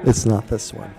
It's not this one.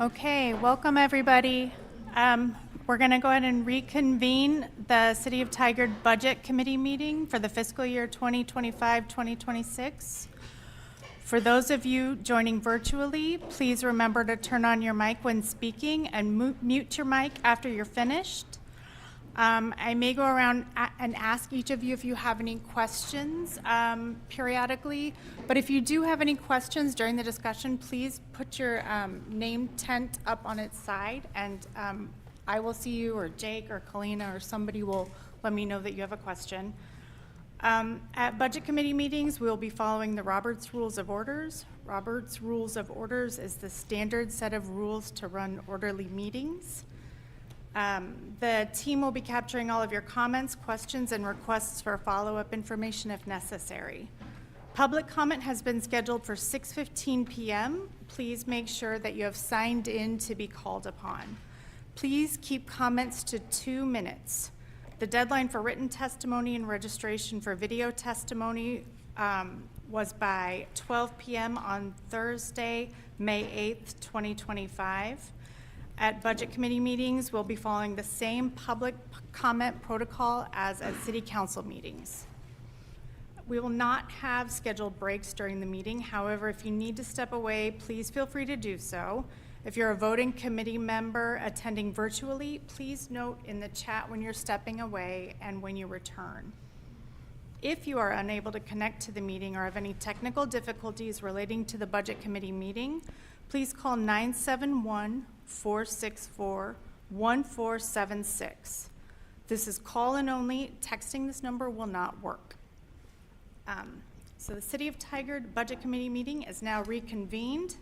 Okay, welcome everybody. We're going to go ahead and reconvene the City of Tigard Budget Committee meeting for the fiscal year 2025-2026. For those of you joining virtually, please remember to turn on your mic when speaking and mute your mic after you're finished. I may go around and ask each of you if you have any questions periodically. But if you do have any questions during the discussion, please put your name tent up on its side, and I will see you, or Jake, or Kalina, or somebody will let me know that you have a question. At Budget Committee meetings, we'll be following the Roberts Rules of Orders. Roberts Rules of Orders is the standard set of rules to run orderly meetings. The team will be capturing all of your comments, questions, and requests for follow-up information if necessary. Public comment has been scheduled for 6:15 p.m. Please make sure that you have signed in to be called upon. Please keep comments to 2 minutes. The deadline for written testimony and registration for video testimony was by 12 p.m. on Thursday, May 8th, 2025. At Budget Committee meetings, we'll be following the same public comment protocol as at City Council meetings. We will not have scheduled breaks during the meeting. However, if you need to step away, please feel free to do so. If you're a voting committee member attending virtually, please note in the chat when you're stepping away and when you return. If you are unable to connect to the meeting or have any technical difficulties relating to the Budget Committee meeting, please call 971-464-1476. This is call-in only. Texting this number will not work. So the City of Tigard Budget Committee meeting is now reconvened.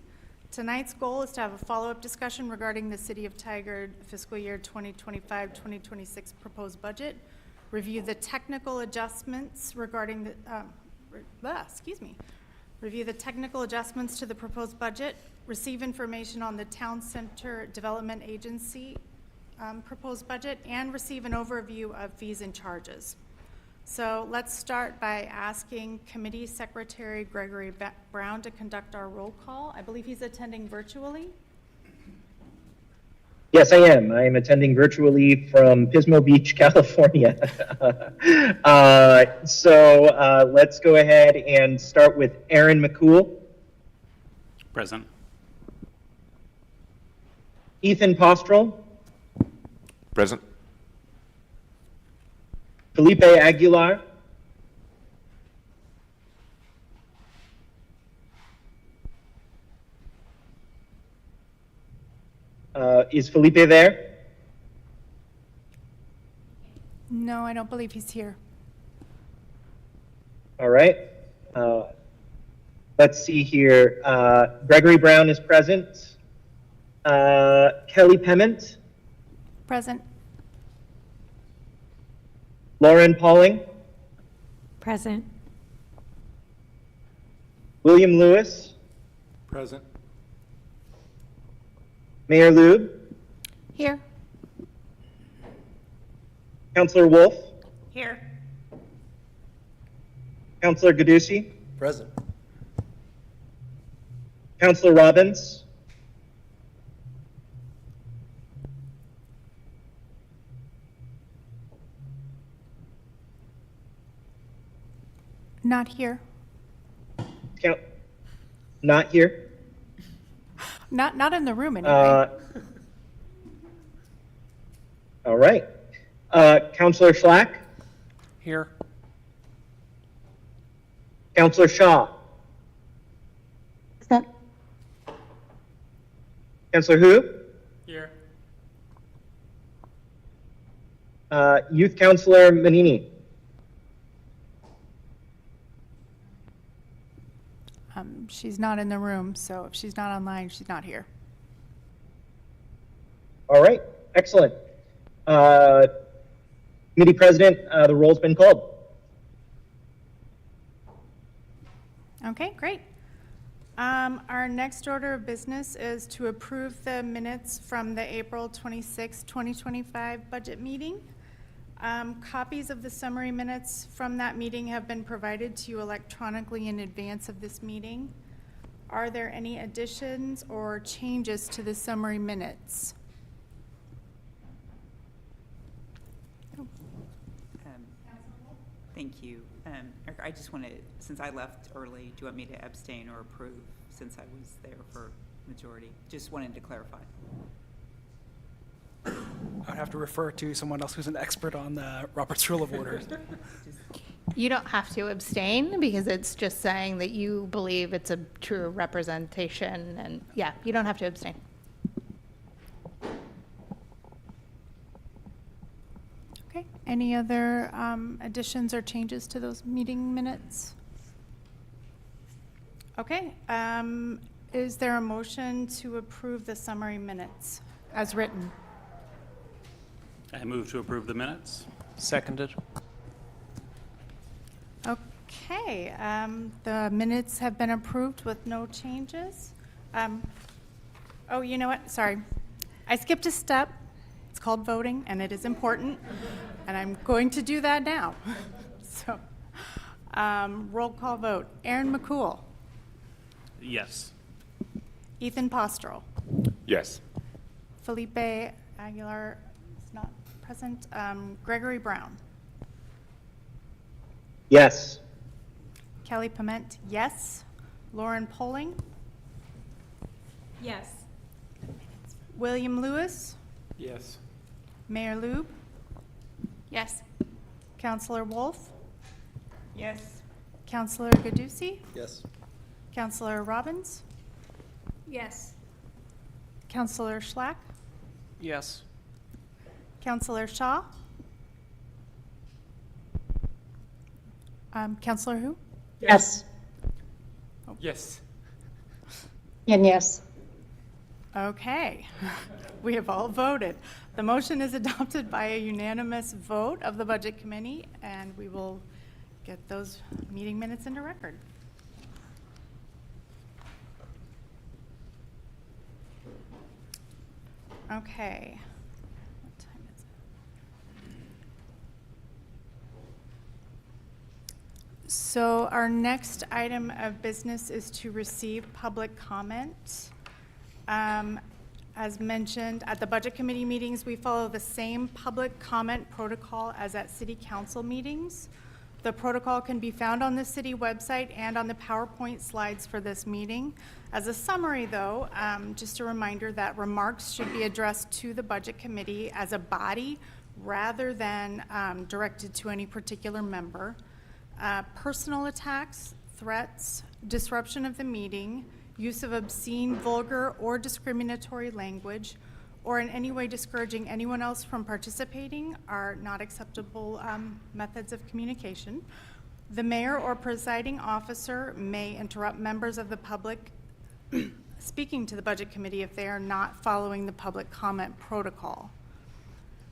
Tonight's goal is to have a follow-up discussion regarding the City of Tigard fiscal year 2025-2026 proposed budget, review the technical adjustments regarding the, review the technical adjustments to the proposed budget, receive information on the Town Center Development Agency proposed budget, and receive an overview of fees and charges. So let's start by asking Committee Secretary Gregory Brown to conduct our roll call. I believe he's attending virtually. Yes, I am. I am attending virtually from Pismo Beach, California. Let's go ahead and start with Aaron McCool. Present. Ethan Postrel. Present. Felipe Aguilar. Is Felipe there? No, I don't believe he's here. All right. Let's see here. Gregory Brown is present. Kelly Pement. Present. Lauren Pauling. Present. William Lewis. Present. Mayor Lube. Here. Councilor Wolf. Here. Councilor Gadusi. Present. Councilor Robbins. Not here. Not here. Not in the room anyway. All right. Councilor Schlack. Here. Councilor Shaw. Present. Councilor Hu. Here. Youth Councilor Manini. She's not in the room, so if she's not online, she's not here. All right. Excellent. Committee President, the roll's been called. Okay, great. Our next order of business is to approve the minutes from the April 26, 2025 budget meeting. Copies of the summary minutes from that meeting have been provided to you electronically in advance of this meeting. Are there any additions or changes to the summary minutes? Thank you. Eric, I just want to, since I left early, do you want me to abstain or approve since I was there for majority? Just wanted to clarify. I would have to refer to someone else who's an expert on the Robert's Rule of Order. You don't have to abstain because it's just saying that you believe it's a true representation, and yeah, you don't have to abstain. Okay, any other additions or changes to those meeting minutes? Okay, is there a motion to approve the summary minutes as written? I move to approve the minutes. Seconded. Okay, the minutes have been approved with no changes. Oh, you know what? Sorry. I skipped a step. It's called voting, and it is important, and I'm going to do that now. So, roll call vote. Aaron McCool, Yes. Ethan Postrel, Yes. Felipe Aguilar is not present, Gregory Brown, Yes. Kelly Piment, yes. Lauren Poling, Yes. William Lewis, Yes. Mayor Lube, Yes. Counselor Wolf, Yes. Counselor Gaducy, Yes. Counselor Robbins, Yes. Counselor Schlack, Yes. Counselor Shaw, Counselor who? Yes. Yes. And yes. Okay, we have all voted. The motion is adopted by a unanimous vote of the Budget Committee, and we will get those meeting minutes into record. Okay. What time is it? So our next item of business is to receive public comment. As mentioned, at the Budget Committee meetings, we follow the same public comment protocol as at City Council meetings. The protocol can be found on the city website and on the PowerPoint slides for this meeting. As a summary, though, just a reminder that remarks should be addressed to the Budget Committee as a body rather than directed to any particular member. Personal attacks, threats, disruption of the meeting, use of obscene, vulgar, or discriminatory language, or in any way discouraging anyone else from participating are not acceptable methods of communication. The mayor or presiding officer may interrupt members of the public speaking to the Budget Committee if they are not following the public comment protocol.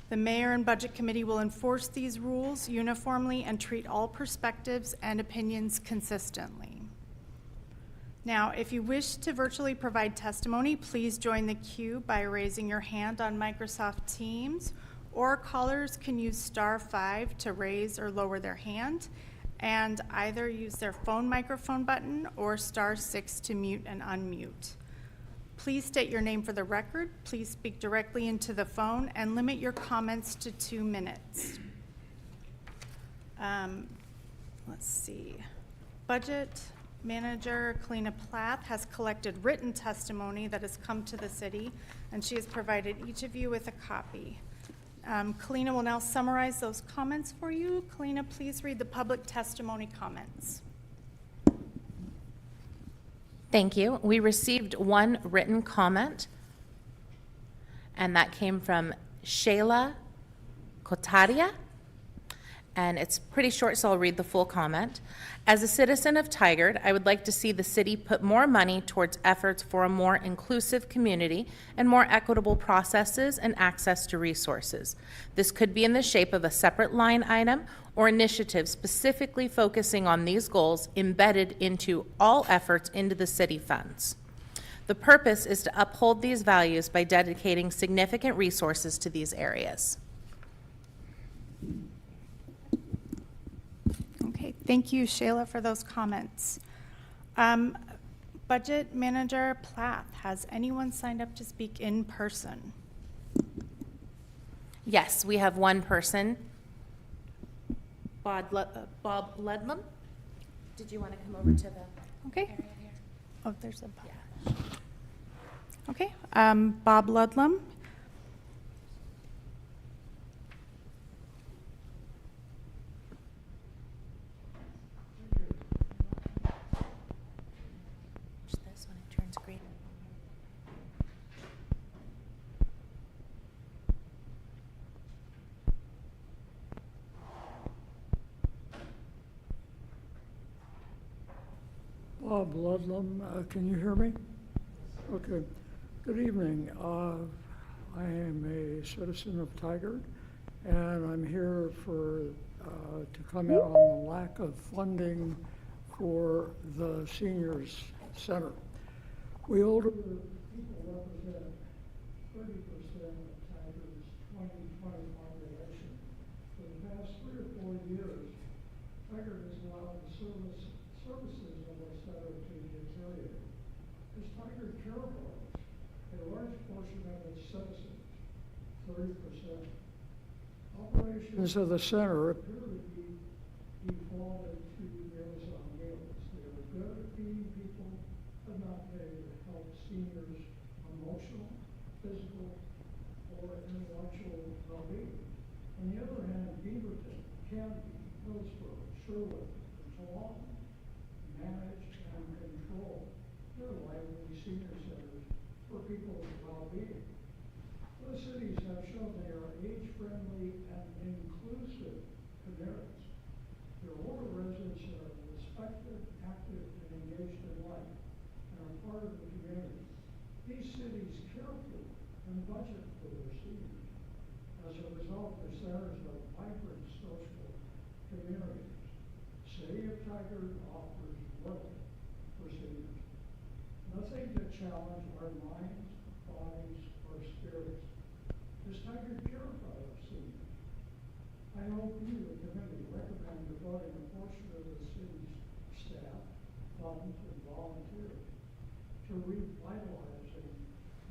The mayor and Budget Committee will enforce these rules uniformly and treat all perspectives and opinions consistently. Now, if you wish to virtually provide testimony, please join the queue by raising your hand on Microsoft Teams, or callers can use *5 to raise or lower their hand, and either use their phone microphone button or *6 to mute and unmute. Please state your name for the record, please speak directly into the phone, and limit your comments to 2 minutes. Let's see. Budget Manager Kalina Plath has collected written testimony that has come to the city, and she has provided each of you with a copy. Kalina will now summarize those comments for you. Kalina, please read the public testimony comments. Thank you. We received one written comment, and that came from Shayla Kotaria, and it's pretty short, so I'll read the full comment. As a citizen of Tigard, I would like to see the city put more money towards efforts for a more inclusive community and more equitable processes and access to resources. This could be in the shape of a separate line item or initiative specifically focusing on these goals embedded into all efforts into the city funds. The purpose is to uphold these values by dedicating significant resources to these areas. Okay, thank you, Shayla, for those comments. Budget Manager Plath, has anyone signed up to speak in person? Yes, we have one person. Bob Ledlam. Did you want to come over to the Okay. area here? Oh, there's a Bob. Yeah. Okay, Bob Ludlam. Bob Ludlam. Can you hear me? Okay. Good evening. I am a citizen of Tigard, and I'm here to comment on the lack of funding for the seniors center. We older people represent 30% of Tigard's 2020 population. For the past 3 or 4 years, Tigard has allowed the services of the center to deteriorate. Does Tigard care about us? A large portion of its citizens, 30%. Operations of the center appear to be defaulted to Meals on Wheels. They are good at feeding people, but not paid to help seniors' emotional, physical, or intellectual well-being. On the other hand, Beaverton, Canby, Hillsborough, Sherwood, and Toulon manage and control their lively senior centers for people's well-being. Those cities have shown they are age-friendly and inclusive communities. Their older residents are respected, active, and engaged in life, and are part of the community. These cities care for and budget for their seniors. As a result, their centers are vibrant social communities. City of Tigard offers little for seniors. Nothing to challenge our minds, bodies, or spirits. Does Tigard care about our seniors? I hope you, the committee, recommend devoting a portion of the city's staff, funds, and volunteers to revitalizing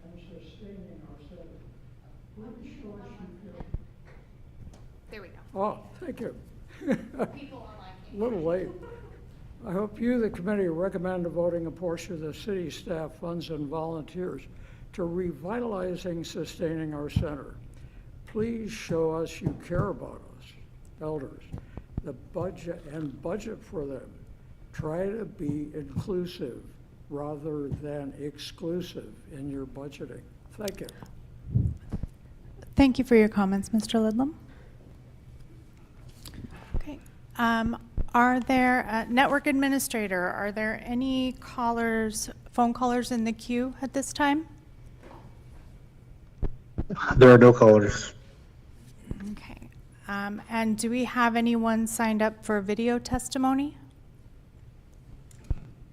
and sustaining our center. Please show us you care. There we go. Oh, thank you. People online. A little late. I hope you, the committee, recommend devoting a portion of the city staff, funds, and volunteers to revitalizing, sustaining our center. Please show us you care about us, elders, the budget and budget for them. Try to be inclusive rather than exclusive in your budgeting. Thank you. Thank you for your comments, Mr. Lidlam. Okay. Are there, network administrator, are there any callers, phone callers in the queue at this time? There are no callers. Okay. And do we have anyone signed up for video testimony?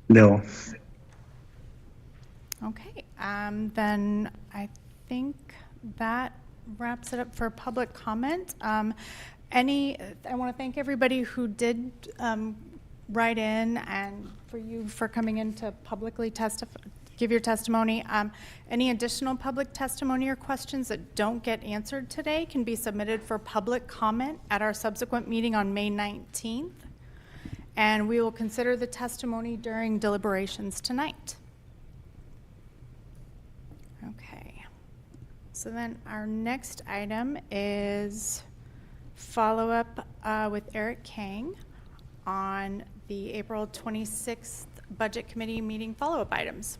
No. Okay. Then I think that wraps it up for public comment. I want to thank everybody who did write in, and for you for coming in to publicly give your testimony. Any additional public testimony or questions that don't get answered today can be submitted for public comment at our subsequent meeting on May 19th. And we will consider the testimony during deliberations tonight. Okay. So then our next item is follow-up with Eric Kang on the April 26th Budget Committee meeting follow-up items.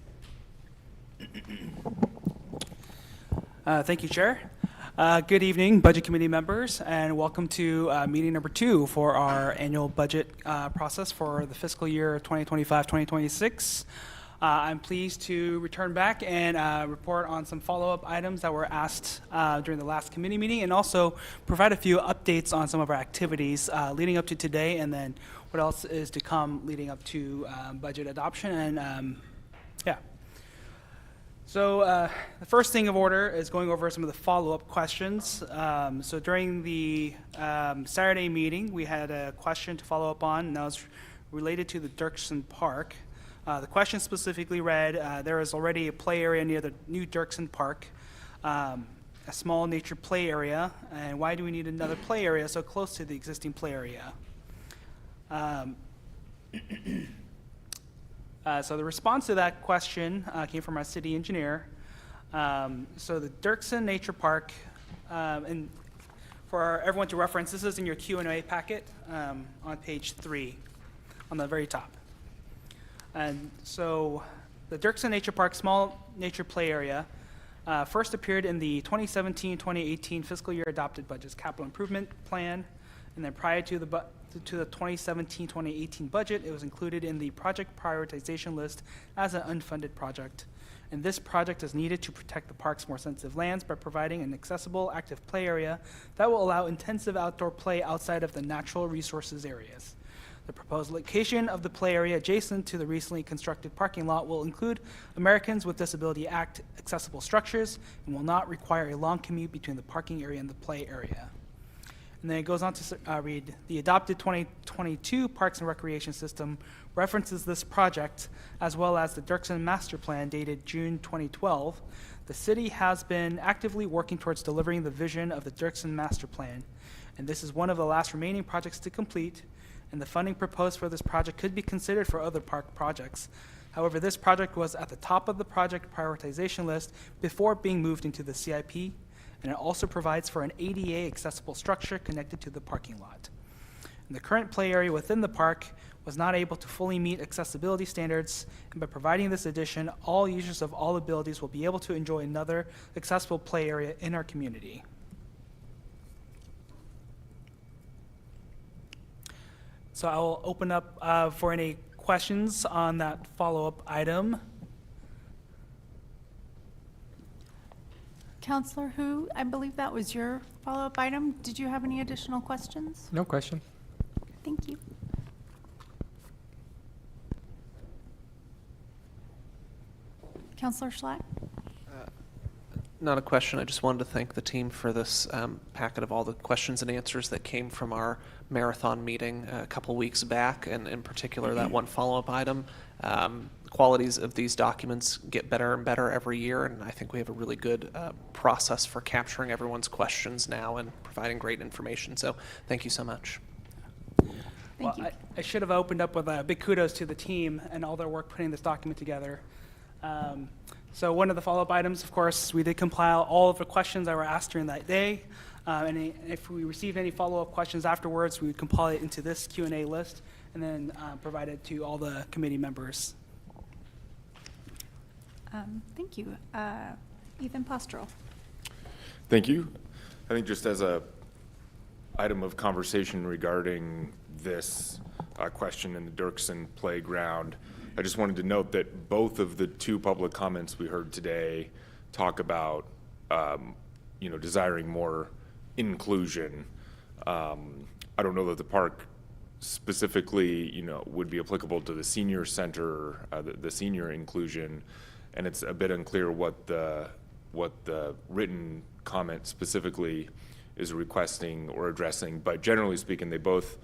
Thank you, Chair. Good evening, Budget Committee members, and welcome to meeting number 2 for our annual budget process for the fiscal year 2025-2026. I'm pleased to return back and report on some follow-up items that were asked during the last committee meeting, and also provide a few updates on some of our activities leading up to today, and then what else is to come leading up to budget adoption. And yeah. So the first thing of order is going over some of the follow-up questions. So during the Saturday meeting, we had a question to follow up on, and that was related to the Dirksen Park. The question specifically read, there is already a play area near the new Dirksen Park, a small nature play area, and why do we need another play area so close to the existing play area? So the response to that question came from our city engineer. So the Dirksen Nature Park, and for everyone to reference, this is in your Q&A packet on page 3 on the very top. And so the Dirksen Nature Park Small Nature Play Area first appeared in the 2017-2018 fiscal year adopted budget's capital improvement plan. And then prior to the to the 2017-2018 budget, it was included in the project prioritization list as an unfunded project. And this project is needed to protect the park's more sensitive lands by providing an accessible, active play area that will allow intensive outdoor play outside of the natural resources areas. The proposed location of the play area adjacent to the recently constructed parking lot will include Americans with Disability Act accessible structures and will not require a long commute between the parking area and the play area. And then it goes on to read, the adopted 2022 Parks and Recreation System references this project, as well as the Dirksen Master Plan dated June 2012. The city has been actively working towards delivering the vision of the Dirksen Master Plan, and this is one of the last remaining projects to complete, and the funding proposed for this project could be considered for other park projects. However, this project was at the top of the project prioritization list before being moved into the CIP, and it also provides for an ADA accessible structure connected to the parking lot. And the current play area within the park was not able to fully meet accessibility standards, and by providing this addition, all users of all abilities will be able to enjoy another accessible play area in our community. So I will open up for any questions on that follow-up item. Counselor Hu, I believe that was your follow-up item. Did you have any additional questions? No question. Thank you. Counselor Schlatt? Not a question. I just wanted to thank the team for this packet of all the questions and answers that came from our marathon meeting a couple weeks back, and in particular that one follow-up item. Qualities of these documents get better and better every year, and I think we have a really good process for capturing everyone's questions now and providing great information. So thank you so much. Thank you. I should have opened up with a big kudos to the team and all their work putting this document together. So one of the follow-up items, of course, we did compile all of the questions that were asked during that day. And if we received any follow-up questions afterwards, we would compile it into this Q&A list and then provide it to all the committee members. Thank you. Ethan Postrel. Thank you. I think just as a item of conversation regarding this question in the Dirksen playground, I just wanted to note that both of the two public comments we heard today talk about, desiring more inclusion. I don't know that the park specifically, would be applicable to the senior center, the senior inclusion, and it's a bit unclear what the written comment specifically is requesting or addressing. But generally speaking, they both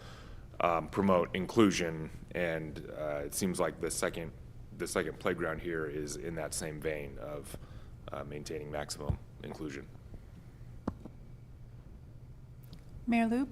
promote inclusion, and it seems like the second playground here is in that same vein of maintaining maximum inclusion. Mayor Loop?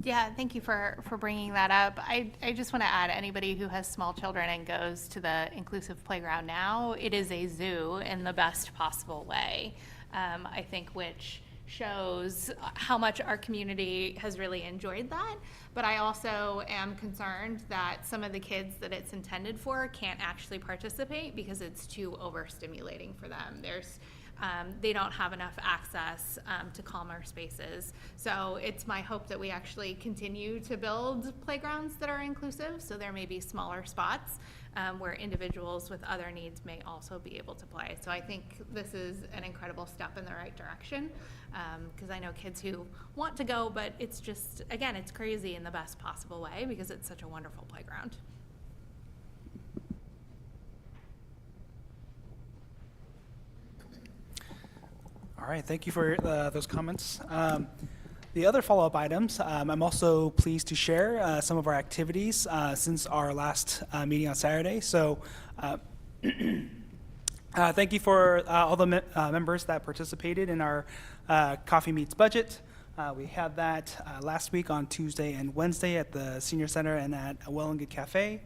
Yeah, thank you for bringing that up. I just want to add, anybody who has small children and goes to the inclusive playground now, it is a zoo in the best possible way, I think, which shows how much our community has really enjoyed that. But I also am concerned that some of the kids that it's intended for can't actually participate because it's too overstimulating for them. They don't have enough access to calmer spaces. So it's my hope that we actually continue to build playgrounds that are inclusive. So there may be smaller spots where individuals with other needs may also be able to play. So I think this is an incredible step in the right direction, because I know kids who want to go, but it's just, again, it's crazy in the best possible way because it's such a wonderful playground. All right, thank you for those comments. The other follow-up items, I'm also pleased to share some of our activities since our last meeting on Saturday. So thank you for all the members that participated in our Coffee Meets Budget. We had that last week on Tuesday and Wednesday at the Senior Center and at Well and Good Cafe.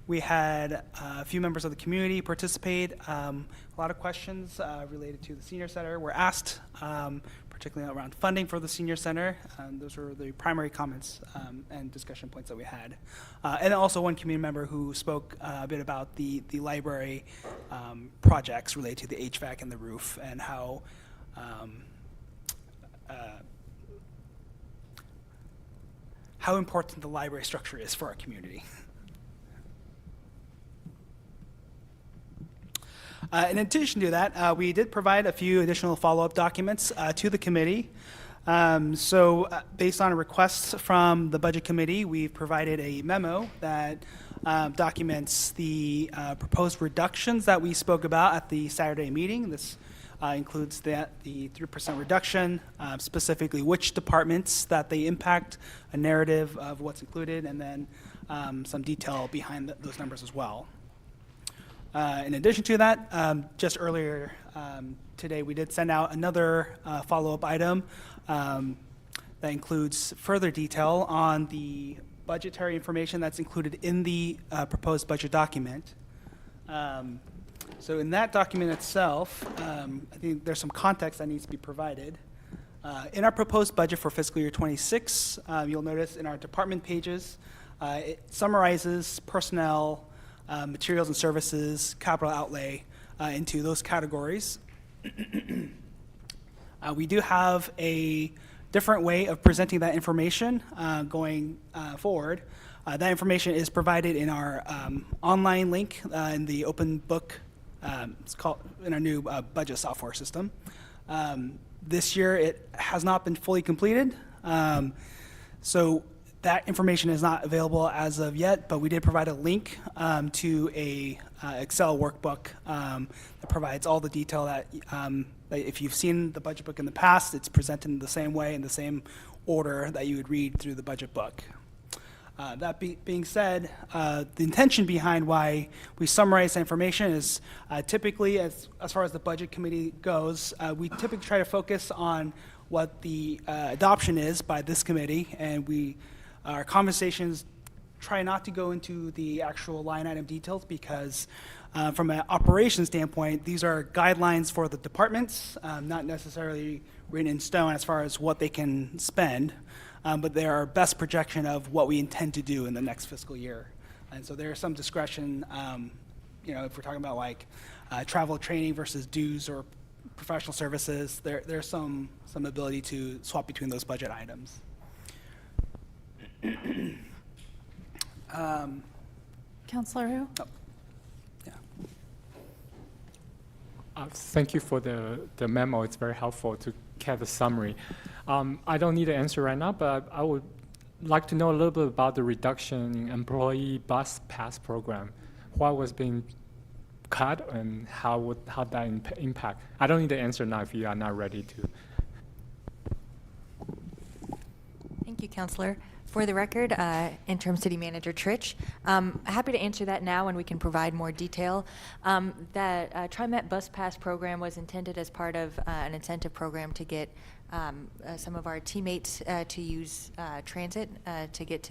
We had a few members of the community participate. A lot of questions related to the Senior Center were asked, particularly around funding for the Senior Center. Those were the primary comments and discussion points that we had. And also one community member who spoke a bit about the library projects related to the HVAC and the roof and how how important the library structure is for our community. In addition to that, we did provide a few additional follow-up documents to the committee. Based on requests from the Budget Committee, we've provided a memo that documents the proposed reductions that we spoke about at the Saturday meeting. This includes the 3% reduction, specifically which departments that they impact, a narrative of what's included, and then some detail behind those numbers as well. In addition to that, just earlier today, we did send out another follow-up item that includes further detail on the budgetary information that's included in the proposed budget document. So in that document itself, I think there's some context that needs to be provided. In our proposed budget for fiscal year 26, you'll notice in our department pages, it summarizes personnel, materials and services, capital outlay into those categories. We do have a different way of presenting that information going forward. That information is provided in our online link in the open book. It's called in our new budget software system. This year it has not been fully completed. So that information is not available as of yet, but we did provide a link to a Excel workbook that provides all the detail that if you've seen the budget book in the past, it's presented in the same way, in the same order that you would read through the budget book. That being said, the intention behind why we summarize the information is typically, as far as the Budget Committee goes, we typically try to focus on what the adoption is by this committee, and our conversations try not to go into the actual line item details because from an operations standpoint, these are guidelines for the departments, not necessarily written in stone as far as what they can spend, but they are our best projection of what we intend to do in the next fiscal year. And so there's some discretion, if we're talking about like travel training versus dues or professional services, there's some ability to swap between those budget items. Councilor Hu? Oh, yeah. Thank you for the memo. It's very helpful to get the summary. I don't need an answer right now, but I would like to know a little bit about the reduction in employee bus pass program. What was being cut and how that impact? I don't need the answer now if you are not ready to. Thank you, Councilor. For the record, Interim City Manager Trich, happy to answer that now and we can provide more detail. That TriMet Bus Pass program was intended as part of an incentive program to get some of our teammates to use transit to get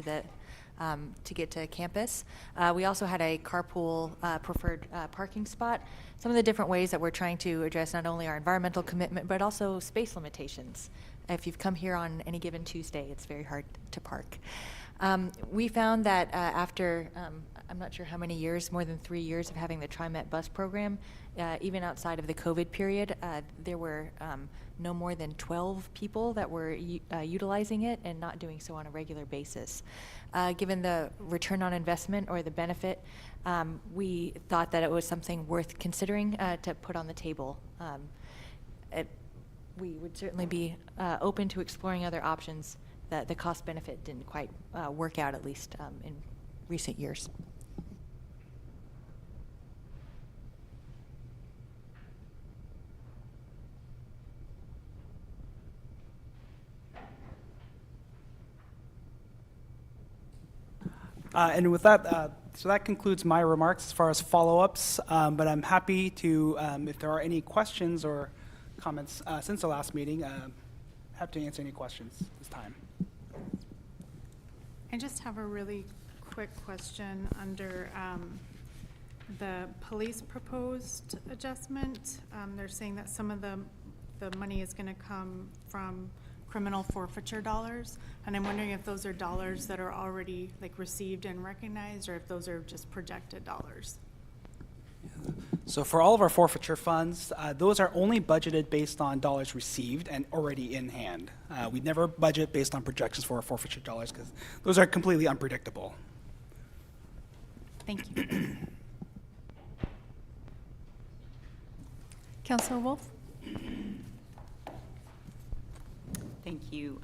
to campus. We also had a carpool preferred parking spot. Some of the different ways that we're trying to address not only our environmental commitment, but also space limitations. If you've come here on any given Tuesday, it's very hard to park. We found that after, I'm not sure how many years, more than 3 years of having the TriMet bus program, even outside of the COVID period, there were no more than 12 people that were utilizing it and not doing so on a regular basis. Given the return on investment or the benefit, we thought that it was something worth considering to put on the table. We would certainly be open to exploring other options. That the cost benefit didn't quite work out, at least in recent years. And with that, so that concludes my remarks as far as follow-ups, but I'm happy to, if there are any questions or comments since the last meeting, happy to answer any questions this time. I just have a really quick question under the police proposed adjustment. They're saying that some of the money is going to come from criminal forfeiture dollars, and I'm wondering if those are dollars that are already like received and recognized, or if those are just projected dollars. So for all of our forfeiture funds, those are only budgeted based on dollars received and already in hand. We never budget based on projections for our forfeiture dollars because those are completely unpredictable. Thank you. Counselor Wolf? Thank you.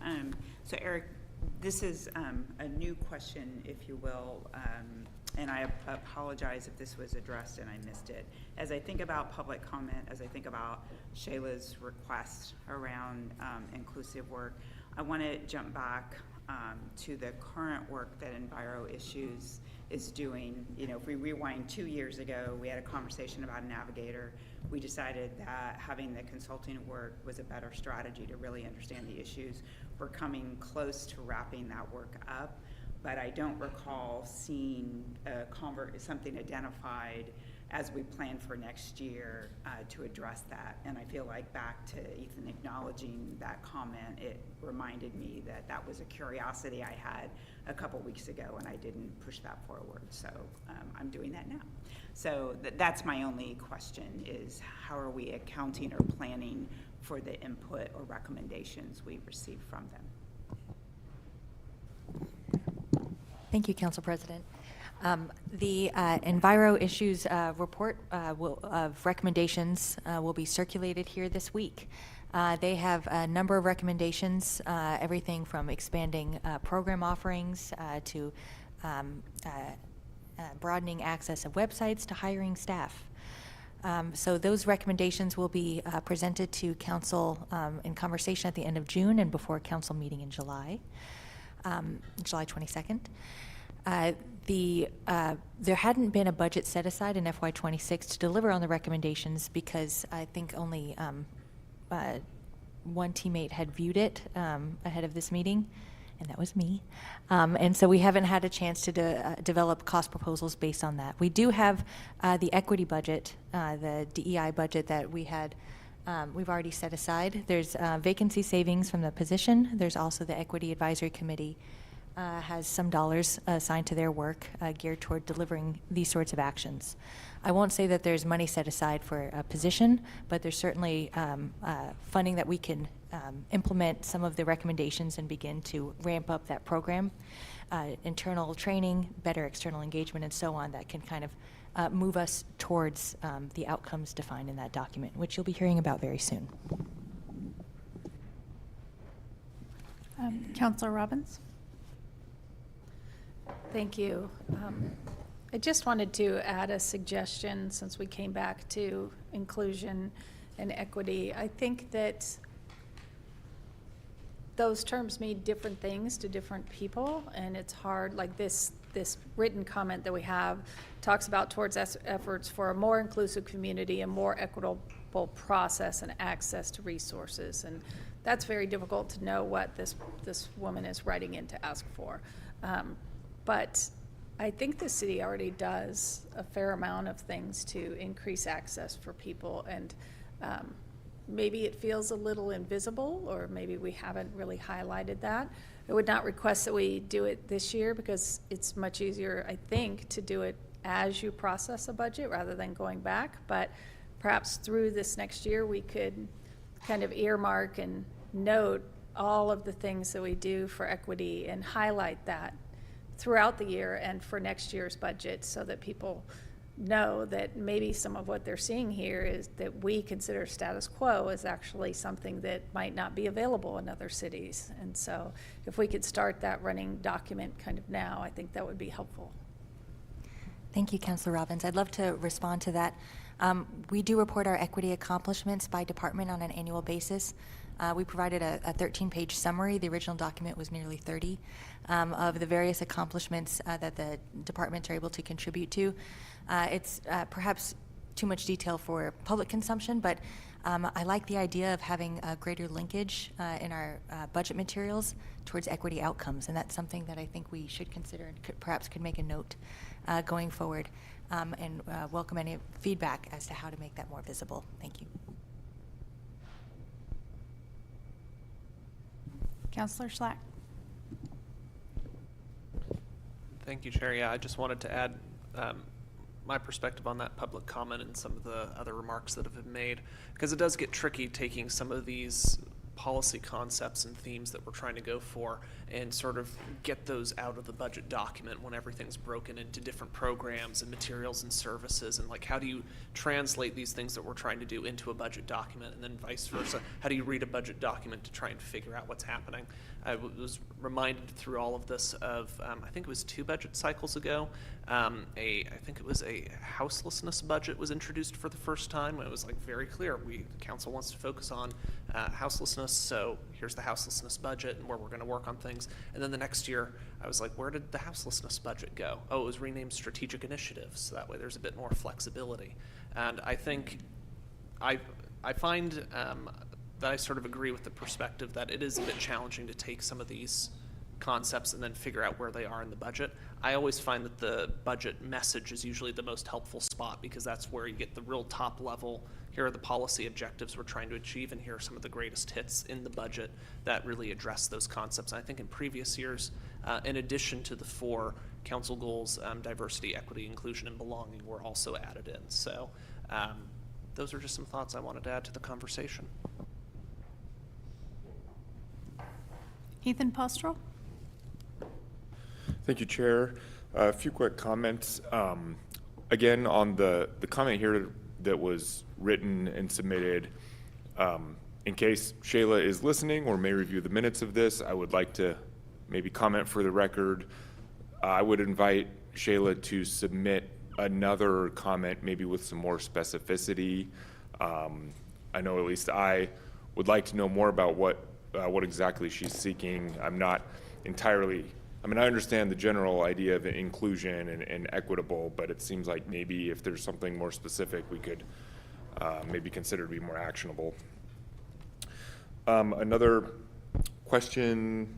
So Eric, this is a new question, if you will, and I apologize if this was addressed and I missed it. As I think about public comment, as I think about Shayla's request around inclusive work, I want to jump back to the current work that Enviro Issues is doing. You know, if we rewind 2 years ago, we had a conversation about a navigator. We decided that having the consulting work was a better strategy to really understand the issues. We're coming close to wrapping that work up, but I don't recall seeing something identified as we plan for next year to address that. And I feel like back to Ethan acknowledging that comment, it reminded me that that was a curiosity I had a couple weeks ago and I didn't push that forward. So I'm doing that now. So that's my only question is how are we accounting or planning for the input or recommendations we receive from them? Thank you, Council President. The Enviro Issues report of recommendations will be circulated here this week. They have a number of recommendations, everything from expanding program offerings to broadening access of websites to hiring staff. So those recommendations will be presented to Council in conversation at the end of June and before a Council meeting in July, July 22nd. There hadn't been a budget set aside in FY26 to deliver on the recommendations because I think only one teammate had viewed it ahead of this meeting, and that was me. And so we haven't had a chance to develop cost proposals based on that. We do have the equity budget, the DEI budget that we've already set aside. There's vacancy savings from the position. There's also the Equity Advisory Committee has some dollars assigned to their work geared toward delivering these sorts of actions. I won't say that there's money set aside for a position, but there's certainly funding that we can implement some of the recommendations and begin to ramp up that program. Internal training, better external engagement, and so on that can kind of move us towards the outcomes defined in that document, which you'll be hearing about very soon. Counselor Robbins? Thank you. I just wanted to add a suggestion since we came back to inclusion and equity. I think that those terms mean different things to different people, and it's hard, like this written comment that we have talks about towards efforts for a more inclusive community, a more equitable process and access to resources. And that's very difficult to know what this woman is writing in to ask for. But I think the city already does a fair amount of things to increase access for people, and maybe it feels a little invisible, or maybe we haven't really highlighted that. I would not request that we do it this year because it's much easier, I think, to do it as you process a budget rather than going back. But perhaps through this next year, we could kind of earmark and note all of the things that we do for equity and highlight that throughout the year and for next year's budget so that people know that maybe some of what they're seeing here is that we consider status quo is actually something that might not be available in other cities. And so if we could start that running document kind of now, I think that would be helpful. Thank you, Councilor Robbins. I'd love to respond to that. We do report our equity accomplishments by department on an annual basis. We provided a 13-page summary. The original document was nearly 30 of the various accomplishments that the departments are able to contribute to. It's perhaps too much detail for public consumption, but I like the idea of having a greater linkage in our budget materials towards equity outcomes, and that's something that I think we should consider and perhaps could make a note going forward, and welcome any feedback as to how to make that more visible. Thank you. Counselor Schlack? Thank you, Chair. Yeah, I just wanted to add my perspective on that public comment and some of the other remarks that have been made, because it does get tricky taking some of these policy concepts and themes that we're trying to go for and sort of get those out of the budget document when everything's broken into different programs and materials and services, and like how do you translate these things that we're trying to do into a budget document, and then vice versa. How do you read a budget document to try and figure out what's happening? I was reminded through all of this of, I think it was 2 budget cycles ago, I think it was a houselessness budget was introduced for the first time. It was like very clear, the council wants to focus on houselessness, so here's the houselessness budget and where we're going to work on things. And then the next year, I was like, where did the houselessness budget go? Oh, it was renamed strategic initiatives, so that way there's a bit more flexibility. And I think I find that I sort of agree with the perspective that it is a bit challenging to take some of these concepts and then figure out where they are in the budget. I always find that the budget message is usually the most helpful spot, because that's where you get the real top level. Here are the policy objectives we're trying to achieve, and here are some of the greatest hits in the budget that really address those concepts. And I think in previous years, in addition to the 4 council goals, diversity, equity, inclusion, and belonging were also added in. So those are just some thoughts I wanted to add to the conversation. Ethan Postrel? Thank you, Chair. A few quick comments. Again, on the comment here that was written and submitted, in case Shayla is listening or may review the minutes of this, I would like to maybe comment for the record. I would invite Shayla to submit another comment, maybe with some more specificity. I know at least I would like to know more about what exactly she's seeking. I'm not entirely, I understand the general idea of inclusion and equitable, but it seems like maybe if there's something more specific, we could maybe consider to be more actionable. Another question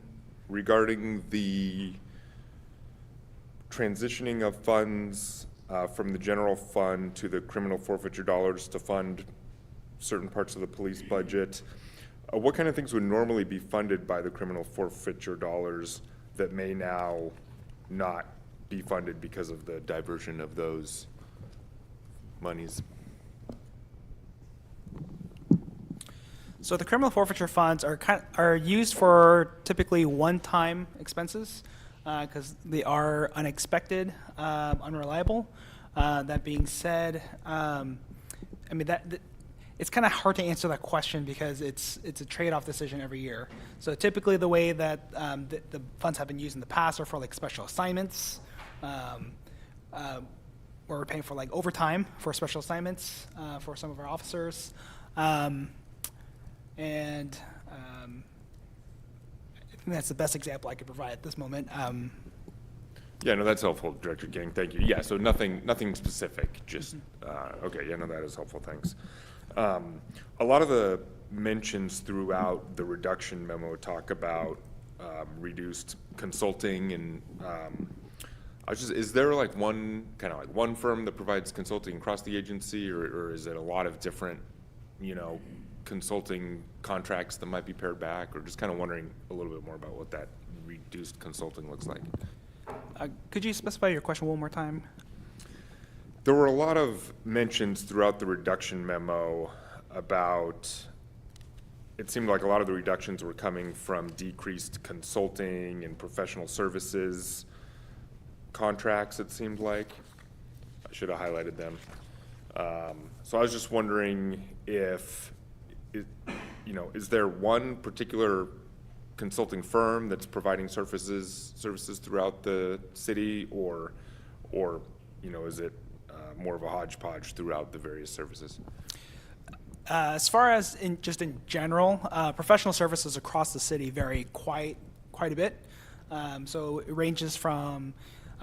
regarding the transitioning of funds from the general fund to the criminal forfeiture dollars to fund certain parts of the police budget. What kind of things would normally be funded by the criminal forfeiture dollars that may now not be funded because of the diversion of those monies? So the criminal forfeiture funds are used for typically one-time expenses because they are unexpected, unreliable. That being said, it's kind of hard to answer that question because it's a trade-off decision every year. So typically the way that the funds have been used in the past are for like special assignments, where we're paying for like overtime for special assignments for some of our officers. And I think that's the best example I could provide at this moment. Yeah, no, that's helpful, Director King. Thank you. Yeah, so nothing specific. Just okay. Yeah, no, that is helpful. Thanks. A lot of the mentions throughout the reduction memo talk about reduced consulting, and is there like one firm that provides consulting across the agency, or is it a lot of different, consulting contracts that might be pared back, or just kind of wondering a little bit more about what that reduced consulting looks like? Could you specify your question one more time? There were a lot of mentions throughout the reduction memo about, it seemed like a lot of the reductions were coming from decreased consulting and professional services contracts, it seemed like. I should have highlighted them. So I was just wondering if, is there one particular consulting firm that's providing services throughout the city, or is it more of a hodgepodge throughout the various services? As far as in general, professional services across the city vary quite a bit. So it ranges from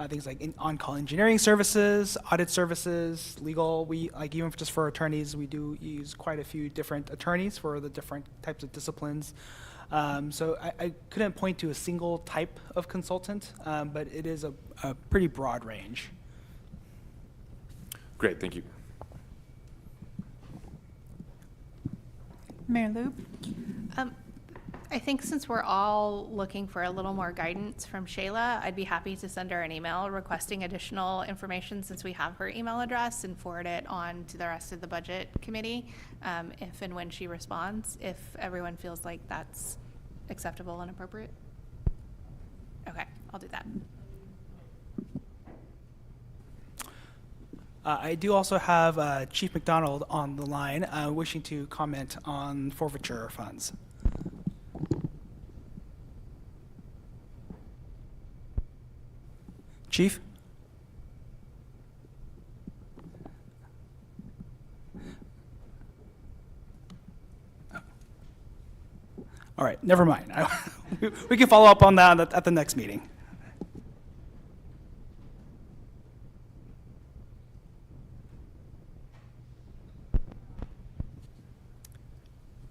things like on-call engineering services, audit services, legal. We even just for attorneys, we do use quite a few different attorneys for the different types of disciplines. So I couldn't point to a single type of consultant, but it is a pretty broad range. Great, thank you. Mayor Loop? I think since we're all looking for a little more guidance from Shayla, I'd be happy to send her an email requesting additional information since we have her email address and forward it on to the rest of the budget committee if and when she responds, if everyone feels like that's acceptable and appropriate. Okay, I'll do that. I do also have Chief McDonald on the line wishing to comment on forfeiture funds. Chief? All right, never mind. We can follow up on that at the next meeting.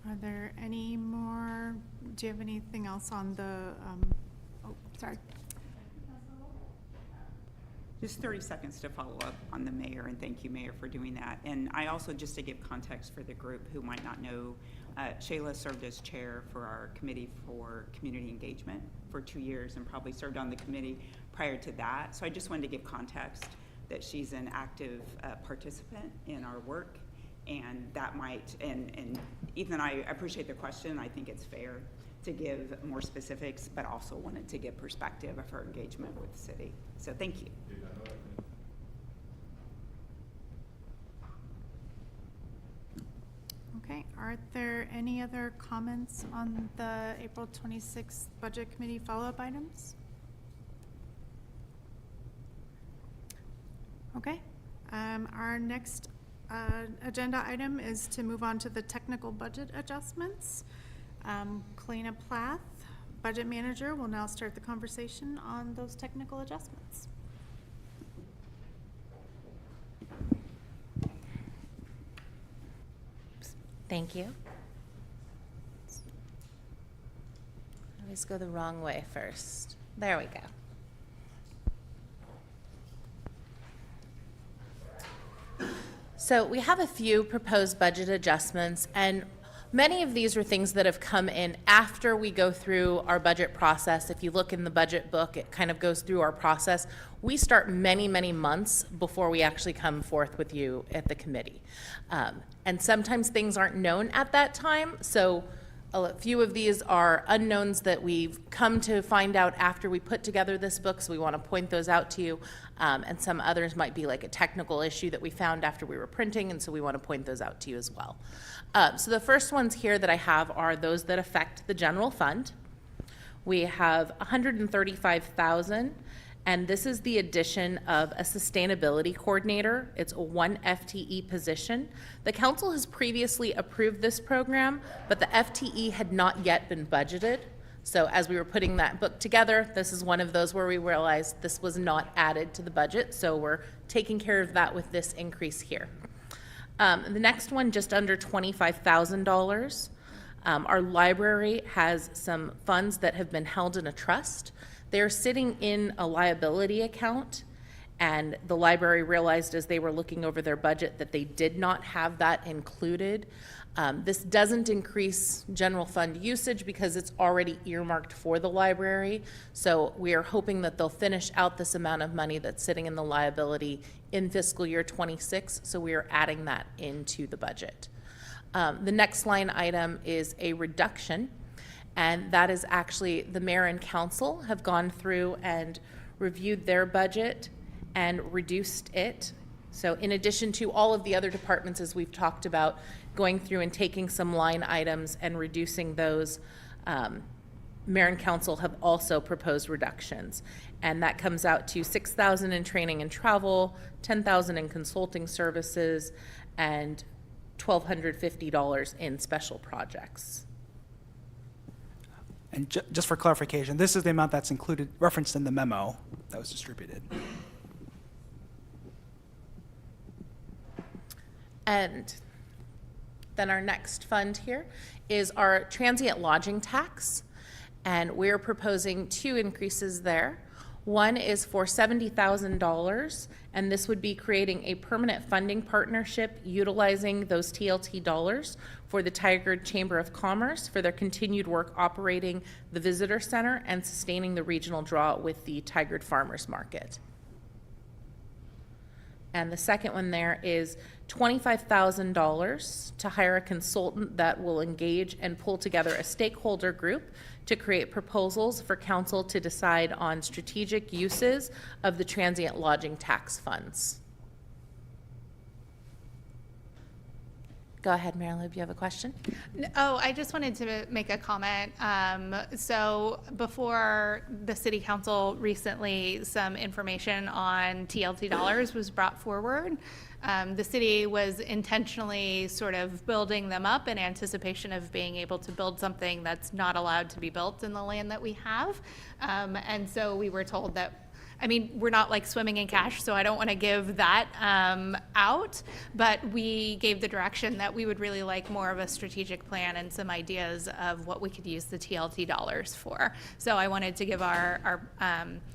Are there any more, do you have anything else on the, oh, sorry. Just 30 seconds to follow up on the mayor, and thank you, Mayor, for doing that. And I also, just to give context for the group who might not know, Shayla served as chair for our Committee for Community Engagement for 2 years and probably served on the committee prior to that. So I just wanted to give context that she's an active participant in our work, and that might, and Ethan, I appreciate the question. I think it's fair to give more specifics, but also wanted to give perspective of her engagement with the city. So thank you. Okay, are there any other comments on the April 26th Budget Committee follow-up items? Okay, our next agenda item is to move on to the technical budget adjustments. Kalina Plath, Budget Manager, will now start the conversation on those technical adjustments. Thank you. I always go the wrong way first. There we go. So we have a few proposed budget adjustments, and many of these are things that have come in after we go through our budget process. If you look in the budget book, it kind of goes through our process. We start many, many months before we actually come forth with you at the committee. And sometimes things aren't known at that time, so a few of these are unknowns that we've come to find out after we put together this book, so we want to point those out to you. And some others might be like a technical issue that we found after we were printing, and so we want to point those out to you as well. So the first ones here that I have are those that affect the general fund. We have $135,000, and this is the addition of a sustainability coordinator. It's a 1 FTE position. The council has previously approved this program, but the FTE had not yet been budgeted. So as we were putting that book together, this is one of those where we realized this was not added to the budget, so we're taking care of that with this increase here. The next one, just under $25,000. Our library has some funds that have been held in a trust. They're sitting in a liability account, and the library realized as they were looking over their budget that they did not have that included. This doesn't increase general fund usage because it's already earmarked for the library. So we are hoping that they'll finish out this amount of money that's sitting in the liability in fiscal year 26. So we are adding that into the budget. The next line item is a reduction, and that is actually the mayor and council have gone through and reviewed their budget and reduced it. So in addition to all of the other departments, as we've talked about, going through and taking some line items and reducing those, mayor and council have also proposed reductions. And that comes out to $6,000 in training and travel, $10,000 in consulting services, and $1,250 in special projects. And just for clarification, this is the amount that's included, referenced in the memo that was distributed. And then our next fund here is our transient lodging tax. And we're proposing 2 increases there. One is for $70,000, and this would be creating a permanent funding partnership utilizing those TLT dollars for the Tigard Chamber of Commerce for their continued work operating the visitor center and sustaining the regional draw with the Tigard Farmers Market. And the second one there is $25,000 to hire a consultant that will engage and pull together a stakeholder group to create proposals for council to decide on strategic uses of the transient lodging tax funds. Go ahead, Marilyn, you have a question? Oh, I just wanted to make a comment. So before the city council recently, some information on TLT dollars was brought forward. The city was intentionally sort of building them up in anticipation of being able to build something that's not allowed to be built in the land that we have. And so we were told that, I mean, we're not like swimming in cash, so I don't want to give that out, but we gave the direction that we would really like more of a strategic plan and some ideas of what we could use the TLT dollars for. So I wanted to give our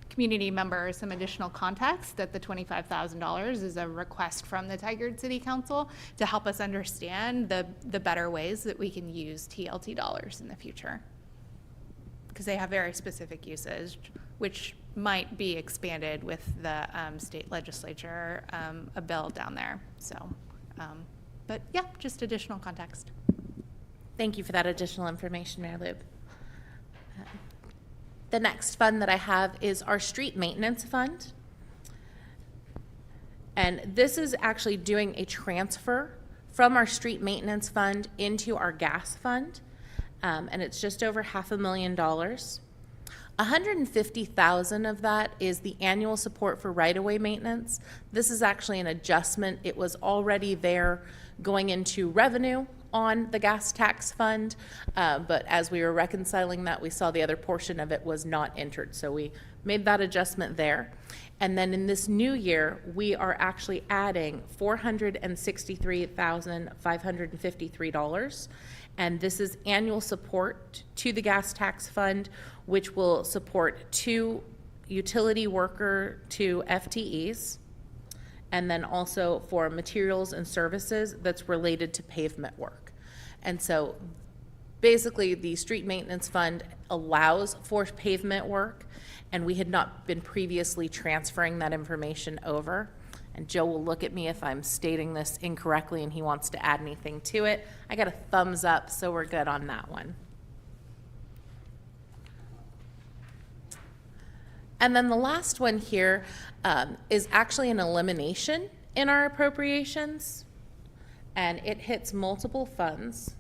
community members some additional context that the $25,000 is a request from the Tigard City Council to help us understand the better ways that we can use TLT dollars in the future. Because they have very specific uses, which might be expanded with the state legislature, a bill down there. So, but yeah, just additional context. Thank you for that additional information, Mary Lou. The next fund that I have is our street maintenance fund. And this is actually doing a transfer from our street maintenance fund into our gas fund. And it's just over $500,000. $150,000 of that is the annual support for right-of-way maintenance. This is actually an adjustment. It was already there going into revenue on the gas tax fund, but as we were reconciling that, we saw the other portion of it was not entered. So we made that adjustment there. And then in this new year, we are actually adding $463,553. And this is annual support to the gas tax fund, which will support 2 utility worker to FTEs, and then also for materials and services that's related to pavement work. And so basically the street maintenance fund allows for pavement work, and we had not been previously transferring that information over. And Joe will look at me if I'm stating this incorrectly and he wants to add anything to it. I got a thumbs up, so we're good on that one. And then the last one here is actually an elimination in our appropriations, and it hits multiple funds.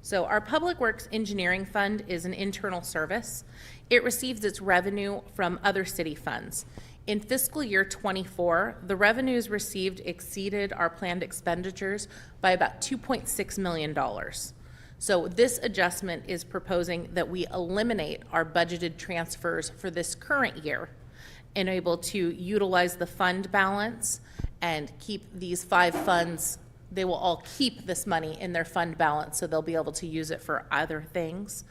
So our Public Works Engineering Fund is an internal service. It receives its revenue from other city funds. In fiscal year 24, the revenues received exceeded our planned expenditures by about $2.6 million. So this adjustment is proposing that we eliminate our budgeted transfers for this current year and able to utilize the fund balance and keep these 5 funds. They will all keep this money in their fund balance, so they'll be able to use it for other things.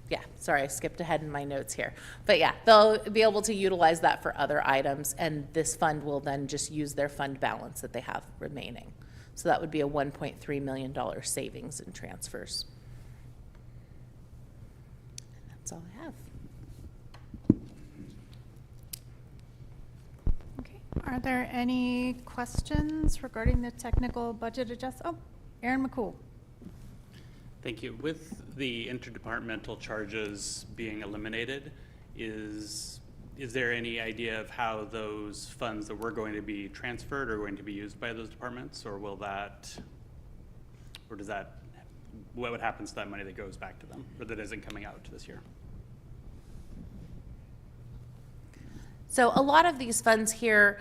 Yeah, sorry, I skipped ahead in my notes here. But yeah, they'll be able to utilize that for other items, and this fund will then just use their fund balance that they have remaining. So that would be a $1.3 million savings in transfers. And that's all I have. Okay, are there any questions regarding the technical budget adjustment? Oh, Aaron McCool. Thank you. With the interdepartmental charges being eliminated, is there any idea of how those funds that were going to be transferred are going to be used by those departments, or will that, or does that, what would happen to that money that goes back to them, or that isn't coming out this year? So a lot of these funds here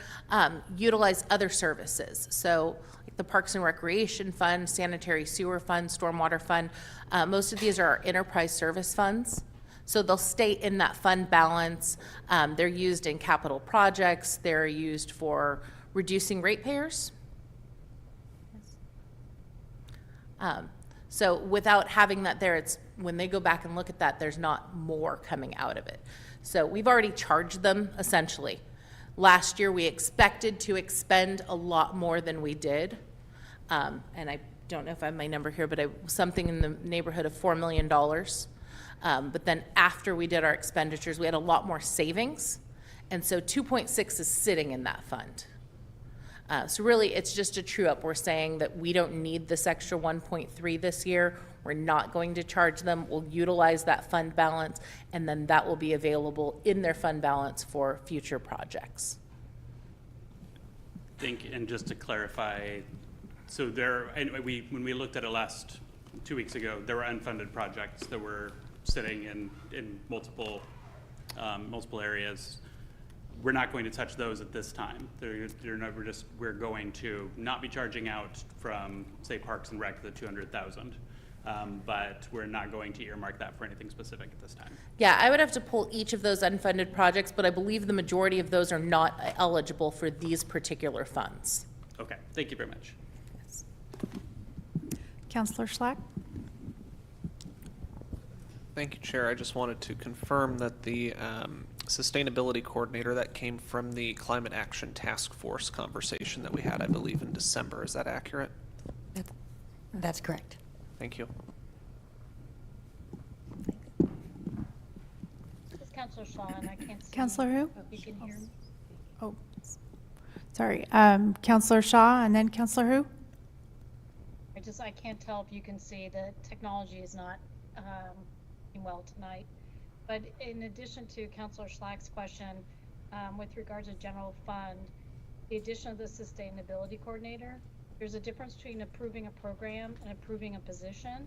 utilize other services. So like the Parks and Recreation Fund, Sanitary Sewer Fund, Stormwater Fund, most of these are our enterprise service funds. So they'll stay in that fund balance. They're used in capital projects. They're used for reducing ratepayers. So without having that there, it's when they go back and look at that, there's not more coming out of it. So we've already charged them essentially. Last year, we expected to expend a lot more than we did. And I don't know if I have my number here, but something in the neighborhood of $4 million. But then after we did our expenditures, we had a lot more savings. And so 2.6 is sitting in that fund. So really, it's just a true up. We're saying that we don't need this extra 1.3 this year. We're not going to charge them. We'll utilize that fund balance, and then that will be available in their fund balance for future projects. And just to clarify, so when we looked at it last 2 weeks ago, there were unfunded projects that were sitting in multiple areas. We're not going to touch those at this time. We're going to not be charging out from, say, Parks and Rec, the 200,000. But we're not going to earmark that for anything specific at this time. Yeah, I would have to pull each of those unfunded projects, but I believe the majority of those are not eligible for these particular funds. Okay, thank you very much. Counselor Schlack? Thank you, Chair. I just wanted to confirm that the sustainability coordinator that came from the Climate Action Task Force conversation that we had, I believe, in December. Is that accurate? That's correct. Thank you. This is Counselor Shaw, and I can't see. Counselor who? If you can hear me. Oh, sorry. Counselor Shaw, and then Counselor who? I can't tell if you can see. The technology is not working well tonight. But in addition to Counselor Schlack's question, with regards to general fund, the addition of the sustainability coordinator, there's a difference between approving a program and approving a position.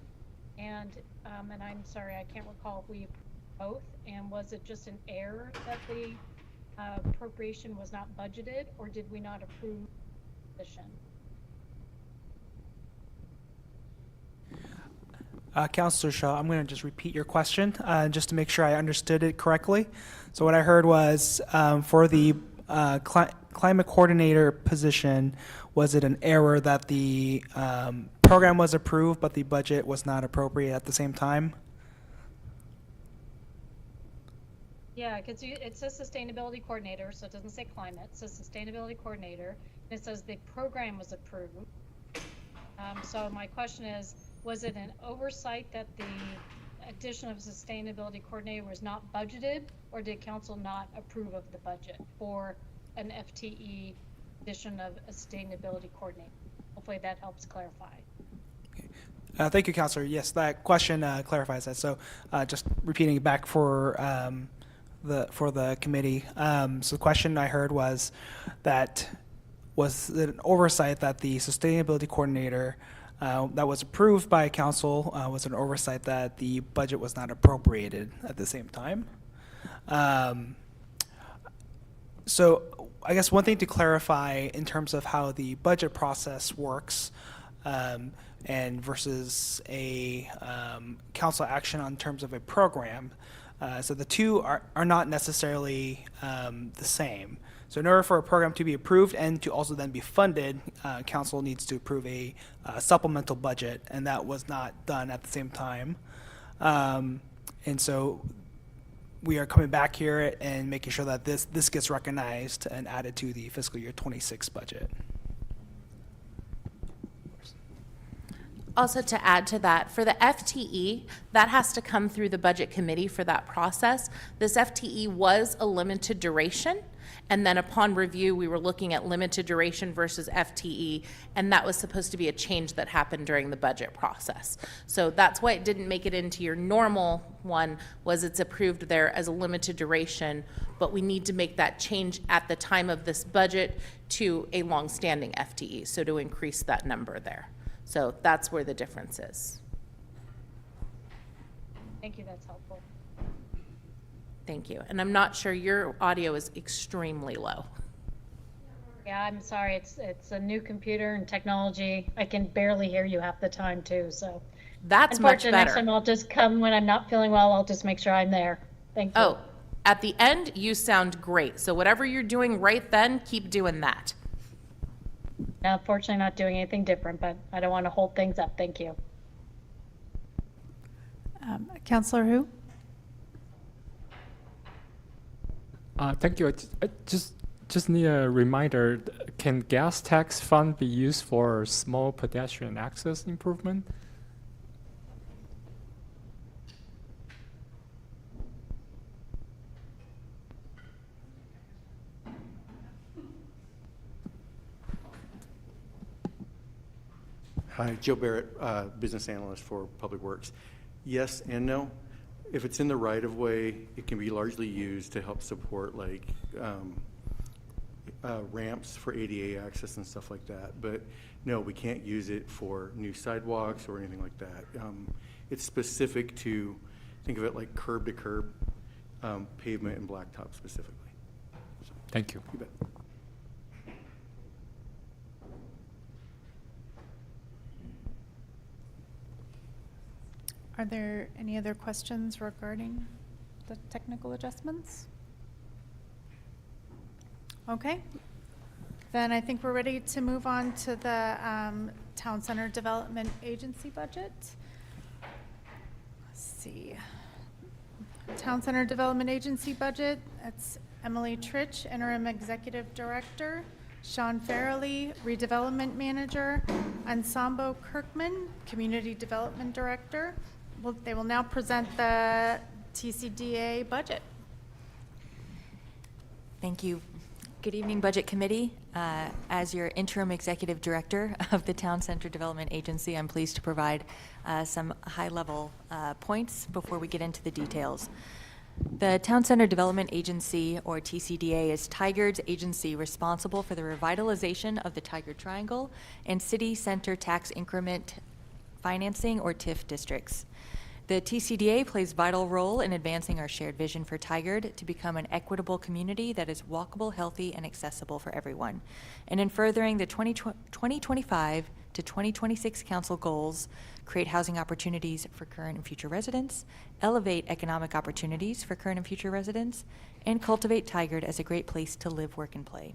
And I'm sorry, I can't recall if we approved both. And was it just an error that the appropriation was not budgeted, or did we not approve the position? Counselor Shaw, I'm going to just repeat your question just to make sure I understood it correctly. So what I heard was for the climate coordinator position, was it an error that the program was approved but the budget was not appropriate at the same time? Yeah, because it says sustainability coordinator, so it doesn't say climate. It says sustainability coordinator, and it says the program was approved. So my question is, was it an oversight that the addition of a sustainability coordinator was not budgeted, or did council not approve of the budget for an FTE addition of a sustainability coordinator? Hopefully that helps clarify. Thank you, Counselor. Yes, that question clarifies that. So just repeating it back for the committee. So the question I heard was that was it an oversight that the sustainability coordinator that was approved by council was an oversight that the budget was not appropriated at the same time. So I guess one thing to clarify in terms of how the budget process works and versus a council action on terms of a program. So the two are not necessarily the same. So in order for a program to be approved and to also then be funded, council needs to approve a supplemental budget, and that was not done at the same time. And so we are coming back here and making sure that this gets recognized and added to the fiscal year 26 budget. Also, to add to that, for the FTE, that has to come through the budget committee for that process. This FTE was a limited duration, and then upon review, we were looking at limited duration versus FTE, and that was supposed to be a change that happened during the budget process. So that's why it didn't make it into your normal one, was it's approved there as a limited duration, but we need to make that change at the time of this budget to a long-standing FTE, so to increase that number there. So that's where the difference is. Thank you, that's helpful. Thank you. And I'm not sure, your audio is extremely low. Yeah, I'm sorry, it's a new computer and technology. I can barely hear you half the time too, so. That's much Unfortunately, next better. time I'll just come when I'm not feeling well, I'll just make sure I'm there. Thank you. Oh, at the end, you sound great. So whatever you're doing right then, keep doing that. Now, unfortunately, not doing anything different, but I don't want to hold things up. Thank you. Counselor who? Thank you. I just just need a reminder, can gas tax fund be used for small pedestrian access improvement? Hi, Joe Barrett, business analyst for Public Works. Yes and no. If it's in the right-of-way, it can be largely used to help support like ramps for ADA access and stuff like that. But no, we can't use it for new sidewalks or anything like that. It's specific to, think of it like curb-to-curb pavement and blacktop specifically. So, Thank you. you bet. Are there any other questions regarding the technical adjustments? Okay, then I think we're ready to move on to the Town Center Development Agency budget. Let's see. Town Center Development Agency budget, that's Emily Trich, Interim Executive Director, Sean Farrelly, Redevelopment Manager, Ensemble Kirkman, Community Development Director. They will now present the TCDA budget. Thank you. Good evening, Budget Committee. As your interim executive director of the Town Center Development Agency, I'm pleased to provide some high-level points before we get into the details. The Town Center Development Agency, or TCDA, is Tigard's agency responsible for the revitalization of the Tigard Triangle and City Center Tax Increment Financing, or TIF districts. The TCDA plays a vital role in advancing our shared vision for Tigard to become an equitable community that is walkable, healthy, and accessible for everyone, and in furthering the 2025 to 2026 Council goals, create housing opportunities for current and future residents, elevate economic opportunities for current and future residents, and cultivate Tigard as a great place to live, work, and play.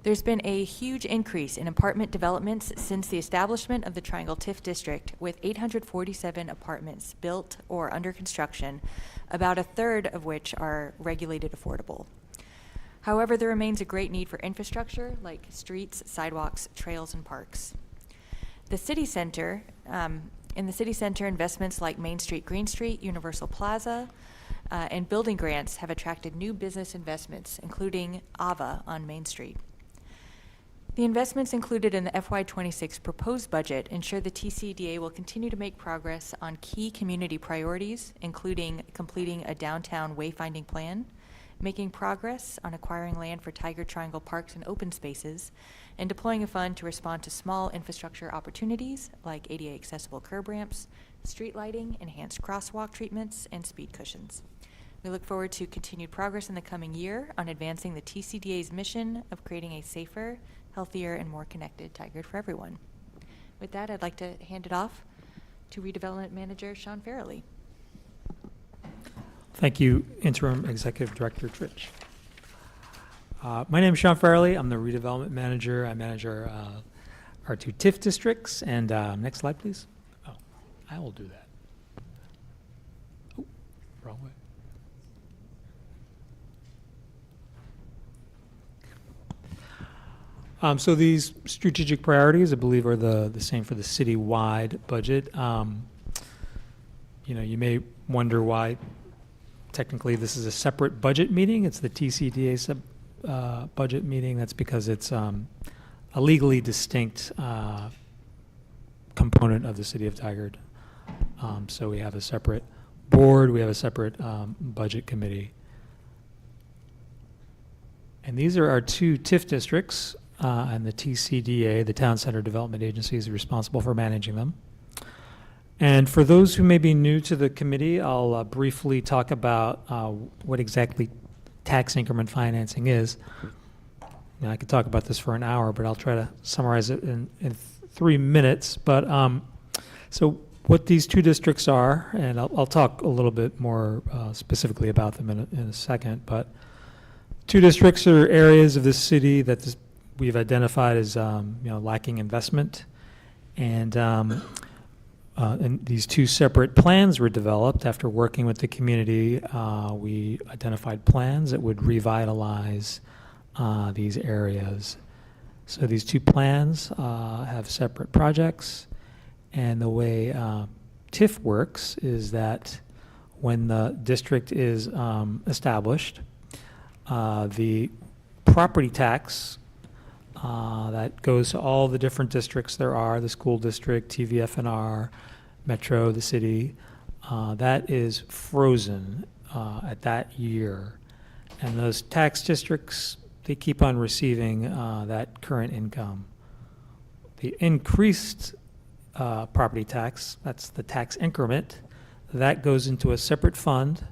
There's been a huge increase in apartment developments since the establishment of the Triangle TIF District, with 847 apartments built or under construction, about a third of which are regulated affordable. However, there remains a great need for infrastructure like streets, sidewalks, trails, and parks. The city center, in the city center, investments like Main Street, Green Street, Universal Plaza, and building grants have attracted new business investments, including AVA on Main Street. The investments included in the FY26 proposed budget ensure the TCDA will continue to make progress on key community priorities, including completing a downtown wayfinding plan, making progress on acquiring land for Tigard Triangle parks and open spaces, and deploying a fund to respond to small infrastructure opportunities like ADA accessible curb ramps, street lighting, enhanced crosswalk treatments, and speed cushions. We look forward to continued progress in the coming year on advancing the TCDA's mission of creating a safer, healthier, and more connected Tigard for everyone. With that, I'd like to hand it off to Redevelopment Manager Sean Farrelly. Thank you, Interim Executive Director Trich. My name is Sean Farrelly. I'm the Redevelopment Manager. I manage our two TIF districts. And next slide, please. Oh, I will do that. Oh, wrong way. So these strategic priorities, I believe, are the same for the city-wide budget. You may wonder why technically this is a separate budget meeting. It's the TCDA budget meeting. That's because it's a legally distinct component of the city of Tigard. So we have a separate board. We have a separate budget committee. And these are our two TIF districts. And the TCDA, the Town Center Development Agency, is responsible for managing them. And for those who may be new to the committee, I'll briefly talk about what exactly tax increment financing is. I could talk about this for an hour, but I'll try to summarize it in 3 minutes. But so what these two districts are, and I'll talk a little bit more specifically about them in a second, but two districts are areas of the city that we've identified as lacking investment, and these two separate plans were developed after working with the community. We identified plans that would revitalize these areas. So these two plans have separate projects, and the way TIF works is that when the district is established, the property tax that goes to all the different districts there are, the school district, TVFNR, Metro, the city, that is frozen at that year. And those tax districts, they keep on receiving that current income. The increased property tax, that's the tax increment, that goes into a separate fund,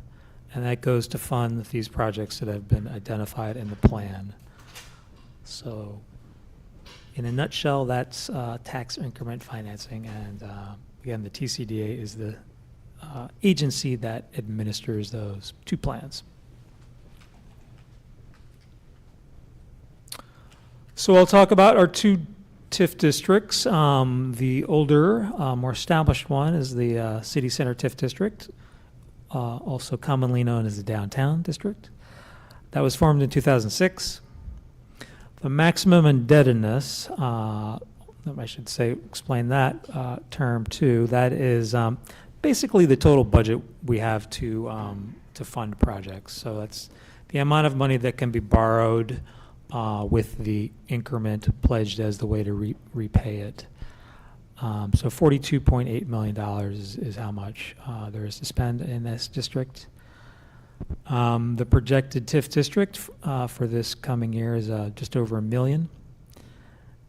and that goes to fund these projects that have been identified in the plan. So in a nutshell, that's tax increment financing, and again, the TCDA is the agency that administers those two plans. So I'll talk about our two TIF districts. The older, more established one is the City Center TIF district, also commonly known as the Downtown District. That was formed in 2006. The maximum indebtedness, I should say, explain that term too. That is basically the total budget we have to fund projects. So that's the amount of money that can be borrowed with the increment pledged as the way to repay it. So $42.8 million is how much there is to spend in this district. The projected TIF district for this coming year is just over $1 million.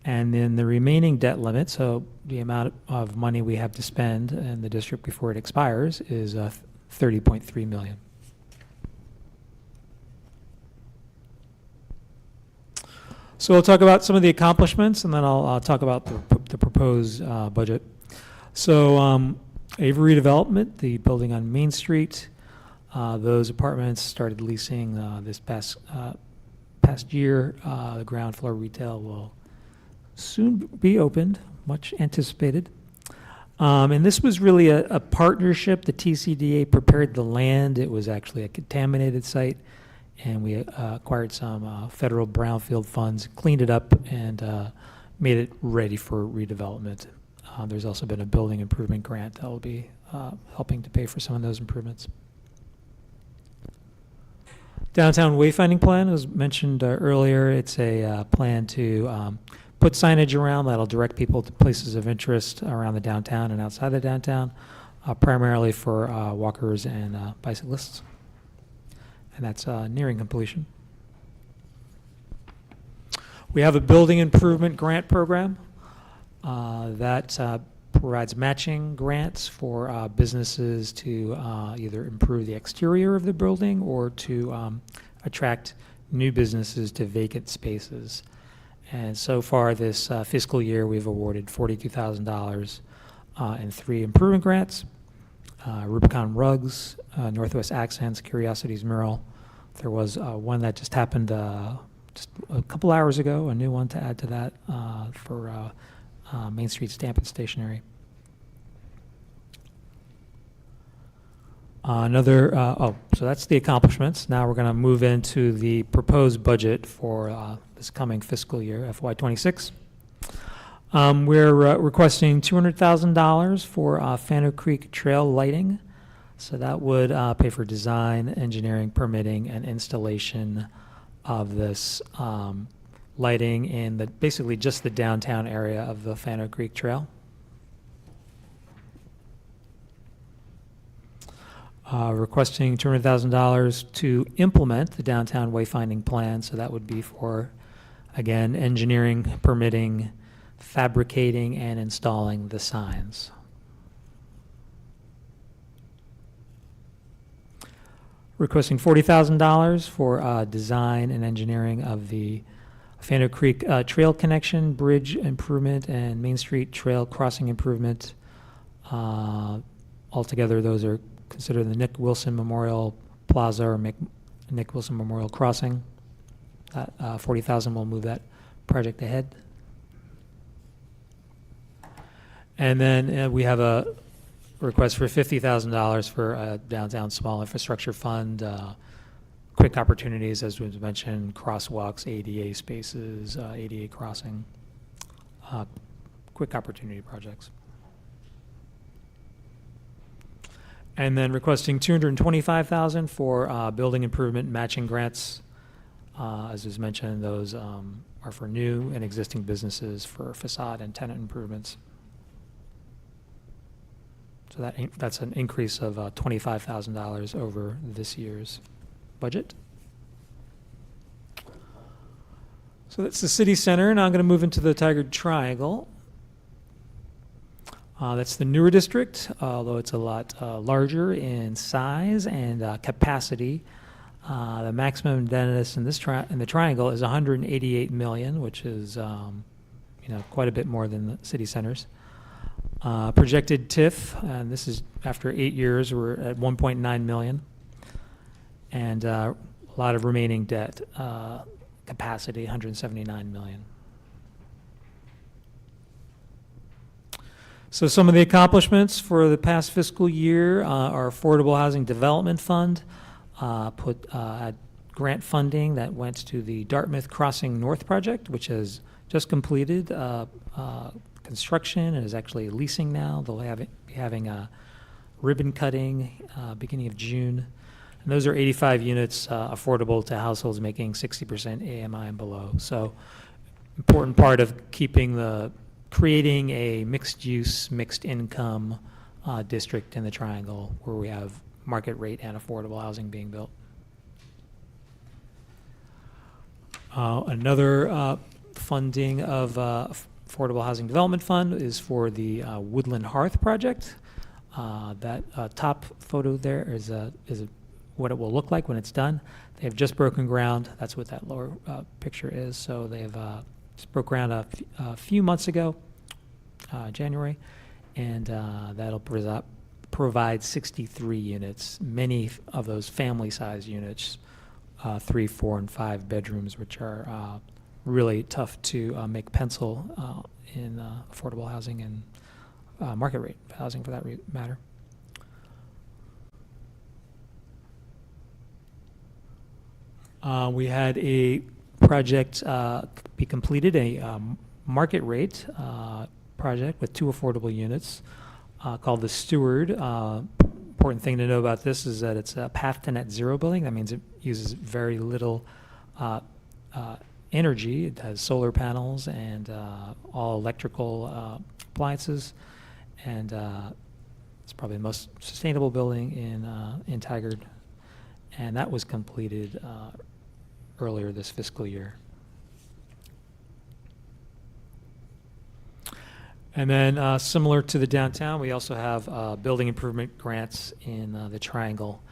And then the remaining debt limit, so the amount of money we have to spend in the district before it expires, is $30.3 million. So we'll talk about some of the accomplishments, and then I'll talk about the proposed budget. So Avery Development, the building on Main Street, those apartments started leasing this past year. The ground floor retail will soon be opened, much anticipated. And this was really a partnership. The TCDA prepared the land. It was actually a contaminated site, and we acquired some federal brownfield funds, cleaned it up, and made it ready for redevelopment. There's also been a building improvement grant that will be helping to pay for some of those improvements. Downtown Wayfinding Plan was mentioned earlier. It's a plan to put signage around that'll direct people to places of interest around the downtown and outside the downtown, primarily for walkers and bicyclists. And that's nearing completion. We have a building improvement grant program that provides matching grants for businesses to either improve the exterior of the building or to attract new businesses to vacant spaces. And so far this fiscal year, we've awarded $42,000 in 3 improvement grants. Rubicon Rugs, Northwest Accents, Curiosities Mural. There was one that just happened just a couple hours ago, a new one to add to that for Main Street Stamp and Stationery. So that's the accomplishments. Now we're going to move into the proposed budget for this coming fiscal year, FY26. We're requesting $200,000 for Fano Creek Trail lighting. So that would pay for design, engineering, permitting, and installation of this lighting in basically just the downtown area of the Fano Creek Trail. Requesting $200,000 to implement the downtown wayfinding plan. So that would be for, again, engineering, permitting, fabricating, and installing the signs. Requesting $40,000 for design and engineering of the Fano Creek Trail Connection, Bridge Improvement, and Main Street Trail Crossing Improvement. Altogether, those are considered the Nick Wilson Memorial Plaza or Nick Wilson Memorial Crossing. $40,000 will move that project ahead. And then we have a request for $50,000 for a downtown small infrastructure fund, quick opportunities, as was mentioned, crosswalks, ADA spaces, ADA crossing, quick opportunity projects. And then requesting $225,000 for building improvement matching grants. As was mentioned, those are for new and existing businesses for facade and tenant improvements. So that's an increase of $25,000 over this year's budget. So that's the city center. Now I'm going to move into the Tigard Triangle. That's the newer district, although it's a lot larger in size and capacity. The maximum indebtedness in this in the triangle is $188 million, which is quite a bit more than the city centers. Projected TIF, and this is after 8 years, we're at $1.9 million, and a lot of remaining debt capacity, $179 million. So some of the accomplishments for the past fiscal year, our Affordable Housing Development Fund had grant funding that went to the Dartmouth Crossing North project, which has just completed construction and is actually leasing now. They'll be having a ribbon cutting beginning of June. And those are 85 units affordable to households making 60% AMI and below. So important part of creating a mixed-use, mixed-income district in the Triangle where we have market rate and affordable housing being built. Another funding of Affordable Housing Development Fund is for the Woodland Hearth project. That top photo there is what it will look like when it's done. They have just broken ground. That's what that lower picture is. So they've just broke ground a few months ago, January, and that'll provide 63 units, many of those family-size units, 3, 4, and 5 bedrooms, which are really tough to make pencil in affordable housing and market rate housing for that matter. We had a project be completed, a market rate project with 2 affordable units called the Steward. Important thing to know about this is that it's a path to net zero building. That means it uses very little energy. It has solar panels and all electrical appliances, and it's probably the most sustainable building in Tigard. And that was completed earlier this fiscal year. And then similar to the downtown, we also have building improvement grants in the Triangle,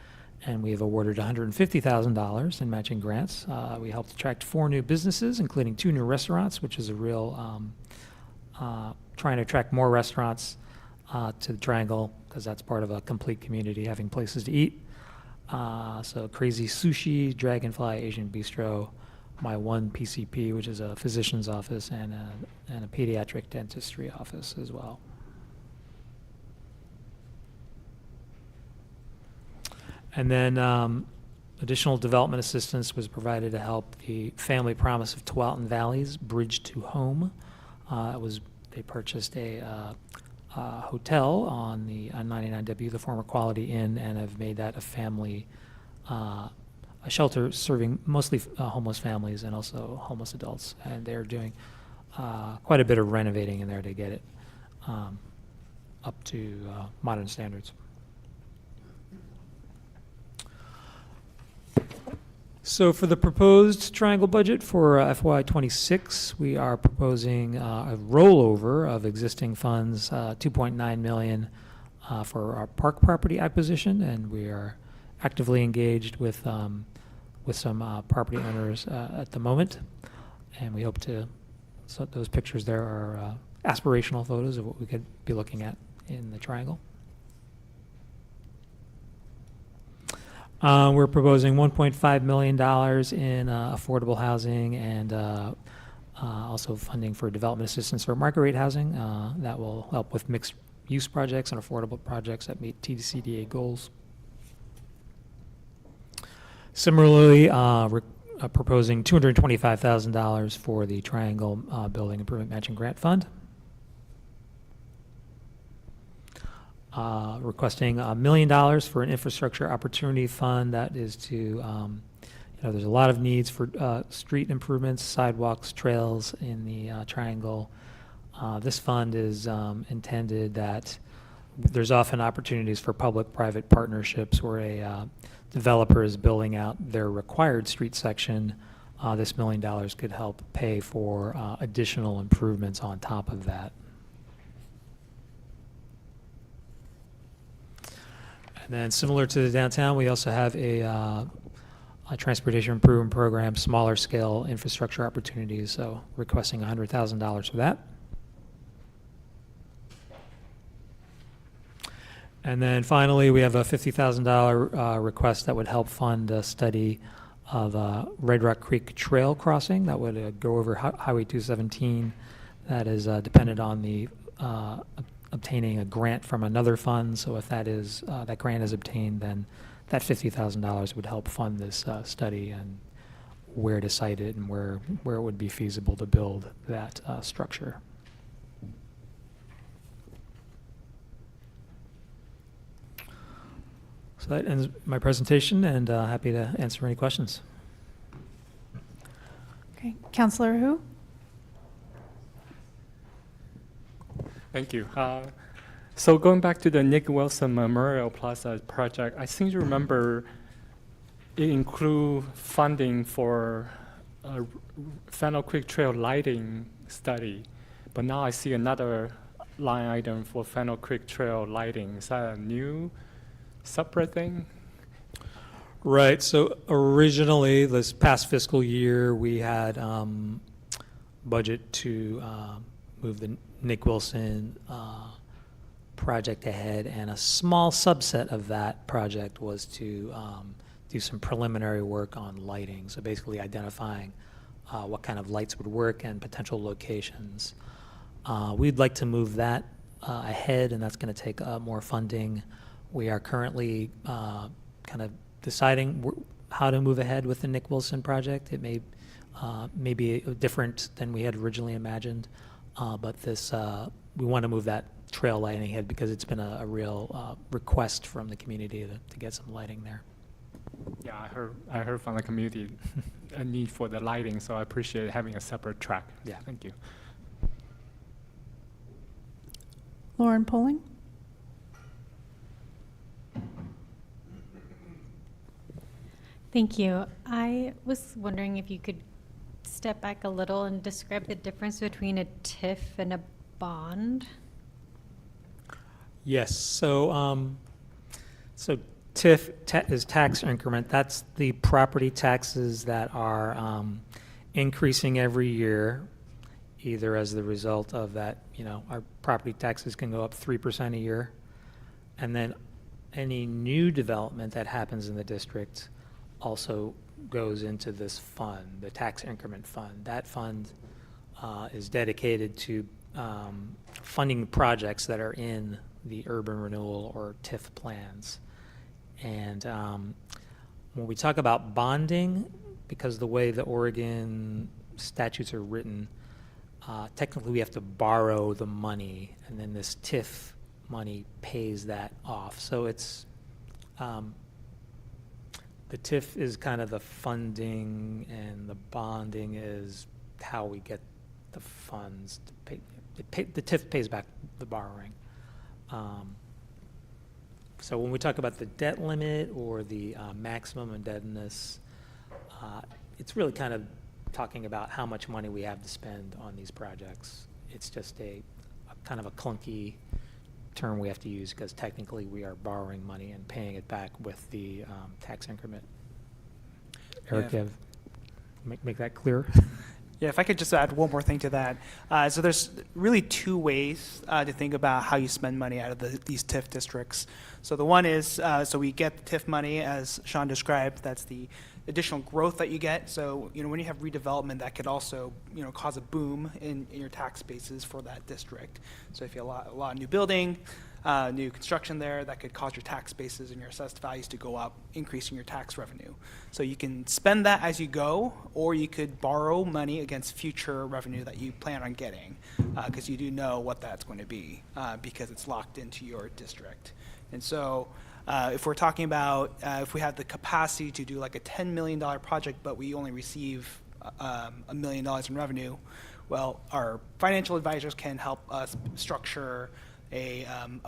and we have awarded $150,000 in matching grants. We helped attract 4 new businesses, including 2 new restaurants, which is a real trying to attract more restaurants to the Triangle, because that's part of a complete community, having places to eat. So Crazy Sushi, Dragonfly Asian Bistro, My One PCP, which is a physician's office, and a pediatric dentistry office as well. And then additional development assistance was provided to help the Family Promise of Tualatin Valley's Bridge to Home. They purchased a hotel on 99W, the former Quality Inn, and have made that a family, a shelter serving mostly homeless families and also homeless adults. And they're doing quite a bit of renovating in there to get it up to modern standards. So for the proposed Triangle budget for FY26, we are proposing a rollover of existing funds, $2.9 million for our park property acquisition, and we are actively engaged with some property owners at the moment, and we hope to. So those pictures there are aspirational photos of what we could be looking at in the Triangle. We're proposing $1.5 million in affordable housing and also funding for development assistance for market rate housing. That will help with mixed use projects and affordable projects that meet TCDA goals. Similarly, proposing $225,000 for the Triangle Building Improvement Matching Grant Fund. Requesting $1 million for an infrastructure opportunity fund. That is to, there's a lot of needs for street improvements, sidewalks, trails in the Triangle. This fund is intended that there's often opportunities for public-private partnerships where a developer is building out their required street section. This $1 million could help pay for additional improvements on top of that. And then similar to the downtown, we also have a transportation improvement program, smaller scale infrastructure opportunities, so requesting $100,000 for that. And then finally, we have a $50,000 request that would help fund a study of Red Rock Creek Trail crossing that would go over Highway 217. That is dependent on the obtaining a grant from another fund. So if that grant is obtained, then that $50,000 would help fund this study and where to site it and where it would be feasible to build that structure. So that ends my presentation, and happy to answer any questions. Okay, Councillor Hu? Thank you. So going back to the Nick Wilson Memorial Plaza project, I seem to remember it include funding for a Fennel Creek Trail lighting study, but now I see another line item for Fennel Creek Trail lighting. Is that a new separate thing? Right. So originally, this past fiscal year, we had budget to move the Nick Wilson project ahead, and a small subset of that project was to do some preliminary work on lighting. So basically identifying what kind of lights would work and potential locations. We'd like to move that ahead, and that's going to take more funding. We are currently kind of deciding how to move ahead with the Nick Wilson project. It may be different than we had originally imagined, but we want to move that trail lighting ahead because it's been a real request from the community to get some lighting there. Yeah, I heard from the community a need for the lighting, so I appreciate having a separate track. Yeah. Thank you. Lauren Poling? Thank you. I was wondering if you could step back a little and describe the difference between a TIF and a bond. Yes. So TIF is tax increment. That's the property taxes that are increasing every year, either as the result of that, our property taxes can go up 3% a year, and then any new development that happens in the district also goes into this fund, the tax increment fund. That fund is dedicated to funding projects that are in the urban renewal or TIF plans. And when we talk about bonding, because the way the Oregon statutes are written, technically we have to borrow the money, and then this TIF money pays that off. So it's the TIF is kind of the funding, and the bonding is how we get the funds to pay. The TIF pays back the borrowing. So when we talk about the debt limit or the maximum indebtedness, it's really kind of talking about how much money we have to spend on these projects. It's just a kind of a clunky term we have to use because technically we are borrowing money and paying it back with the tax increment. Eric, you have make that clear? Yeah, if I could just add one more thing to that. So there's really two ways to think about how you spend money out of these TIF districts. So the one is, so we get the TIF money, as Sean described, that's the additional growth that you get. So, when you have redevelopment, that could also, cause a boom in your tax bases for that district. So if you have a lot of new building, new construction there, that could cause your tax bases and your assessed values to go up, increasing your tax revenue. So you can spend that as you go, or you could borrow money against future revenue that you plan on getting, because you do know what that's going to be, because it's locked into your district. And so if we're talking about if we have the capacity to do like a $10 million project, but we only receive $1 million in revenue, well, our financial advisors can help us structure a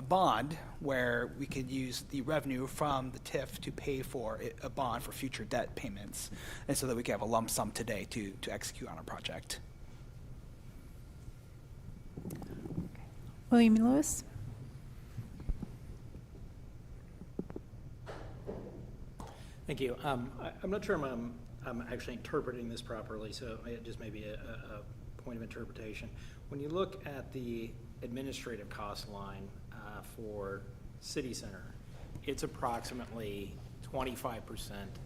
bond where we could use the revenue from the TIF to pay for a bond for future debt payments, and so that we can have a lump sum today to execute on a project. William E. Lewis. Thank you. I'm not sure I'm actually interpreting this properly, so it just may be a point of interpretation. When you look at the administrative cost line for City Center, it's approximately 25%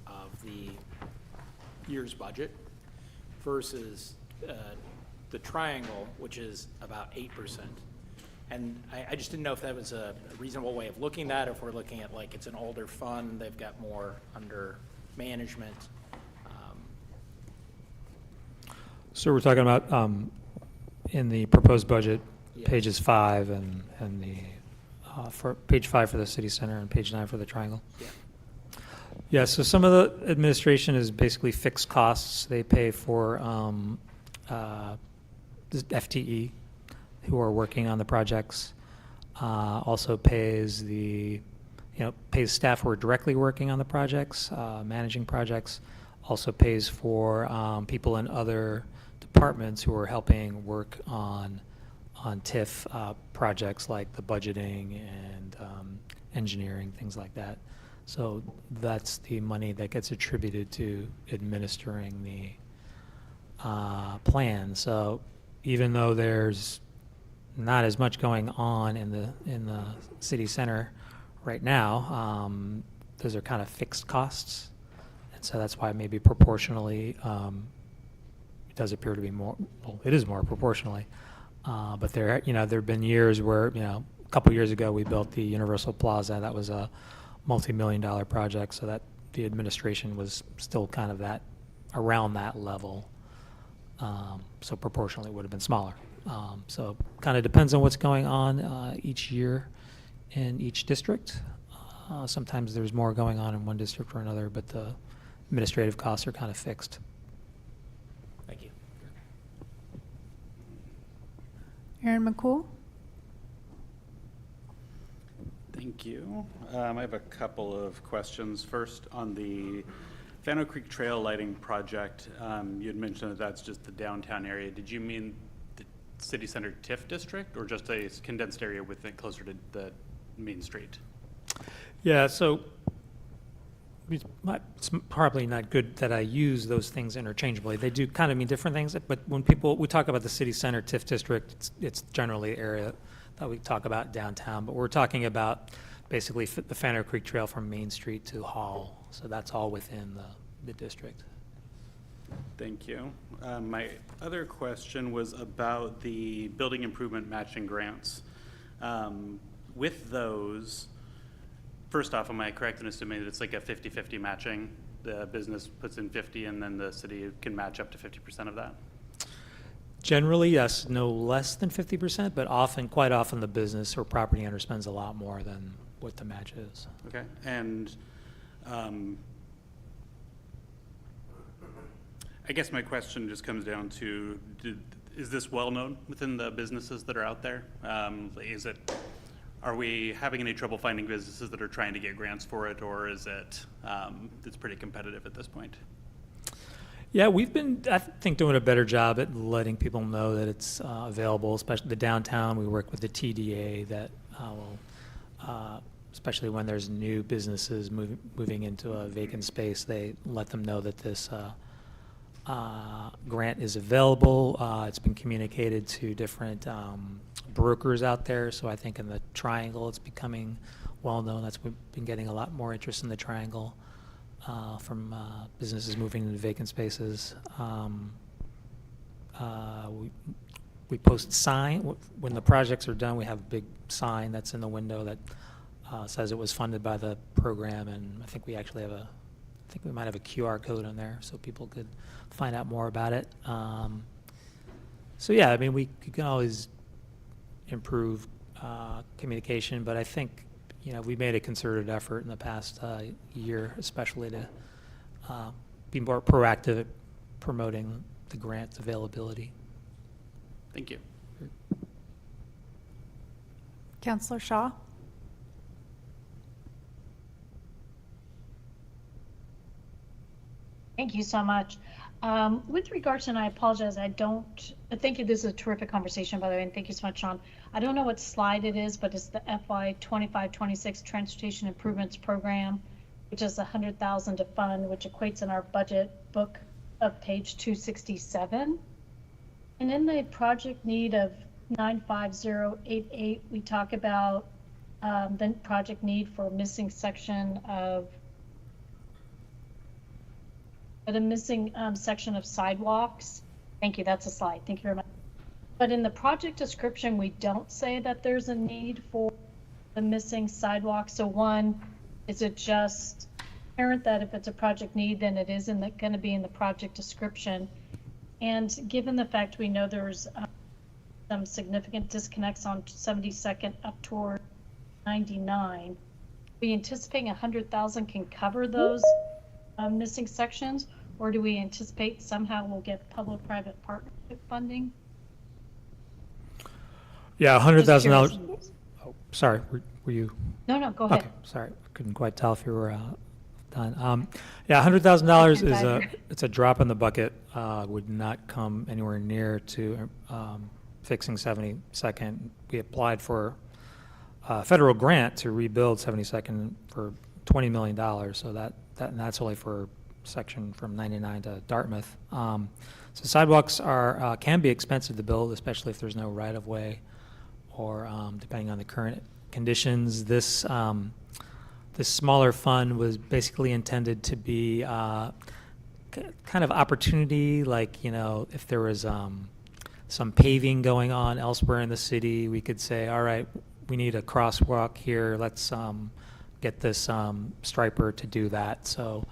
of the year's budget versus the Triangle, which is about 8%. And I just didn't know if that was a reasonable way of looking at it, if we're looking at like it's an older fund, they've got more under management. So we're talking about in the proposed budget, pages 5 and the for page 5 for the city center and page 9 for the Triangle. Yeah. Yeah. So some of the administration is basically fixed costs. They pay for the FTE who are working on the projects. Also pays pays staff who are directly working on the projects, managing projects. Also pays for people in other departments who are helping work on TIF projects like the budgeting and engineering, things like that. So that's the money that gets attributed to administering the plan. So even though there's not as much going on in the city center right now, those are kind of fixed costs, and so that's why maybe proportionally it does appear to be more. Well, it is more proportionally, but there have been years where a couple years ago we built the Universal Plaza. That was a multi-million-dollar project, so that the administration was still kind of around that level. So proportionally it would have been smaller. So kind of depends on what's going on each year in each district. Sometimes there's more going on in one district or another, but the administrative costs are kind of fixed. Thank you. Aaron McCool. Thank you. I have a couple of questions. First, on the Fano Creek Trail lighting project, you had mentioned that that's just the downtown area. Did you mean the city center TIF district, or just a condensed area within closer to the main street? Yeah, so it's probably not good that I use those things interchangeably. They do kind of mean different things, but when we talk about the city center TIF district, it's generally the area that we talk about downtown, but we're talking about basically the Fano Creek Trail from Main Street to Hall. So that's all within the district. Thank you. My other question was about the building improvement matching grants. With those, first off, am I correct in assuming that it's like a 50-50 matching? The business puts in 50 and then the city can match up to 50% of that? Generally, yes, no less than 50%, but quite often the business or property owner spends a lot more than what the match is. Okay, and I guess my question just comes down to, is this well-known within the businesses that are out there? Are we having any trouble finding businesses that are trying to get grants for it, or is it, it's pretty competitive at this point? Yeah, we've been, I think, doing a better job at letting people know that it's available, especially the downtown. We work with the TDA that will, especially when there's new businesses moving into a vacant space, they let them know that this grant is available. It's been communicated to different brokers out there, so I think in the Triangle it's becoming well known. We've been getting a lot more interest in the Triangle from businesses moving into vacant spaces. we post sign, when the projects are done, we have a big sign that's in the window that says it was funded by the program, and I think we actually have I think we might have a QR code on there so people could find out more about it. So yeah, I mean, we can always improve communication, but I think, you know, we made a concerted effort in the past year, especially to be more proactive at promoting the grant availability. Thank you. Counselor Shaw? Thank you so much. With regards to, and I apologize, I think this is a terrific conversation, by the way, and thank you so much, Sean. I don't know what slide it is, but it's the FY 25-26 Transportation Improvements Program, which is $100,000 to fund, which equates in our budget book of page 267. And in the project need of 95088, we talk about the project need for missing section of section of sidewalks. Thank you, that's a slide. Thank you very much. But in the project description, we don't say that there's a need for the missing sidewalks. So one, is it just apparent that if it's a project need, then it is going to be in the project description? And given the fact we know there's some significant disconnects on 72nd up toward 99, we anticipating 100,000 can cover those missing sections, or do we anticipate somehow we'll get public-private partnership funding? Yeah, $100,000. Oh, sorry, were you? No, go ahead. Okay, sorry, I couldn't quite tell if you were done. Yeah, $100,000 it's a drop in the bucket. Would not come anywhere near to fixing 72nd. We applied for a federal grant to rebuild 72nd for $20 million, so that's only for section from 99 to Dartmouth. So sidewalks can be expensive to build, especially if there's no right-of-way, or depending on the current conditions. This smaller fund was basically intended to be kind of opportunity, like, you know, if there was some paving going on elsewhere in the city, we could say, all right, we need a crosswalk here, let's get this striper to do that. So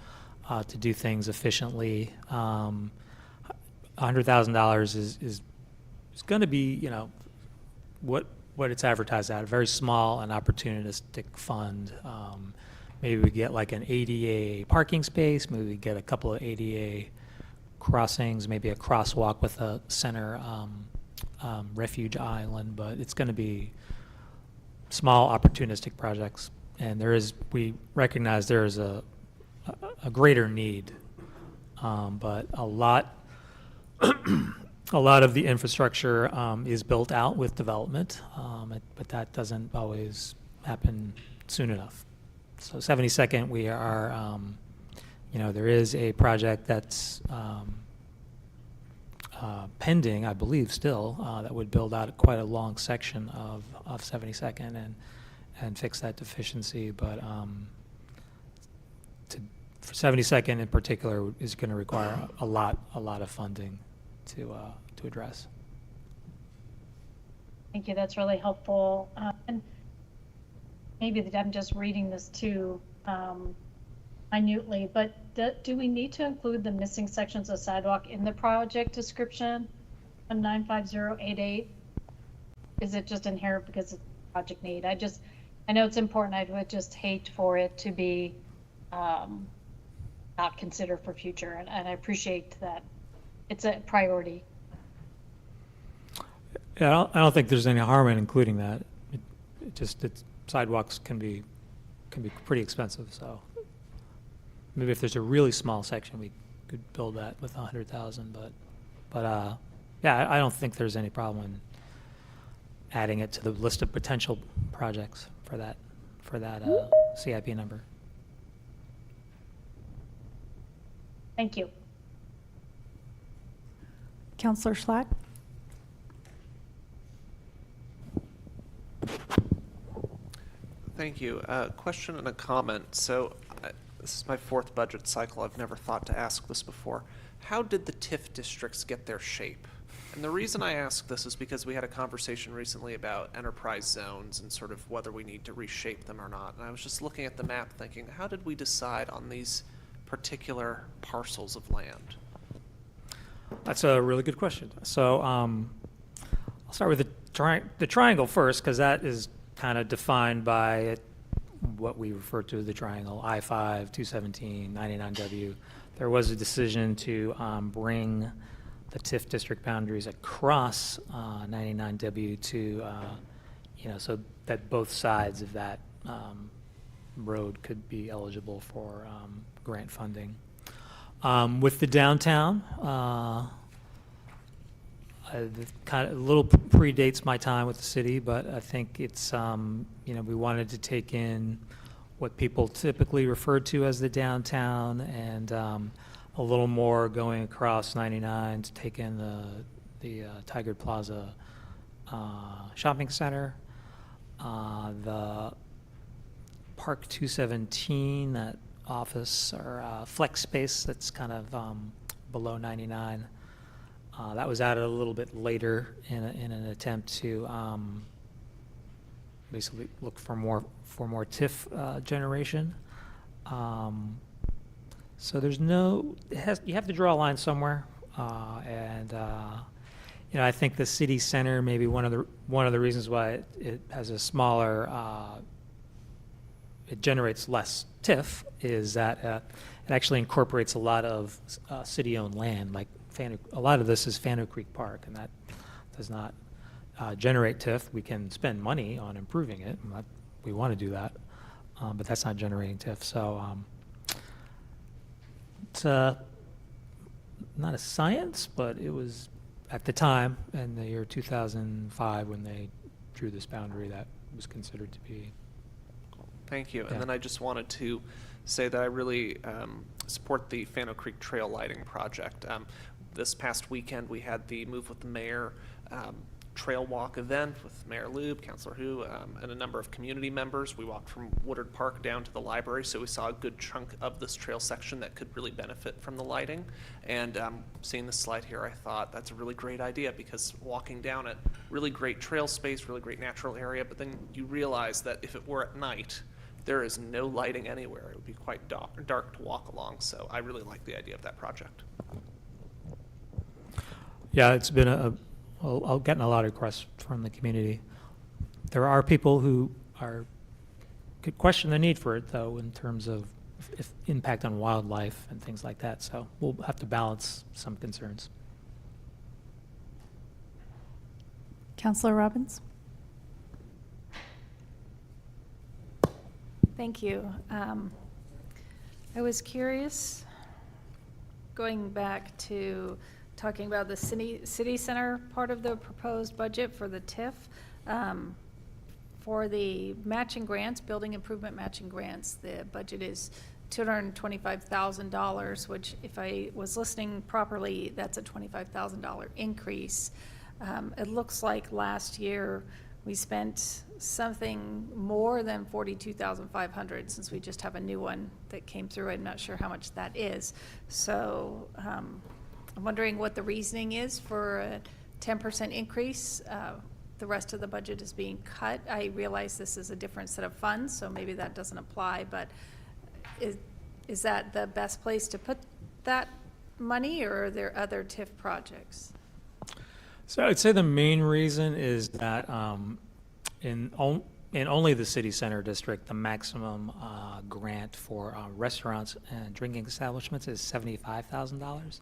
to do things efficiently, $100,000 is going to be, you know, what it's advertised at, a very small and opportunistic fund. Maybe we get like an ADA parking space, maybe we get a couple of ADA crossings, maybe a crosswalk with a center refuge island, but it's going to be small opportunistic projects. And we recognize there is a greater need, but a lot of the infrastructure is built out with development, but that doesn't always happen soon enough. So 72nd, we are, you know, there is a project that's pending, I believe, still, that would build out quite a long section of 72nd and fix that deficiency, but for 72nd in particular is going to require a lot of funding to address. Thank you, that's really helpful. And maybe that I'm just reading this too minutely, but do we need to include the missing sections of sidewalk in the project description on 95088? Is it just inherent because it's a project need? I know it's important. I would just hate for it to be not considered for future, and I appreciate that it's a priority. Yeah, I don't think there's any harm in including that. Sidewalks can be pretty expensive, so maybe if there's a really small section, we could build that with 100,000. But yeah, I don't think there's any problem in adding it to the list of potential projects for that CIP number. Thank you. Counselor Schlack? Thank you. Question and a comment. So this is my fourth budget cycle. I've never thought to ask this before. How did the TIF districts get their shape And the reason I ask this is because we had a conversation recently about enterprise zones and sort of whether we need to reshape them or not. And I was just looking at the map thinking, how did we decide on these particular parcels of land? That's a really good question. So I'll start with the triangle first, because that is kind of defined by what we refer to as the triangle, I-5, 217, 99W. There was a decision to bring the TIF district boundaries across 99W to, so that both sides of that road could be eligible for grant funding. With the downtown, kind of a little predates my time with the city, but I think it's, we wanted to take in what people typically refer to as the downtown, and a little more going across 99 to take in the Tigard Plaza shopping center, the Park 217, that office or flex space that's kind of below 99. That was added a little bit later in an attempt to basically look for more TIF generation. So there's you have to draw a line somewhere, and I think the city center may be one of the reasons why it has a smaller. It generates less TIF is that it actually incorporates a lot of city-owned land. Like a lot of this is Fano Creek Park, and that does not generate TIF. We can spend money on improving it. And we want to do that, but that's not generating TIF. So it's not a science, but it was at the time in the year 2005 when they drew this boundary that was considered to be. Thank you. Yeah. And then I just wanted to say that I really support the Fano Creek Trail Lighting Project. This past weekend, we had the Move with the Mayor trail walk event with Mayor Lube, Councilor Hu, and a number of community members. We walked from Woodard Park down to the library, so we saw a good chunk of this trail section that could really benefit from the lighting. And seeing this slide here, I thought that's a really great idea, because walking down it, really great trail space, really great natural area, but then you realize that if it were at night, there is no lighting anywhere. It would be quite dark to walk along, so I really like the idea of that project. Yeah, it's been I'll get a lot of requests from the community. There are people who could question the need for it, though, in terms of if impact on wildlife and things like that. So we'll have to balance some concerns. Councilor Robbins? Thank you. I was curious, going back to talking about the city center part of the proposed budget for the TIF, for the matching grants, building improvement matching grants, the budget is $225,000, which if I was listening properly, that's a $25,000 increase. It looks like last year we spent something more than $42,500, since we just have a new one that came through. I'm not sure how much that is. So I'm wondering what the reasoning is for a 10% increase. The rest of the budget is being cut. I realize this is a different set of funds, so maybe that doesn't apply, but is that the best place to put that money, or are there other TIF projects? So I'd say the main reason is that in only the city center district, the maximum grant for restaurants and drinking establishments is $75,000.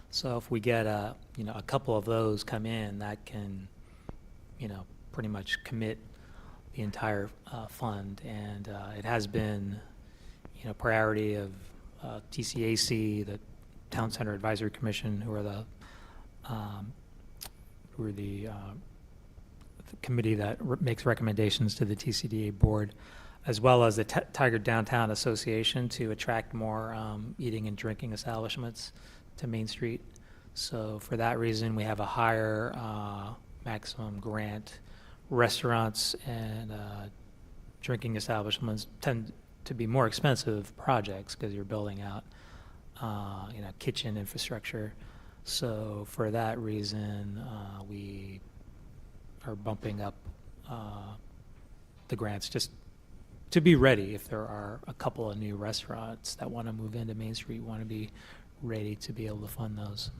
So if we get a couple of those come in, that can, pretty much commit the entire fund. And it has been, priority of TCAC, the Town Center Advisory Commission, who are the committee that makes recommendations to the TCDA board, as well as the Tigard Downtown Association, to attract more eating and drinking establishments to Main Street. So for that reason, we have a higher maximum grant. Restaurants and drinking establishments tend to be more expensive projects because you're building out, kitchen infrastructure. So for that reason, we are bumping up the grants just to be ready if there are a couple of new restaurants that want to move into Main Street, want to be ready to be able to fund those.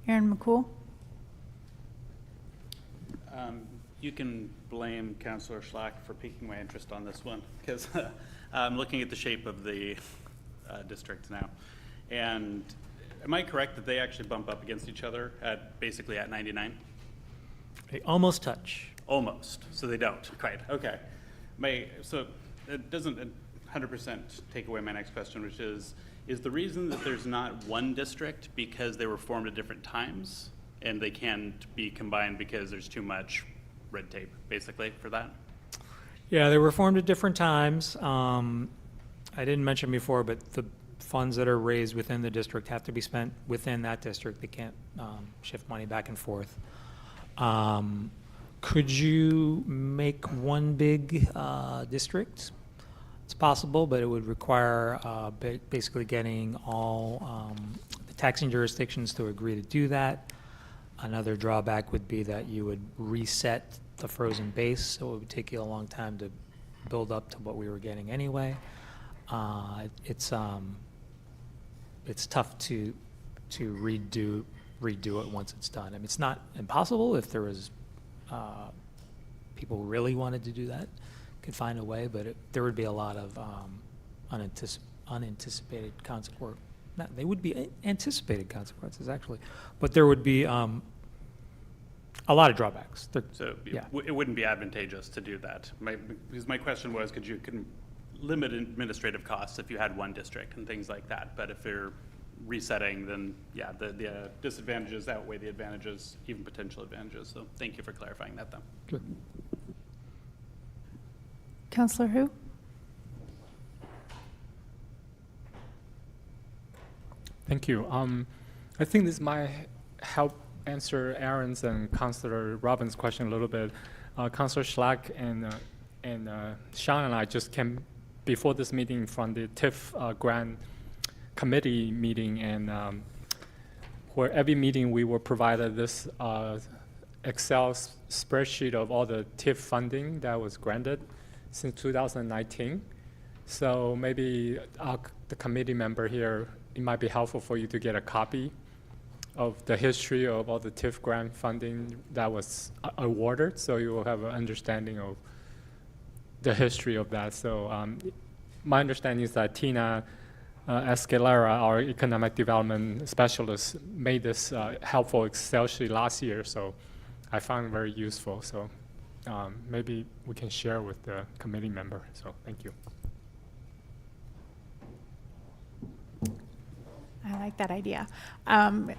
Aaron McCool? You can blame Councillor Schlack for piquing my interest on this one, because I'm looking at the shape of the districts now. And am I correct that they actually bump up against each other at basically at 99? They almost touch. Almost, so they don't, quite, okay. So it doesn't 100% take away my next question, which is the reason that there's not one district because they were formed at different times and they can't be combined because there's too much red tape, basically, for that? Yeah, they were formed at different times. I didn't mention before, but the funds that are raised within the district have to be spent within that district. They can't shift money back and forth. Could you make one big district? It's possible, but it would require basically getting all the taxing jurisdictions to agree to do that. Another drawback would be that you would reset the frozen base, so it would take you a long time to build up to what we were getting anyway. It's tough to redo it once it's done. I mean, it's not impossible if there was people really wanted to do that, could find a way, but there would be a lot of unanticipated consequences. They would be anticipated consequences, actually, but there would be a lot of drawbacks. So yeah. it wouldn't be advantageous to do that. Because my question was, could you limit administrative costs if you had one district and things like that? But if you're resetting, then yeah, the disadvantages outweigh the advantages, even potential advantages. So thank you for clarifying that, though. Sure. Councillor Hu? Thank you. I think this might help answer Aaron's and Councillor Robbins' question a little bit. Councillor Schlack and Sean and I just came before this meeting from the TIF grant committee meeting, and where every meeting we were provided this Excel spreadsheet of all the TIF funding that was granted since 2019. So maybe the committee member here, it might be helpful for you to get a copy of the history of all the TIF grant funding that was awarded, so you will have an understanding of the history of that. So my understanding is that Tina Escalera, our economic development specialist, made this helpful Excel sheet last year, so I found it very useful. So maybe we can share with the committee member. So thank you. I like that idea.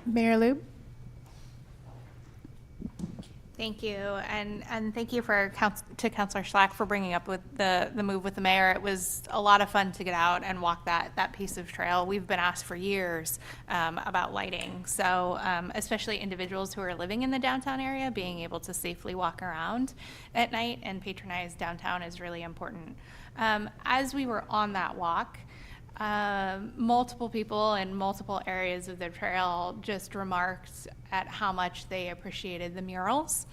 Mayor Lube? Thank you, and thank you to Councillor Schlack for bringing up with the move with the mayor. It was a lot of fun to get out and walk that piece of trail. We've been asked for years about lighting, so especially individuals who are living in the downtown area, being able to safely walk around at night and patronize downtown is really important. As we were on that walk, multiple people in multiple areas of the trail just remarked at how much they appreciated the murals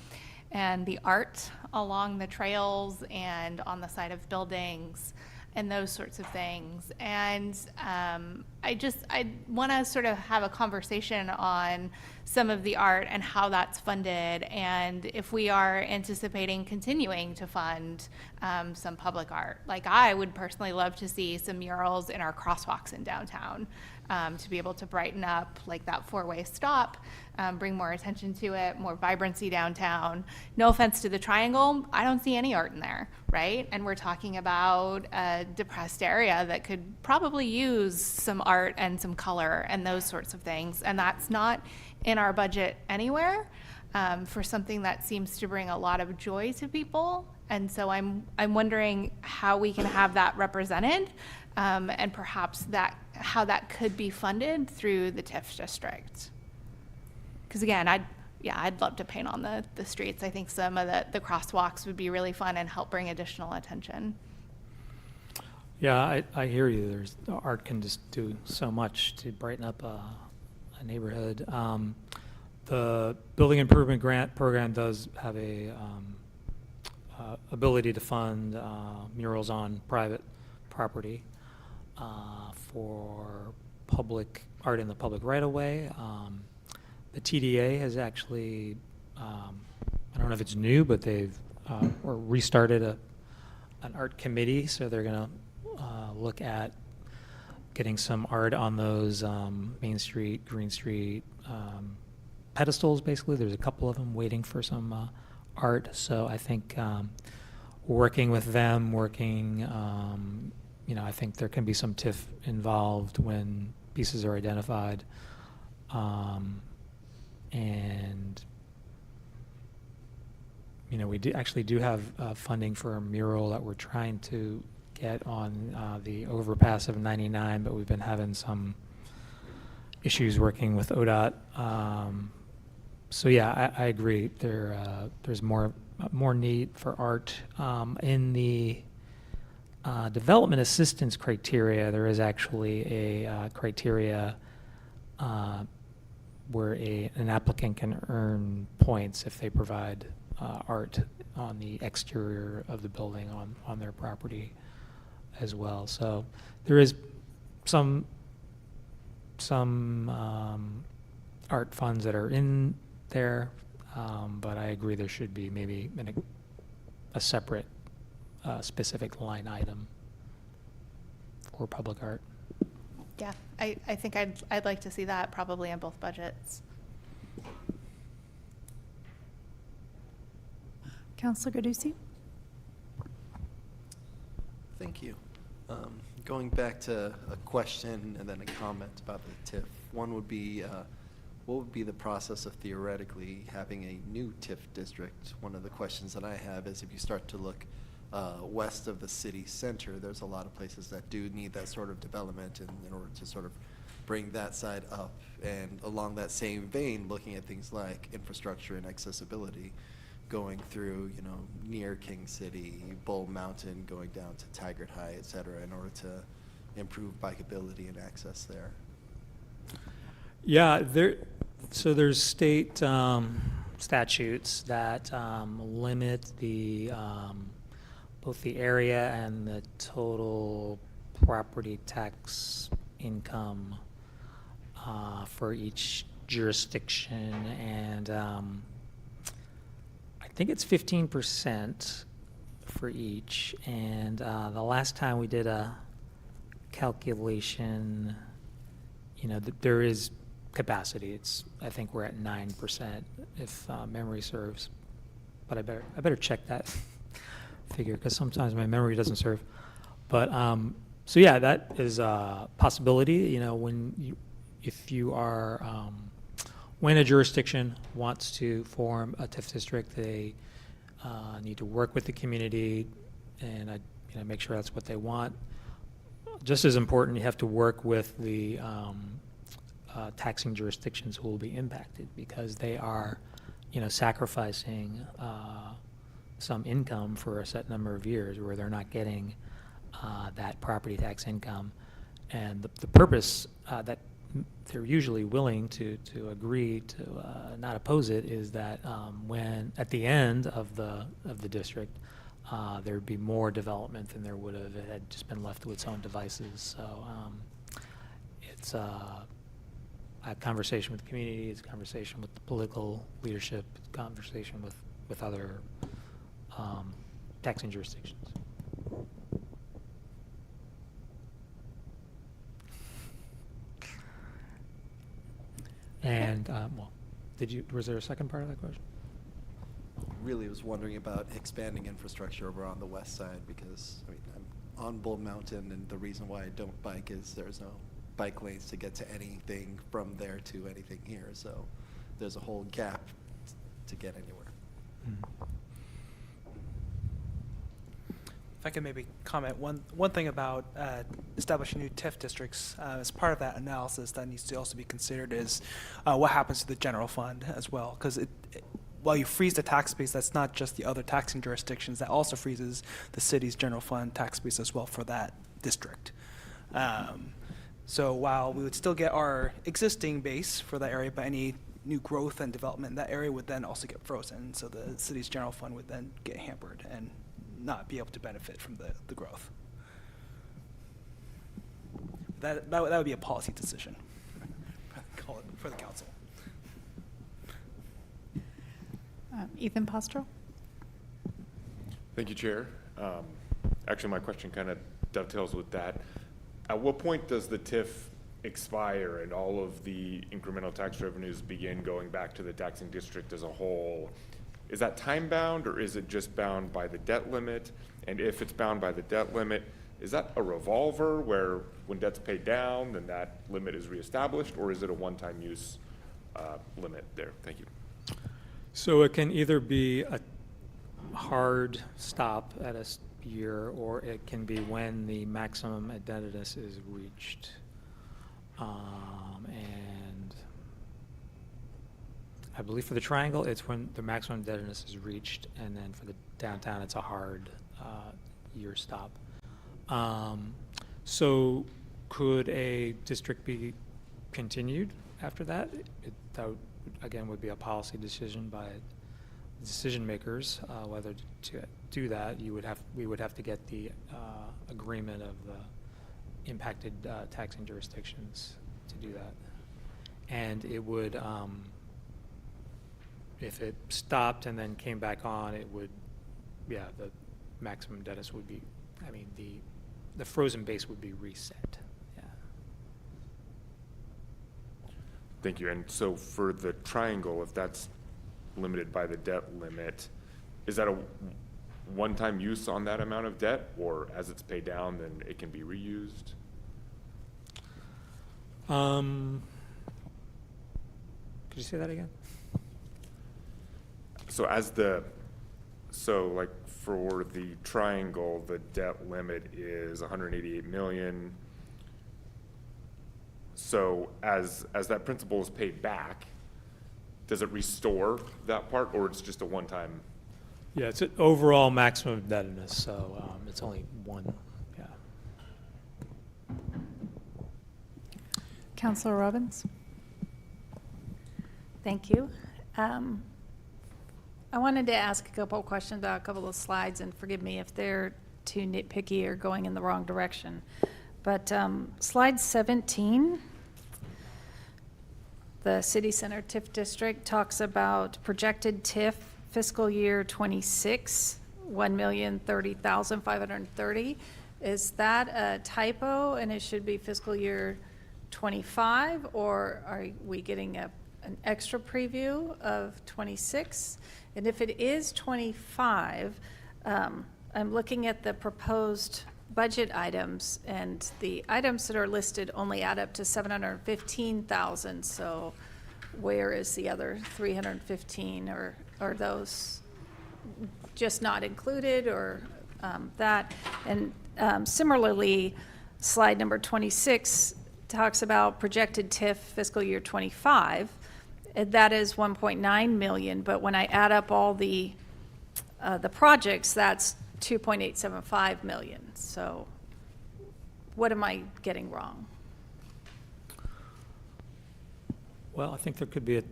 and the art along the trails and on the side of buildings and those sorts of things. And I want to sort of have a conversation on some of the art and how that's funded, and if we are anticipating continuing to fund some public art. Like, I would personally love to see some murals in our crosswalks in downtown to be able to brighten up like that four-way stop, bring more attention to it, more vibrancy downtown. No offense to the Triangle, I don't see any art in there, right? And we're talking about a depressed area that could probably use some art and some color and those sorts of things, and that's not in our budget anywhere for something that seems to bring a lot of joy to people. And so I'm wondering how we can have that represented, and perhaps how that could be funded through the TIF district. Because again, I'd love to paint on the streets. I think some of the crosswalks would be really fun and help bring additional attention. Yeah, I hear you. Art can just do so much to brighten up a neighborhood. The building improvement grant program does have a ability to fund murals on private property for public art in the public right of way. The TDA has actually, I don't know if it's new, but they've or restarted an art committee, so they're going to look at getting some art on those Main Street, Green Street pedestals, basically. There's a couple of them waiting for some art. So I think working with them, I think there can be some TIF involved when pieces are identified. And we actually do have funding for a mural that we're trying to get on the overpass of 99, but we've been having some issues working with ODOT. So yeah, I agree. There's more need for art. In the development assistance criteria, there is actually a criteria where an applicant can earn points if they provide art on the exterior of the building on their property as well. So there is some art funds that are in there, but I agree there should be maybe a separate specific line item for public art. Yeah, I think I'd like to see that probably in both budgets. Councilor Gadusi? Thank you. Going back to a question and then a comment about the TIF. One would be, what would be the process of theoretically having a new TIF district? One of the questions that I have is if you start to look west of the city center, there's a lot of places that do need that sort of development in order to sort of bring that side up. And along that same vein, looking at things like infrastructure and accessibility, going through, near King City, Bull Mountain, going down to Taggart High, et cetera, in order to improve bikeability and access there. Yeah, there's state statutes that limit the both the area and the total property tax income for each jurisdiction, and I think it's 15% for each. And the last time we did a calculation, there is capacity. I think we're at 9% if memory serves, but I better check that figure because sometimes my memory doesn't serve. But so yeah, that is a possibility. When a jurisdiction wants to form a TIF district, they need to work with the community and make sure that's what they want. Just as important, you have to work with the taxing jurisdictions who will be impacted because they are, sacrificing some income for a set number of years where they're not getting that property tax income. And the purpose that they're usually willing to agree to not oppose it is that when at the end of the district there'd be more development than there would have if it had just been left to its own devices. So it's a conversation with the community, it's a conversation with the political leadership, it's a conversation with other taxing jurisdictions. And, was there a second part of that question? Really was wondering about expanding infrastructure over on the west side because, I'm on Bull Mountain, and the reason why I don't bike is there's no bike lanes to get to anything from there to anything here. So there's a whole gap to get anywhere. Mm-hmm. If I could maybe comment, one thing about establishing new TIF districts, as part of that analysis that needs to also be considered is what happens to the general fund as well, because while you freeze the tax base, that's not just the other taxing jurisdictions, that also freezes the city's general fund tax base as well for that district. So while we would still get our existing base for that area, but any new growth and development in that area would then also get frozen. So the city's general fund would then get hampered and not be able to benefit from the growth. That would be a policy decision for the council. Ethan Postro? Thank you, Chair. Actually, my question kind of dovetails with that. At what point does the TIF expire and all of the incremental tax revenues begin going back to the taxing district as a whole? Is that time bound, or is it just bound by the debt limit? And if it's bound by the debt limit, is that a revolver where when debt's paid down, then that limit is reestablished, or is it a one-time use limit there? Thank you. So it can either be a hard stop at a year, or it can be when the maximum indebtedness is reached. And I believe for the triangle, it's when the maximum indebtedness is reached, and then for the downtown, it's a hard year stop. So could a district be continued after that? That would, again, would be a policy decision by decision makers, whether to do that. We would have to get the agreement of the impacted taxing jurisdictions to do that. And it would, if it stopped and then came back on, it would, yeah, the maximum indebtedness would be, I mean, the frozen base would be reset. Yeah. Thank you. And so for the triangle, if that's limited by the debt limit, is that a one-time use on that amount of debt, or as it's paid down, then it can be reused? Could you say that again? So like for the triangle, the debt limit is 188 million. So as that principal is paid back, does it restore that part, or it's just a one-time? Yeah, it's an overall maximum indebtedness, so it's only one, yeah. Councilor Robbins? Thank you. I wanted to ask a couple of questions about a couple of slides, and forgive me if they're too nitpicky or going in the wrong direction. But slide 17, the City Center TIF District talks about projected TIF fiscal year 26, 1,030,530. Is that a typo and it should be fiscal year 25, or are we getting an extra preview of 26? And if it is 25, I'm looking at the proposed budget items, and the items that are listed only add up to 715,000. So where is the other 315, or are those just not included, or that? And similarly, slide number 26 talks about projected TIF fiscal year 25. That is 1.9 million, but when I add up all the projects, that's 2.875 million. So what am I getting wrong? Well, I think there could be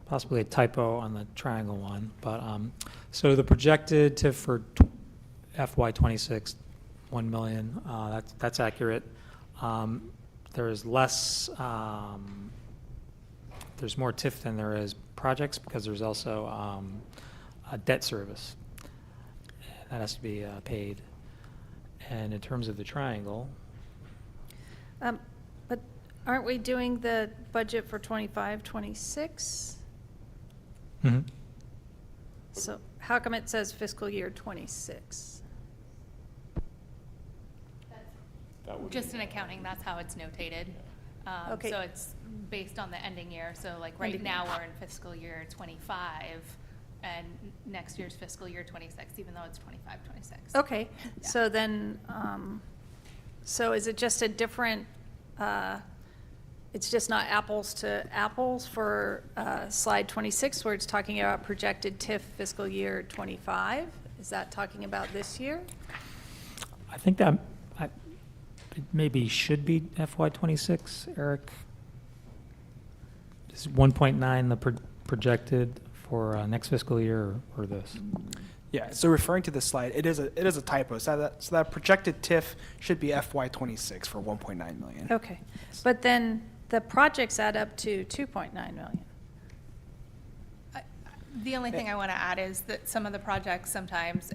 possibly a typo on the triangle one, but so the projected TIF for FY26, 1 million, that's accurate. There is less, there's more TIF than there is projects, because there's also a debt service that has to be paid. And in terms of the triangle, But aren't we doing the budget for 25, 26? mm-hmm. So how come it says fiscal year 26? Just in accounting, that's how it's notated. Okay. So it's based on the ending year. So like right Ending now, year. we're in fiscal year 25, and next year's fiscal year 26, even though it's 25, 26. Okay, Yeah. so then, so is it just a different, it's just not apples to apples for slide 26, where it's talking about projected TIF fiscal year 25. Is that talking about this year? I think that it maybe should be FY '26, Eric. Is 1.9 the projected for next fiscal year or this? Yeah, so referring to this slide, it is a typo. So that projected TIF should be FY '26 for 1.9 million. Okay, but then the projects add up to 2.9 million. The only thing I want to add is that some of the projects sometimes,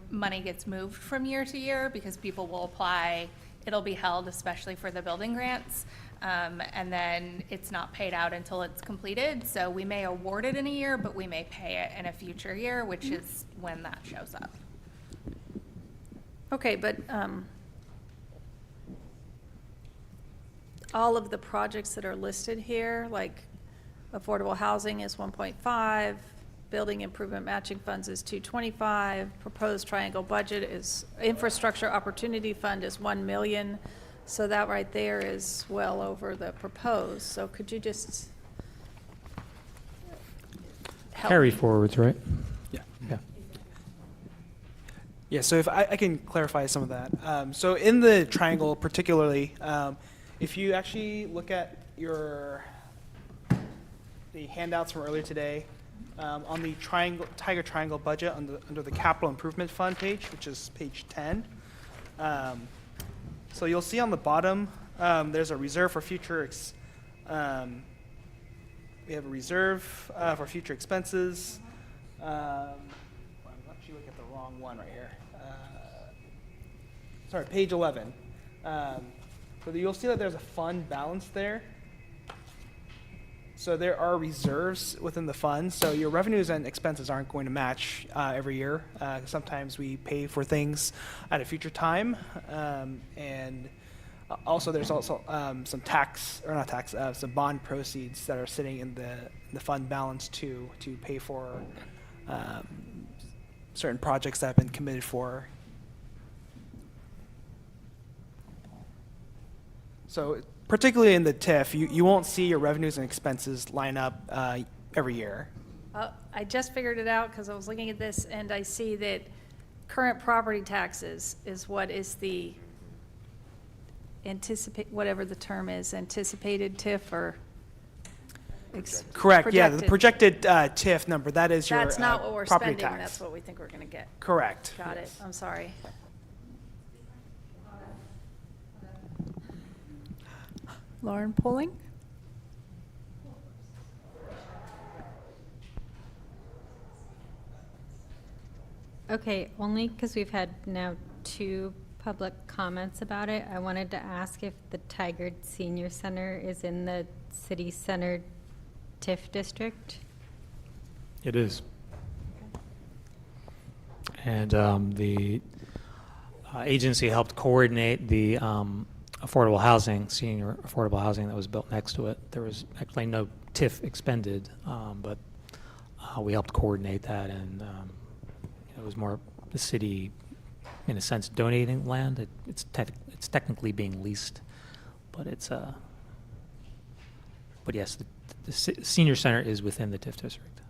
money gets moved from year to year because people will apply, it'll be held, especially for the building grants, and then it's not paid out until it's completed. So we may award it in a year, but we may pay it in a future year, which is when that shows up. Okay, but all of the projects that are listed here, like affordable housing is 1.5, building improvement matching funds is 225, proposed triangle budget is, infrastructure opportunity fund is 1 million. So that right there is well over the proposed. So could you just help Carry me? forwards, right? Yeah. Yeah. Yeah, so if I can clarify some of that. So in the triangle particularly, if you actually look at the handouts from earlier today, on the Tiger Triangle budget under the capital improvement fund page, which is page 10, so you'll see on the bottom, there's a reserve for future, we have a reserve for future expenses. I'm actually looking at the wrong one right here. Sorry, page 11. So you'll see that there's a fund balance there. So there are reserves within the fund. So your revenues and expenses aren't going to match every year. Sometimes we pay for things at a future time. And also there's also some some bond proceeds that are sitting in the fund balance to pay for certain projects that have been committed for. So particularly in the TIF, you won't see your revenues and expenses line up every year. I just figured it out because I was looking at this and I see that current property taxes is what is the whatever the term is, anticipated TIF or correct. Yeah, the projected TIF number, that is your That's not what we're property spending, tax. that's what we think we're going to get. Correct. Got it, I'm sorry. Lauren Pulling? Okay, only because we've had now 2 public comments about it. I wanted to ask if the Tigard Senior Center is in the city center TIF district? It is. And the agency helped coordinate the affordable housing, senior affordable housing that was built next to it. There was actually no TIF expended, but we helped coordinate that, and it was more the city, in a sense, donating land. It's technically being leased, but but yes, the senior center is within the TIF district.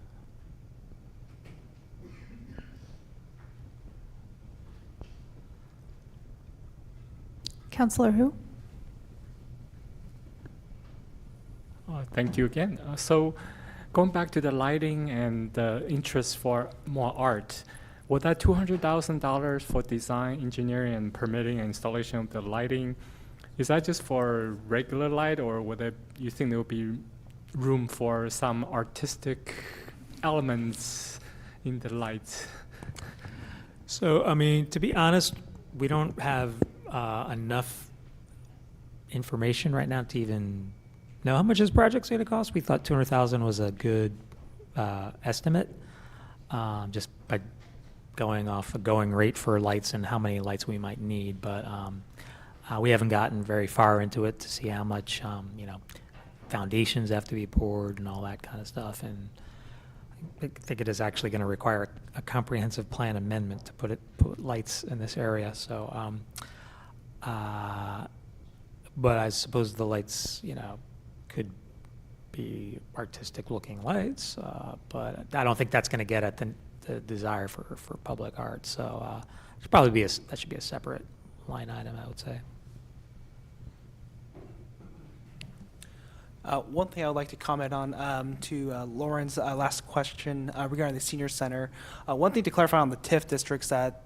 Counselor who? Thank you again. So going back to the lighting and the interest for more art, would that $200,000 for design, engineering, and permitting and installation of the lighting, is that just for regular light, or you think there will be room for some artistic elements in the lights? So, I mean, to be honest, we don't have enough information right now to even know how much this project's going to cost. We thought 200,000 was a good estimate, just by going off a going rate for lights and how many lights we might need. But we haven't gotten very far into it to see how much, foundations have to be poured and all that kind of stuff. And I think it is actually going to require a comprehensive plan amendment to put lights in this area. So, but I suppose the lights, could be artistic-looking lights, but I don't think that's going to get at the desire for public art. So that should be a separate line item, I would say. One thing I would like to comment on to Lauren's last question regarding the senior center. One thing to clarify on the TIF districts that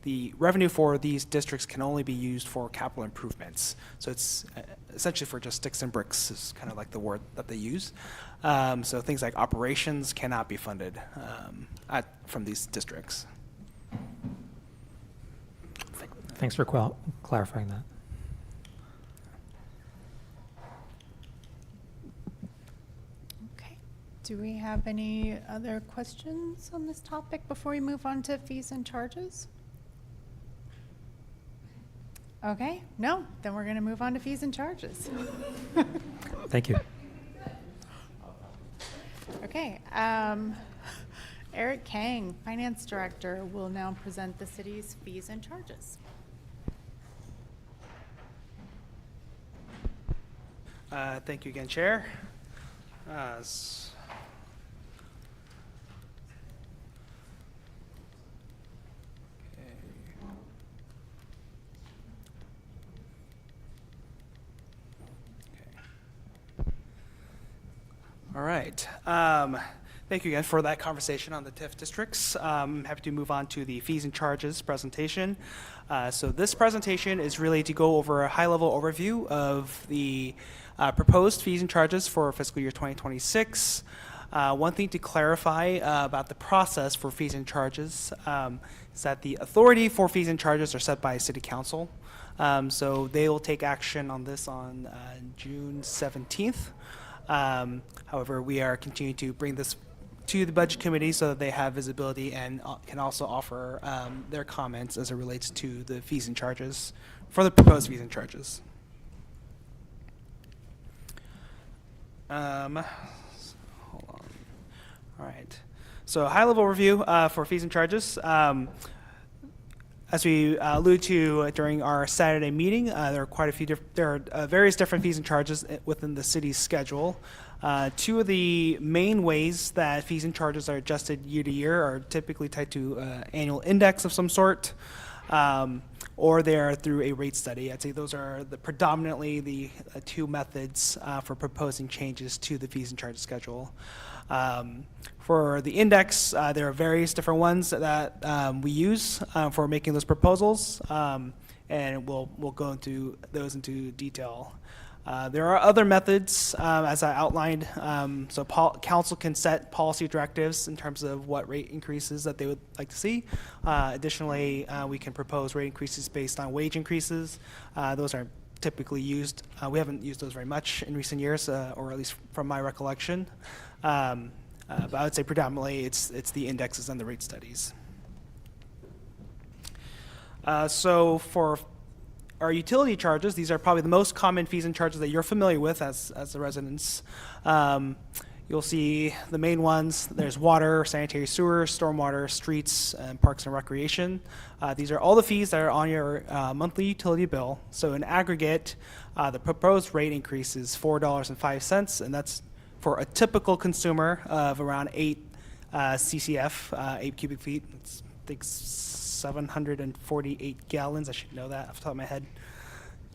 the revenue for these districts can only be used for capital improvements. So it's essentially for just sticks and bricks is kind of like the word that they use. So things like operations cannot be funded from these districts. Thanks for clarifying that. Okay. Do we have any other questions on this topic before we move on to fees and charges? Okay, no, then we're going to move on to fees and charges. Thank you. Okay, Eric Kang, Finance Director, will now present the city's fees and charges. Thank you again, Chair. All right. Thank you again for that conversation on the TIF districts. I'm happy to move on to the fees and charges presentation. So this presentation is really to go over a high-level overview of the proposed fees and charges for fiscal year 2026. One thing to clarify about the process for fees and charges is that the authority for fees and charges are set by City Council. So they will take action on this on June 17th. However, we are continuing to bring this to the Budget Committee so that they have visibility and can also offer their comments as it relates to the fees and charges, for the proposed fees and charges. Hold on. All right. So high-level review for fees and charges. As we alluded to during our Saturday meeting, there are quite a few there are various different fees and charges within the city's schedule. Two of the main ways that fees and charges are adjusted year to year are typically tied to annual index of some sort, or they are through a rate study. I'd say those are predominantly the two methods for proposing changes to the fees and charges schedule. For the index, there are various different ones that we use for making those proposals, and we'll go into those into detail. There are other methods, as I outlined, so council can set policy directives in terms of what rate increases that they would like to see. Additionally, we can propose rate increases based on wage increases. Those are typically used. We haven't used those very much in recent years, or at least from my recollection. But I would say predominantly it's the indexes and the rate studies. So for our utility charges, these are probably the most common fees and charges that you're familiar with as the residents. You'll see the main ones. There's water, sanitary sewer, stormwater, streets, and parks and recreation. These are all the fees that are on your monthly utility bill. So in aggregate, the proposed rate increase is $4.05, and that's for a typical consumer of around 8 CCF, 8 cubic feet. It's, I think, 748 gallons. I should know that off the top of my head.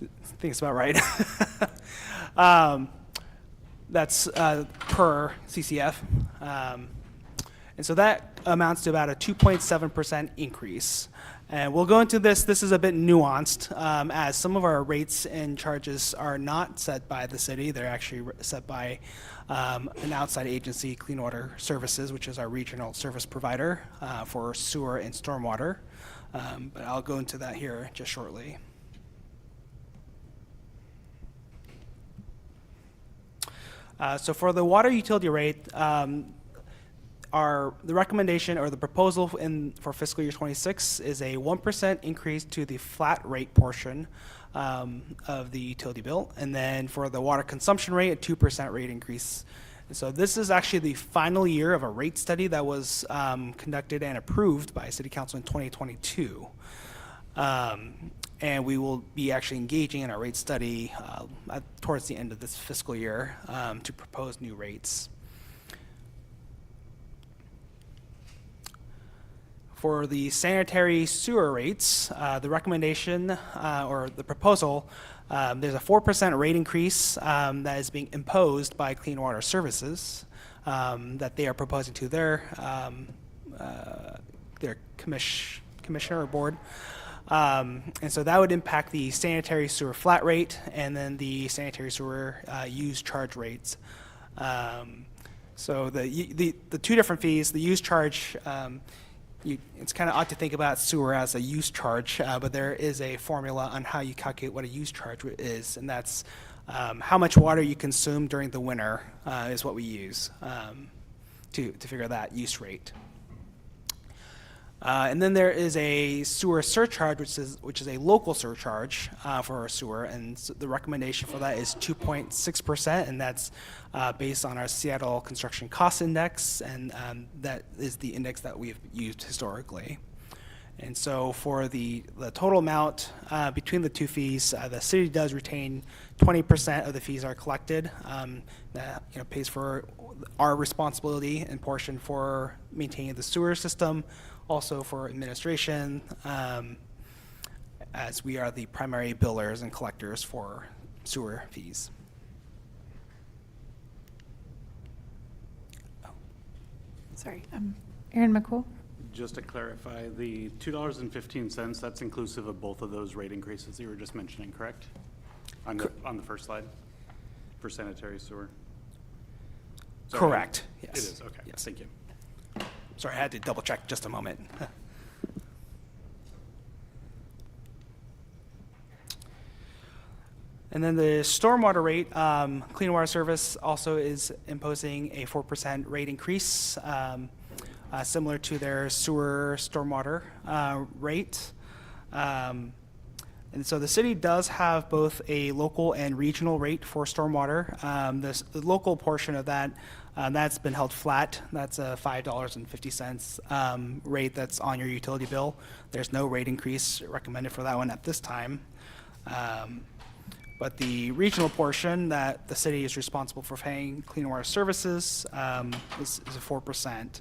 I think it's about right. That's per CCF. And so that amounts to about a 2.7% increase. And we'll go into this. This is a bit nuanced, as some of our rates and charges are not set by the city. They're actually set by an outside agency, Clean Water Services, which is our regional service provider for sewer and stormwater. But I'll go into that here just shortly. So for the water utility rate, the recommendation or the proposal for fiscal year 26 is a 1% increase to the flat rate portion of the utility bill. And then for the water consumption rate, a 2% rate increase. And so this is actually the final year of a rate study that was conducted and approved by City Council in 2022. And we will be actually engaging in our rate study towards the end of this fiscal year to propose new rates. For the sanitary sewer rates, the recommendation or the proposal, there's a 4% rate increase that is being imposed by Clean Water Services that they are proposing to their commissioner or board. And so that would impact the sanitary sewer flat rate and then the sanitary sewer use charge rates. So the two different fees, the use charge, it's kind of odd to think about sewer as a use charge, but there is a formula on how you calculate what a use charge is, and that's how much water you consume during the winter is what we use to figure that use rate. And then there is a sewer surcharge, which is a local surcharge for our sewer, and so the recommendation for that is 2.6%, and that's based on our Seattle Construction Cost Index, and that is the index that we've used historically. And so for the total amount between the two fees, the city does retain 20% of the fees are collected. That pays for our responsibility and portion for maintaining the sewer system, also for administration, as we are the primary billers and collectors for sewer fees. Sorry, Erin McCool. Just to clarify, the $2.15, that's inclusive of both of those rate increases you were just mentioning, correct? On the first slide for sanitary sewer? Sorry. Correct, yes. It is, okay, Yes. Thank you. Sorry, I had to double check just a moment. And then the stormwater rate, Clean Water Service also is imposing a 4% rate increase, similar to their sewer stormwater rate. And so the city does have both a local and regional rate for stormwater. The local portion of that, that's been held flat. That's a $5.50 rate that's on your utility bill. There's no rate increase recommended for that one at this time. But the regional portion that the city is responsible for paying Clean Water Services is a 4%.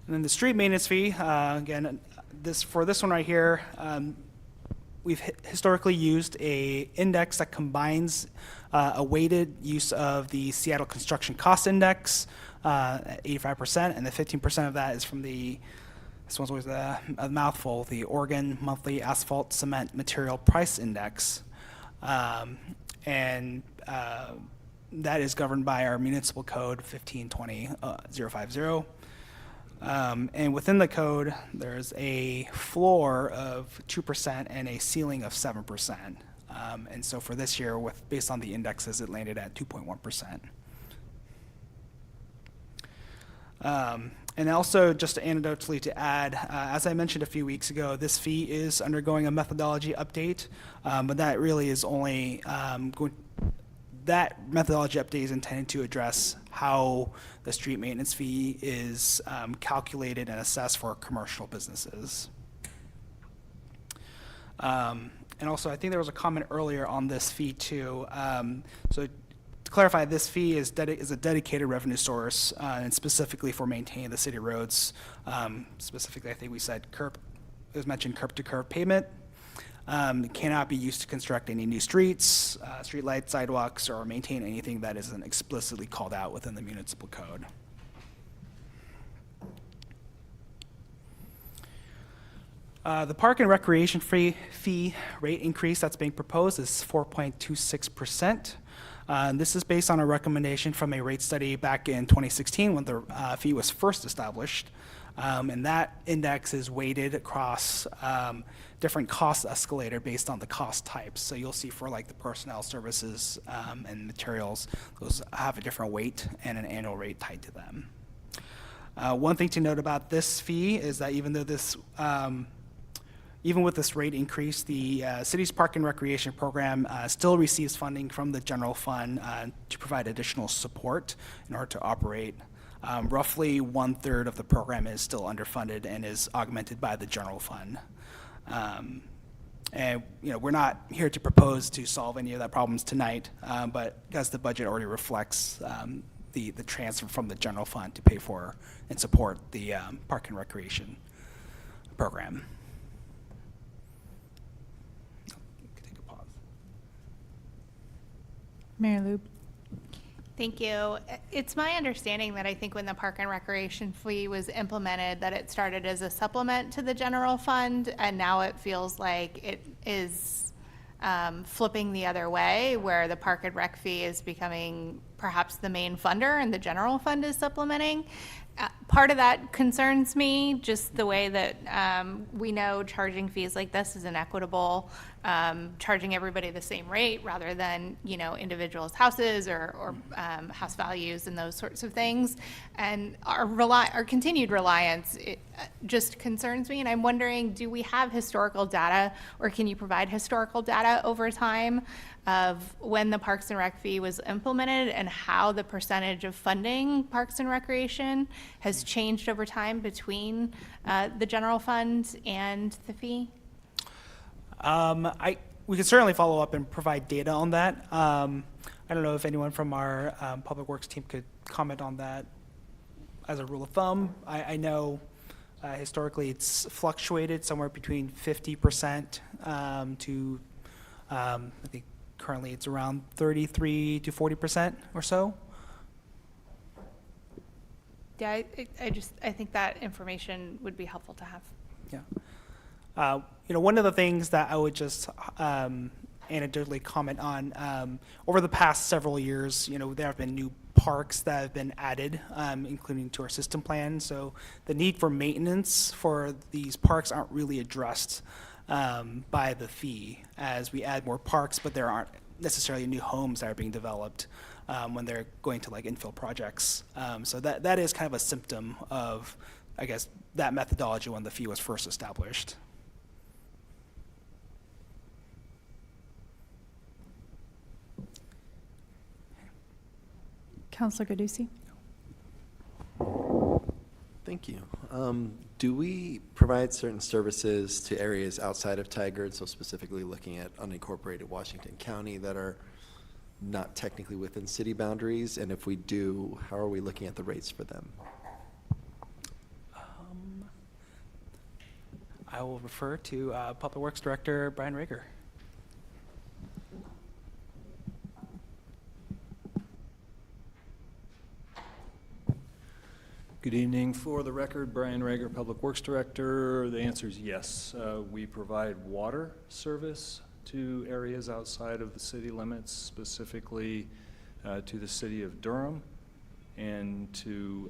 And then the street maintenance fee, again, for this one right here, we've historically used a index that combines a weighted use of the Seattle Construction Cost Index at 85%, and the 15% of that is from this one's always a mouthful, the Oregon Monthly Asphalt Cement Material Price Index. And that is governed by our municipal code 1520-050. And within the code, there's a floor of 2% and a ceiling of 7%. And so for this year, based on the indexes, it landed at 2.1%. And also, just anecdotally to add, as I mentioned a few weeks ago, this fee is undergoing a methodology update, but that really is only that methodology update is intended to address how the street maintenance fee is calculated and assessed for commercial businesses. And also, I think there was a comment earlier on this fee too. So to clarify, this fee is a dedicated revenue source, and specifically for maintaining the city roads. Specifically, I think we said it was mentioned curb-to-curb pavement. It cannot be used to construct any new streets, streetlights, sidewalks, or maintain anything that isn't explicitly called out within the municipal code. The park and recreation fee rate increase that's being proposed is 4.26%. This is based on a recommendation from a rate study back in 2016 when the fee was first established. And that index is weighted across different cost escalator based on the cost types. So you'll see for like the personnel services and materials, those have a different weight and an annual rate tied to them. One thing to note about this fee is that even with this rate increase, the city's park and recreation program still receives funding from the general fund to provide additional support in order to operate Roughly 1/3 of the program is still underfunded and is augmented by the general fund. And, we're not here to propose to solve any of that problems tonight, but because the budget already reflects the transfer from the general fund to pay for and support the Park and Recreation program. Take a pause. Mayor Lube. Thank you. It's my understanding that I think when the Park and Recreation fee was implemented, that it started as a supplement to the general fund, and now it feels like it is flipping the other way, where the Park and Rec fee is becoming perhaps the main funder and the general fund is supplementing. Part of that concerns me, just the way that we know charging fees like this is inequitable, charging everybody the same rate rather than, individuals' houses or house values and those sorts of things. And our continued reliance just concerns me. And I'm wondering, do we have historical data, or can you provide historical data over time of when the Parks and Rec fee was implemented and how the percentage of funding Parks and Recreation has changed over time between the general fund and the fee? We can certainly follow up and provide data on that. I don't know if anyone from our Public Works team could comment on that as a rule of thumb. I know historically it's fluctuated somewhere between 50% to, I think currently it's around 33 to 40% or so. Yeah, I think that information would be helpful to have. Yeah. One of the things that I would just anecdotally comment on, over the past several years, there have been new parks that have been added, including to our system plan. So the need for maintenance for these parks aren't really addressed by the fee as we add more parks, but there aren't necessarily new homes that are being developed when they're going to infill projects. So that is kind of a symptom of, I guess, that methodology when the fee was first established. Councilor Gadusi. Thank you. Do we provide certain services to areas outside of Tigard, so specifically looking at unincorporated Washington County that are not technically within city boundaries? And if we do, how are we looking at the rates for them? I will refer to Public Works Director Brian Rager. Good evening. For the record, Brian Rager, Public Works Director. The answer is yes. We provide water service to areas outside of the city limits, specifically to the city of Durham and to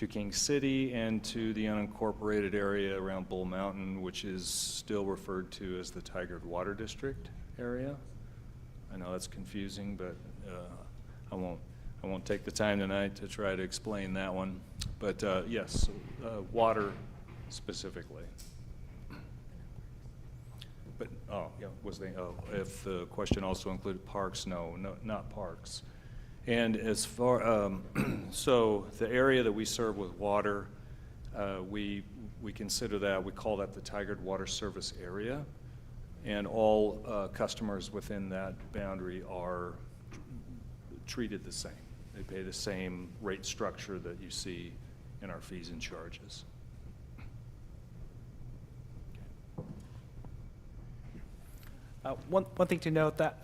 King City and to the unincorporated area around Bull Mountain, which is still referred to as the Tigard Water District area. I know that's confusing, but I won't take the time tonight to try to explain that one. But yes, water specifically. But, if the question also included parks, no, not parks. And as far, so the area that we serve with water, we consider that, we call that the Tigard Water Service Area. And all customers within that boundary are treated the same. They pay the same rate structure that you see in our fees and charges. One thing to note that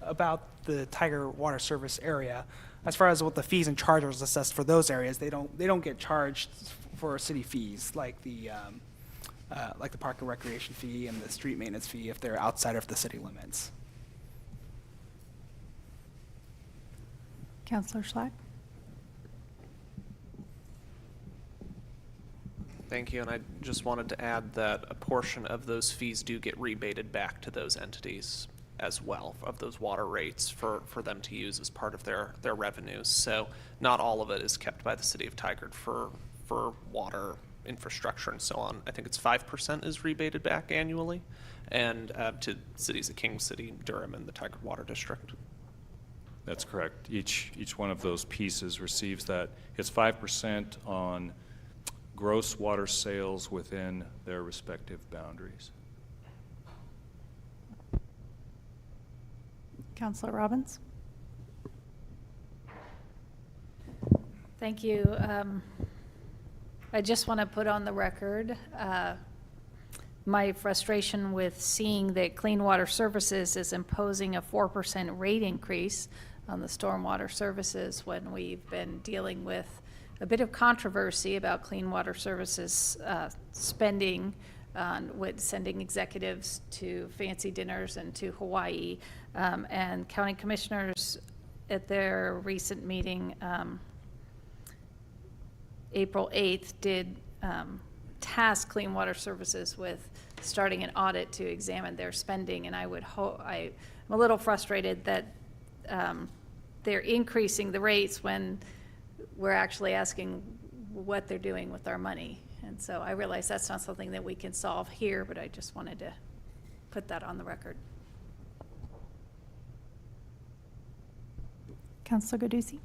about the Tigard Water Service Area, as far as what the fees and charges assessed for those areas, they don't get charged for city fees like the Park and Recreation fee and the street maintenance fee if they're outside of the city limits. Councilor Schlack. Thank you, and I just wanted to add that a portion of those fees do get rebated back to those entities as well, of those water rates for them to use as part of their revenues. So not all of it is kept by the city of Tigard for water infrastructure and so on. I think it's 5% is rebated back annually, and to cities of King City, Durham, and the Tigard Water District. That's correct. Each one of those pieces receives that. It's 5% on gross water sales within their respective boundaries. Councilor Robbins? Thank you. I just want to put on the record my frustration with seeing that Clean Water Services is imposing a 4% rate increase on the stormwater services when we've been dealing with a bit of controversy about Clean Water Services spending with sending executives to fancy dinners and to Hawaii. And county commissioners at their recent meeting, April 8th, did task Clean Water Services with starting an audit to examine their spending. And I'm a little frustrated that they're increasing the rates when we're actually asking what they're doing with our money. And so I realize that's not something that we can solve here, but I just wanted to put that on the record. Councilor Gadusi?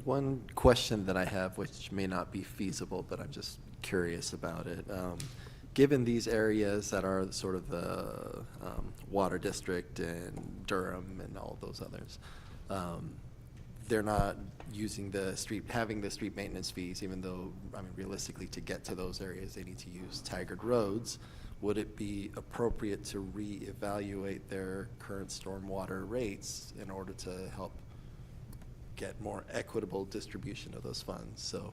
One question that I have, which may not be feasible, but I'm just curious about it. Given these areas that are sort of the Water District and Durham and all those others, they're not using having the street maintenance fees, even though, I mean, realistically, to get to those areas, they need to use Taggart roads. Would it be appropriate to reevaluate their current stormwater rates in order to help get more equitable distribution of those funds? So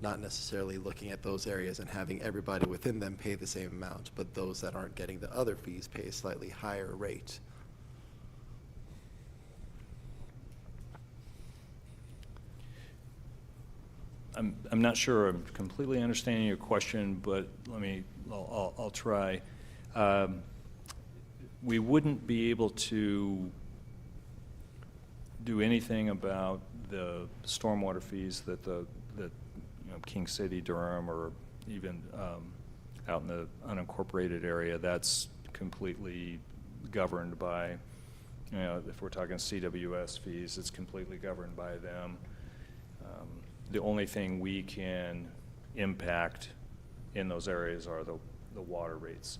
not necessarily looking at those areas and having everybody within them pay the same amount, but those that aren't getting the other fees pay a slightly higher rate. I'm not sure I'm completely understanding your question, but I'll try. We wouldn't be able to do anything about the stormwater fees that King City, Durham, or even out in the unincorporated area. That's completely governed by, if we're talking CWS fees, it's completely governed by them. The only thing we can impact in those areas are the water rates.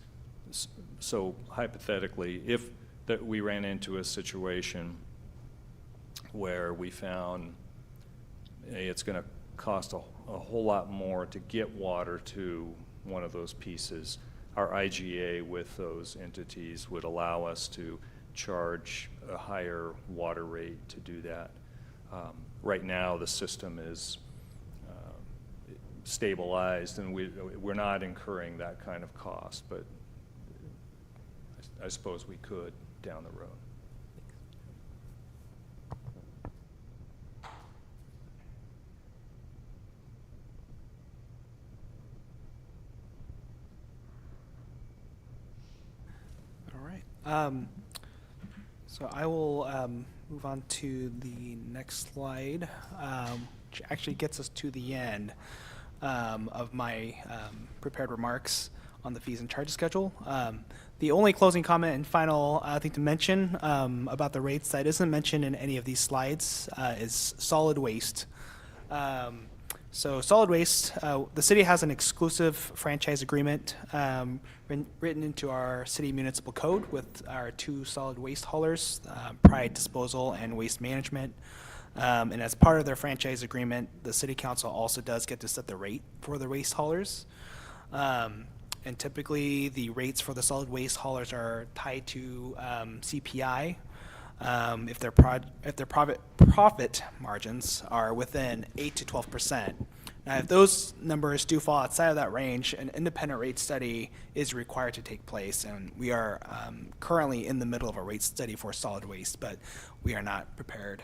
So hypothetically, if we ran into a situation where we found it's going to cost a whole lot more to get water to one of those pieces, our IGA with those entities would allow us to charge a higher water rate to do that. Right now, the system is stabilized, and we're not incurring that kind of cost, but I suppose we could down the road. All right. So I will move on to the next slide, which actually gets us to the end of my prepared remarks on the fees and charges schedule. The only closing comment and final thing to mention about the rates that isn't mentioned in any of these slides is solid waste. So solid waste, the city has an exclusive franchise agreement written into our city municipal code with our two solid waste haulers, Pride Disposal and Waste Management. And as part of their franchise agreement, the city council also does get to set the rate for the waste haulers. And typically, the rates for the solid waste haulers are tied to CPI if their profit margins are within 8 to 12%. Now, if those numbers do fall outside of that range, an independent rate study is required to take place, and we are currently in the middle of a rate study for solid waste, but we are not prepared.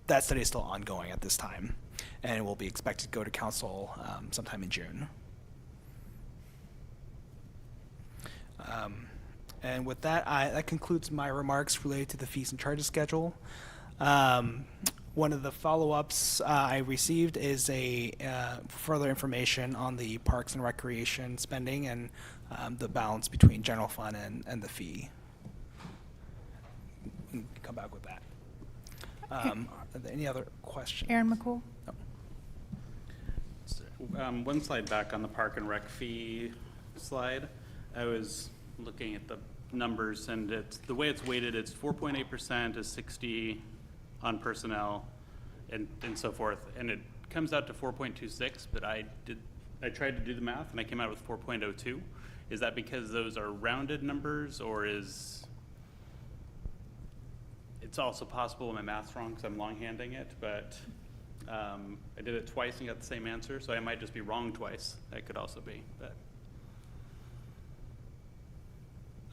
That study is still ongoing at this time, and will be expected to go to council sometime in June. And with that, that concludes my remarks related to the fees and charges schedule. One of the follow-ups I received is further information on the Parks and Recreation spending and the balance between general fund and the fee. and come back with that. Are there any other questions? Aaron McCool? One slide back on the park and rec fee slide, I was looking at the numbers, and it's, the way it's weighted, it's 4.8% is 60 on personnel and so forth, and it comes out to 4.26, but I tried to do the math and I came out with 4.02. Is that because those are rounded numbers, or is it's also possible my math's wrong because I'm long-handing it, but I did it twice and got the same answer, so I might just be wrong twice. That could also be, but.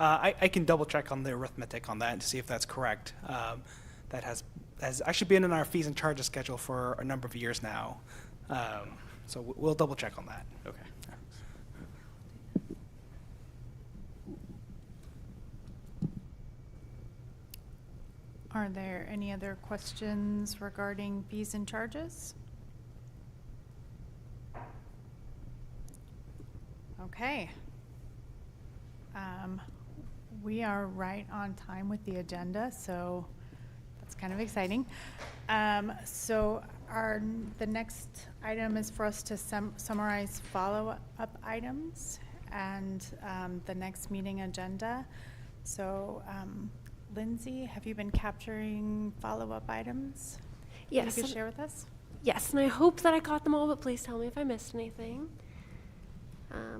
I can double check on the arithmetic on that to see if that's correct. That has actually been in our fees and charges schedule for a number of years now. So we'll double check on that. Okay. Are there any other questions regarding fees and charges? Okay. We are right on time with the agenda, so that's kind of exciting. So the next item is for us to summarize follow-up items and the next meeting agenda. So Lindsay, have you been capturing follow-up items? Yes. You could share with us? Yes, and I hope that I caught them all, but please tell me if I missed anything.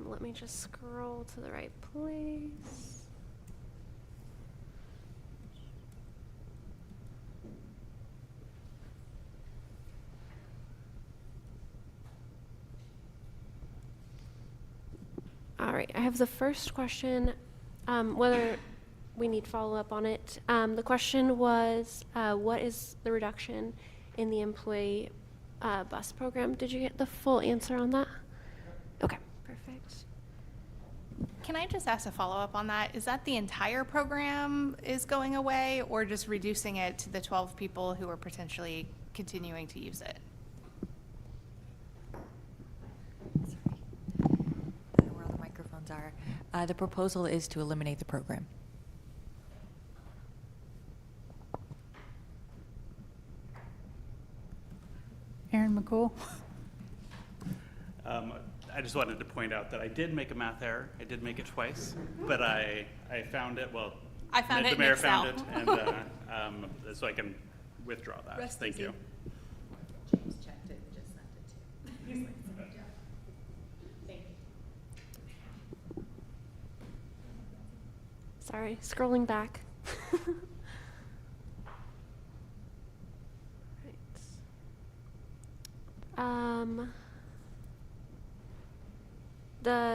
Let me just scroll to the right place. All right, I have the first question, whether we need follow-up on it. The question was, what is the reduction in the employee bus program? Did you get the full answer on that? Okay, perfect. Can I just ask a follow-up on that? Is that the entire program is going away, or just reducing it to the 12 people who are potentially continuing to use it? I don't know where all the microphones are. The proposal is to eliminate the program. Aaron McCool? I just wanted to point out that I did make a math error. I did make it twice, but I found it, well, I found it the in mayor Excel. found it, and so I can withdraw that. Rest Thank easy. you. James checked it, just sent it to. Thank you. Sorry, scrolling back.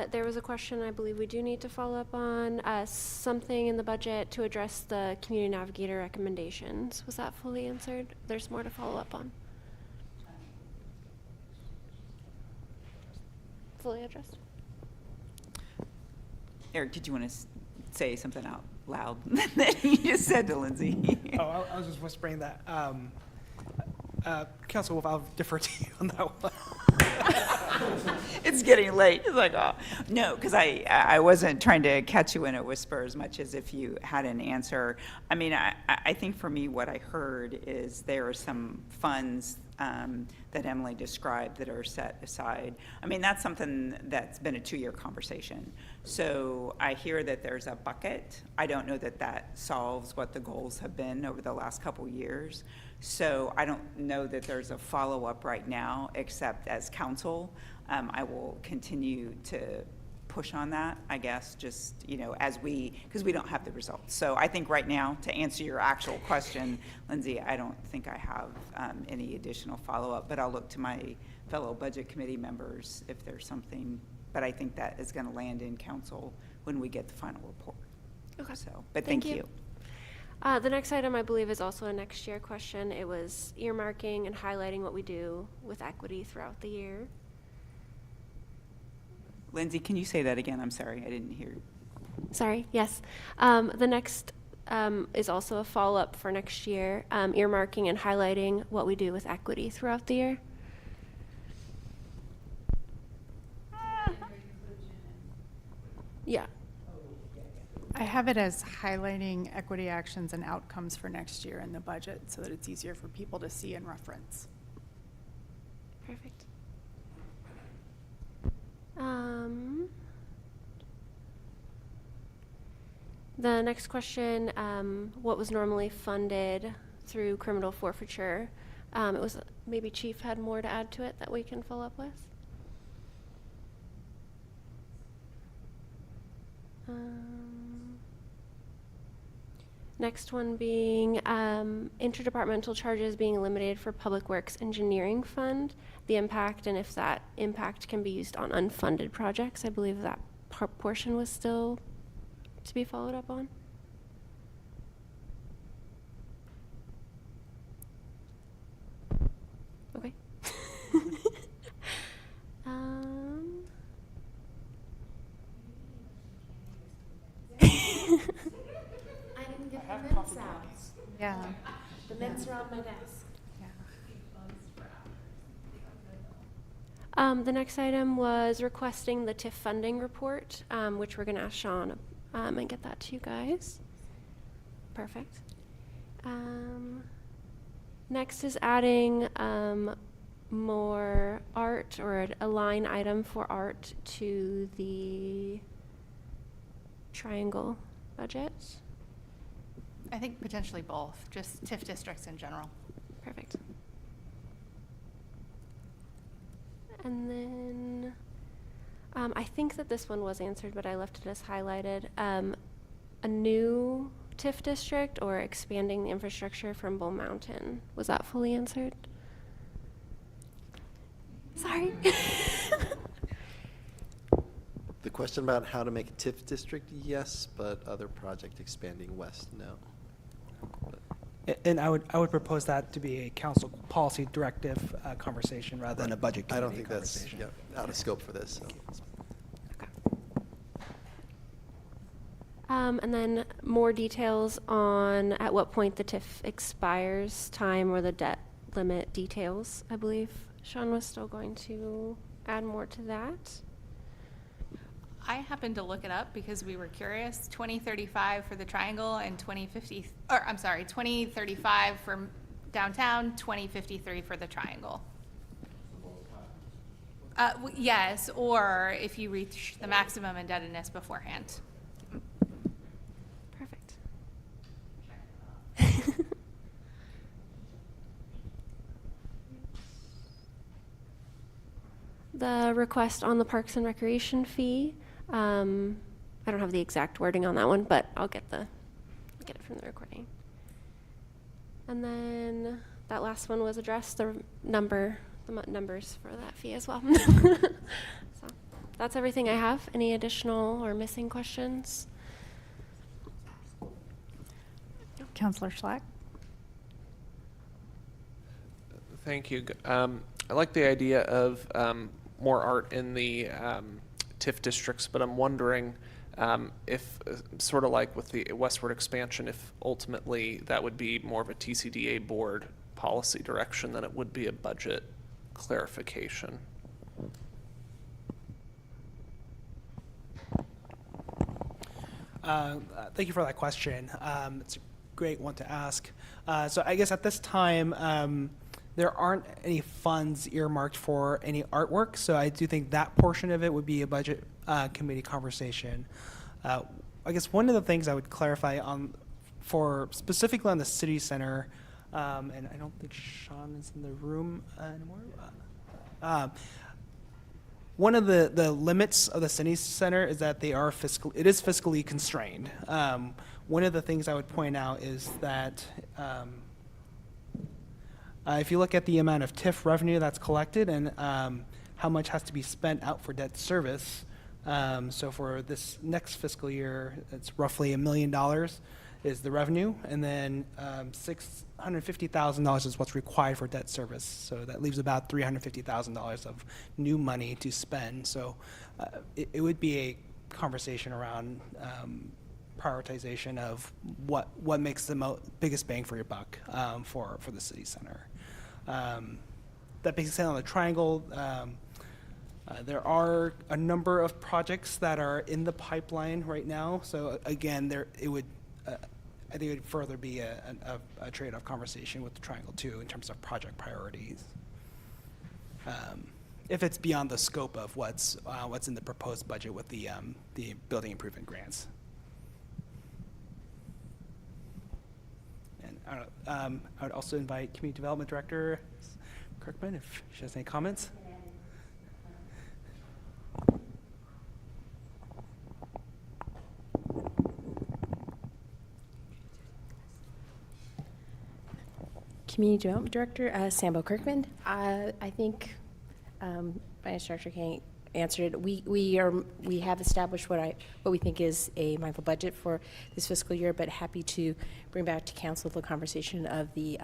There was a question I believe we do need to follow up on, something in the budget to address the community navigator recommendations. Was that fully answered? There's more to follow up on. Fully addressed? Eric, did you want to say something out loud that you just said to Lindsay? Oh, I was just whispering that. Council Wolf, I'll defer to you on that one. It's getting late. It's like, oh, no, because I wasn't trying to catch you in a whisper as much as if you had an answer. I mean, I think for me, what I heard is there are some funds that Emily described that are set aside. I mean, that's something that's been a 2-year conversation. So I hear that there's a bucket. I don't know that that solves what the goals have been over the last couple years. So I don't know that there's a follow-up right now, except as council, I will continue to push on that, I guess, just, as because we don't have the results. So I think right now, to answer your actual question, Lindsay, I don't think I have any additional follow-up, but I'll look to my fellow budget committee members if there's something, but I think that is going to land in council when we get the final report. Okay. So, but thank you. The next item, I believe, is also a next year question. It was earmarking and highlighting what we do with equity throughout the year. Lindsay, can you say that again? I'm sorry, I didn't hear. Sorry, yes. The next is also a follow-up for next year, earmarking and highlighting what we do with equity throughout the year. Yeah. I have it as highlighting equity actions and outcomes for next year in the budget so that it's easier for people to see and reference. Perfect. The next question, what was normally funded through criminal forfeiture? It was, maybe Chief had more to add to it that we can follow up with. Next one being interdepartmental charges being eliminated for Public Works Engineering Fund, the impact and if that impact can be used on unfunded projects. I believe that portion was still to be followed up on. Okay. I didn't get the mints out. Yeah. The mints are on my desk. The next item was requesting the TIF funding report, which we're going to ask Sean and get that to you guys. Perfect. Next is adding more art or a line item for art to the triangle budget. I think potentially both, just TIF districts in general. Perfect. And then I think that this one was answered, but I left it as highlighted. A new TIF district or expanding the infrastructure from Bull Mountain. Was that fully answered? Sorry. The question about how to make a TIF district, yes, but other project expanding west, no. And I would propose that to be a council policy directive conversation rather than a budget I don't committee think that's conversation. out of scope for this. So. And then more details on at what point the TIF expires, time or the debt limit details. I believe Sean was still going to add more to that. I happened to look it up because we were curious. 2035 for the triangle and 2035 for downtown, 2053 for the triangle. Yes, or if you reach the maximum indebtedness beforehand. Perfect. The request on the Parks and Recreation fee. I don't have the exact wording on that one, but I'll get it from the recording. And then that last one was addressed, the numbers for that fee as well. So that's everything I have. Any additional or missing questions? Councilor Schlack? Thank you. I like the idea of more art in the TIF districts, but I'm wondering if, sort of like with the westward expansion, if ultimately that would be more of a TCDA board policy direction than it would be a budget clarification. Thank you for that question. It's a great one to ask. So I guess at this time, there aren't any funds earmarked for any artwork, so I do think that portion of it would be a budget committee conversation. I guess one of the things I would clarify for specifically on the city center, and I don't think Sean is in the room anymore. One of the limits of the city center is that it is fiscally constrained. One of the things I would point out is that if you look at the amount of TIF revenue that's collected and how much has to be spent out for debt service, so for this next fiscal year, it's roughly $1 million is the revenue, and then $650,000 is what's required for debt service. So that leaves about $350,000 of new money to spend. So it would be a conversation around prioritization of what makes the biggest bang for your buck for the city center. That being said, on the triangle, There are a number of projects that are in the pipeline right now. So again, it would, I think it would further be a trade-off conversation with the Triangle 2 in terms of project priorities. If it's beyond the scope of what's in the proposed budget with the building improvement grants. And I would also invite Community Development Director Kirkman if she has any comments. Community Development Director, Sambo Kirkman. I think Finance Director King answered it. We have established what we think is a mindful budget for this fiscal year, but happy to bring back to council the conversation of the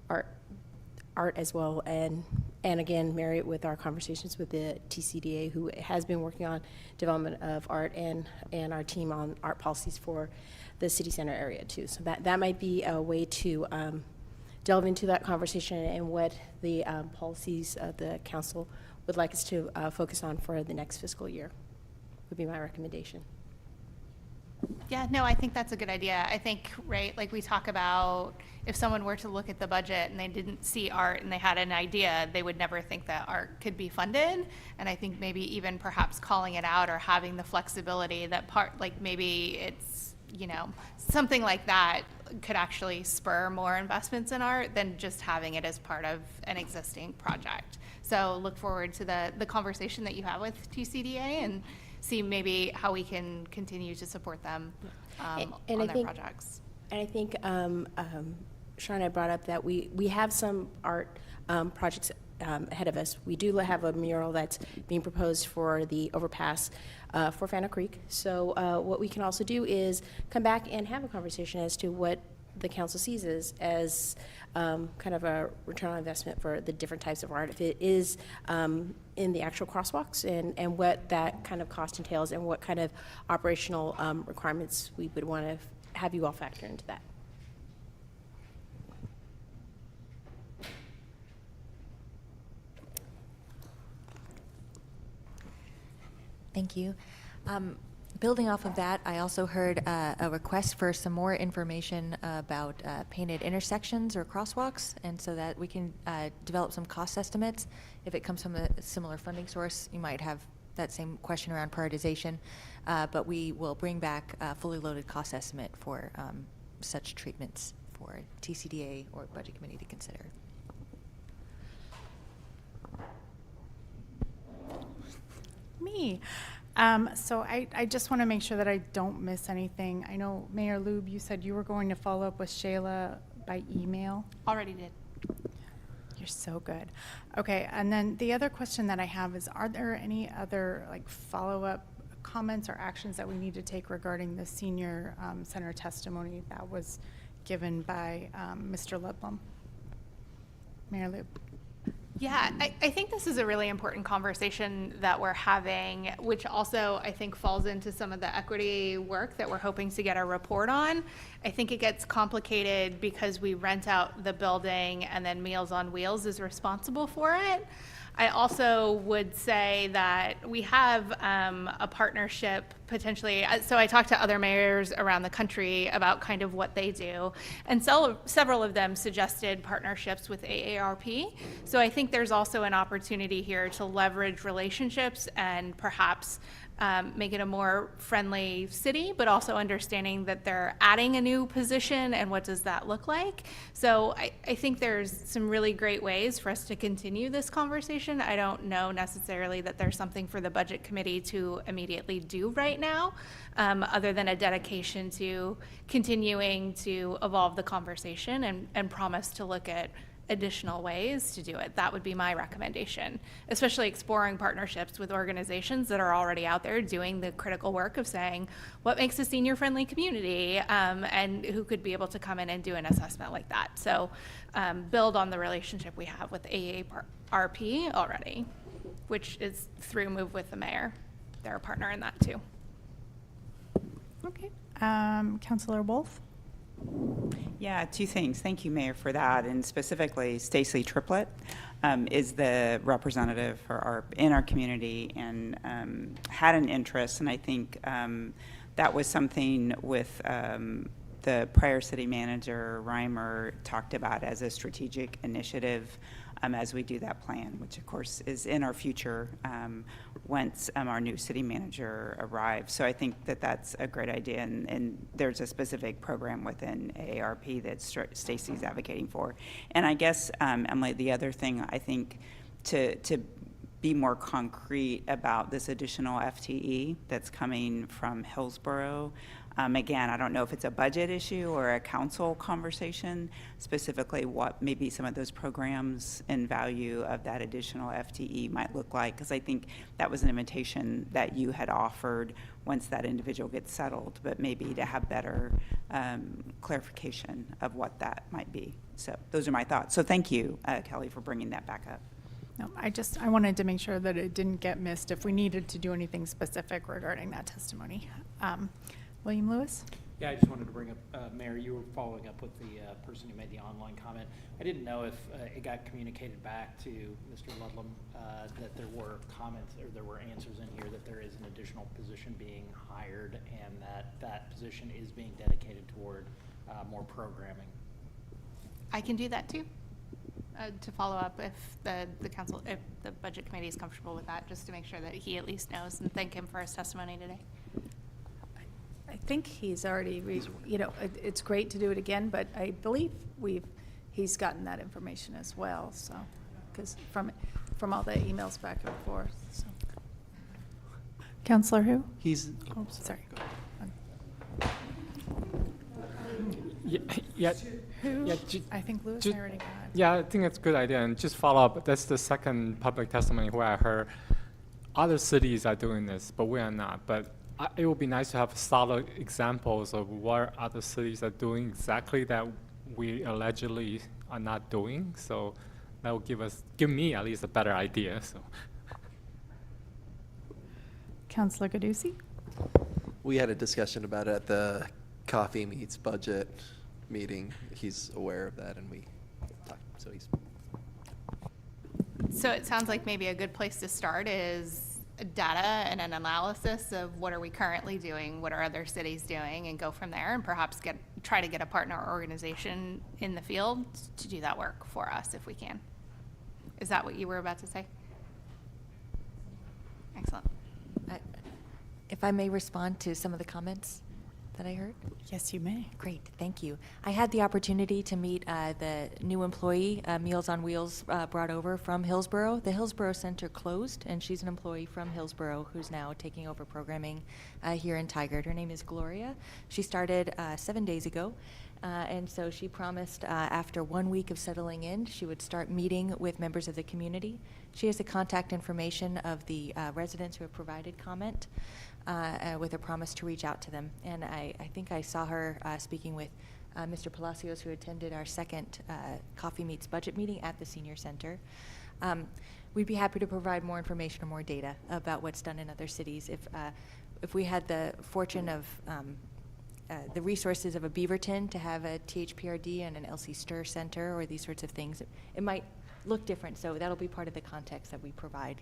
art as well, and again marry it with our conversations with the TCDA, who has been working on development of art, and our team on art policies for the city center area too. So that might be a way to delve into that conversation and what the policies of the council would like us to focus on for the next fiscal year, would be my recommendation. Yeah, no, I think that's a good idea. I think, right, like we talk about if someone were to look at the budget and they didn't see art and they had an idea, they would never think that art could be funded. And I think maybe even perhaps calling it out or having the flexibility that like maybe it's, something like that could actually spur more investments in art than just having it as part of an existing project. So look forward to the conversation that you have with TCDA and see maybe how we can continue to support them on their projects. And I think Sean had brought up that we have some art projects ahead of us. We do have a mural that's being proposed for the overpass for Fano Creek. So what we can also do is come back and have a conversation as to what the council sees as kind of a return on investment for the different types of art. If it is in the actual crosswalks and what that kind of cost entails and what kind of operational requirements we would want to have you all factor into that. Thank you. Building off of that, I also heard a request for some more information about painted intersections or crosswalks, and so that we can develop some cost estimates. If it comes from a similar funding source, you might have that same question around prioritization, but we will bring back a fully loaded cost estimate for such treatments for TCDA or Budget Committee to consider. Me. So I just want to make sure that I don't miss anything. I know, Mayor Lube, you said you were going to follow up with Shayla by email. Already did. You're so good. Okay, and then the other question that I have is, are there any other follow-up comments or actions that we need to take regarding the senior center testimony that was given by Mr. Ludlum? Mayor Lube. Yeah, I think this is a really important conversation that we're having, which also I think falls into some of the equity work that we're hoping to get a report on. I think it gets complicated because we rent out the building and then Meals on Wheels is responsible for it. I also would say that we have a partnership potentially. So I talked to other mayors around the country about kind of what they do, and several of them suggested partnerships with AARP. So I think there's also an opportunity here to leverage relationships and perhaps make it a more friendly city, but also understanding that they're adding a new position and what does that look like. So I think there's some really great ways for us to continue this conversation. I don't know necessarily that there's something for the Budget Committee to immediately do right now, other than a dedication to continuing to evolve the conversation and promise to look at additional ways to do it. That would be my recommendation, especially exploring partnerships with organizations that are already out there doing the critical work of saying what makes a senior-friendly community, and who could be able to come in and do an assessment like that. So build on the relationship we have with AARP already, which is through Move with the Mayor. They're a partner in that too. Okay. Councilor Wolf? Yeah, two things. Thank you, Mayor, for that. And specifically, Stacy Triplett is the representative for in our community and had an interest. And I think that was something with the prior city manager, Reimer, talked about as a strategic initiative as we do that plan, which of course is in our future once our new city manager arrives. So I think that that's a great idea, and there's a specific program within AARP that Stacy's advocating for. And I guess, Emily, the other thing I think to be more concrete about this additional FTE that's coming from Hillsborough. Again, I don't know if it's a budget issue or a council conversation, specifically what maybe some of those programs and value of that additional FTE might look like, because I think that was an invitation that you had offered once that individual gets settled, but maybe to have better clarification of what that might be. So those are my thoughts. So thank you, Kelly, for bringing that back up. No, I wanted to make sure that it didn't get missed if we needed to do anything specific regarding that testimony. William Lewis? Yeah, I just wanted to bring up, Mayor, you were following up with the person who made the online comment. I didn't know if it got communicated back to Mr. Ludlam that there were comments or there were answers in here that there is an additional position being hired and that position is being dedicated toward more programming. I can do that too, to follow up if the council, if the budget committee is comfortable with that, just to make sure that he at least knows, and thank him for his testimony today. I think he's already, it's great to do it again, but I believe he's gotten that information as well, so, because from all the emails back and forth, so. Counselor who? Oh, sorry. Yeah. Who? Yeah, I think Lewis already got it. Yeah, I think it's a good idea. And just follow up, that's the second public testimony where I heard other cities are doing this, but we are not. But it would be nice to have solid examples of what other cities are doing exactly that we allegedly are not doing. So that will give me at least a better idea. So. Counselor Gadusi? We had a discussion about it at the Coffee Meets Budget meeting. He's aware of that, and we talked, so he's. So it sounds like maybe a good place to start is data and an analysis of what are we currently doing, what are other cities doing, and go from there, and perhaps try to get a partner organization in the field to do that work for us if we can. Is that what you were about to say? Excellent. If I may respond to some of the comments that I heard? Yes, you may. Great, thank you. I had the opportunity to meet the new employee, Meals on Wheels, brought over from Hillsborough. The Hillsborough Center closed, and she's an employee from Hillsborough who's now taking over programming here in Tigard. Her name is Gloria. She started 7 days ago, and so she promised after 1 week of settling in, she would start meeting with members of the community. She has the contact information of the residents who have provided comment. With a promise to reach out to them. And I think I saw her speaking with Mr. Palacios, who attended our second Coffee Meets Budget meeting at the Senior Center. We'd be happy to provide more information or more data about what's done in other cities. If we had the fortune of the resources of a Beaverton to have a THPRD and an LC Stir Center or these sorts of things, it might look different. So that'll be part of the context that we provide,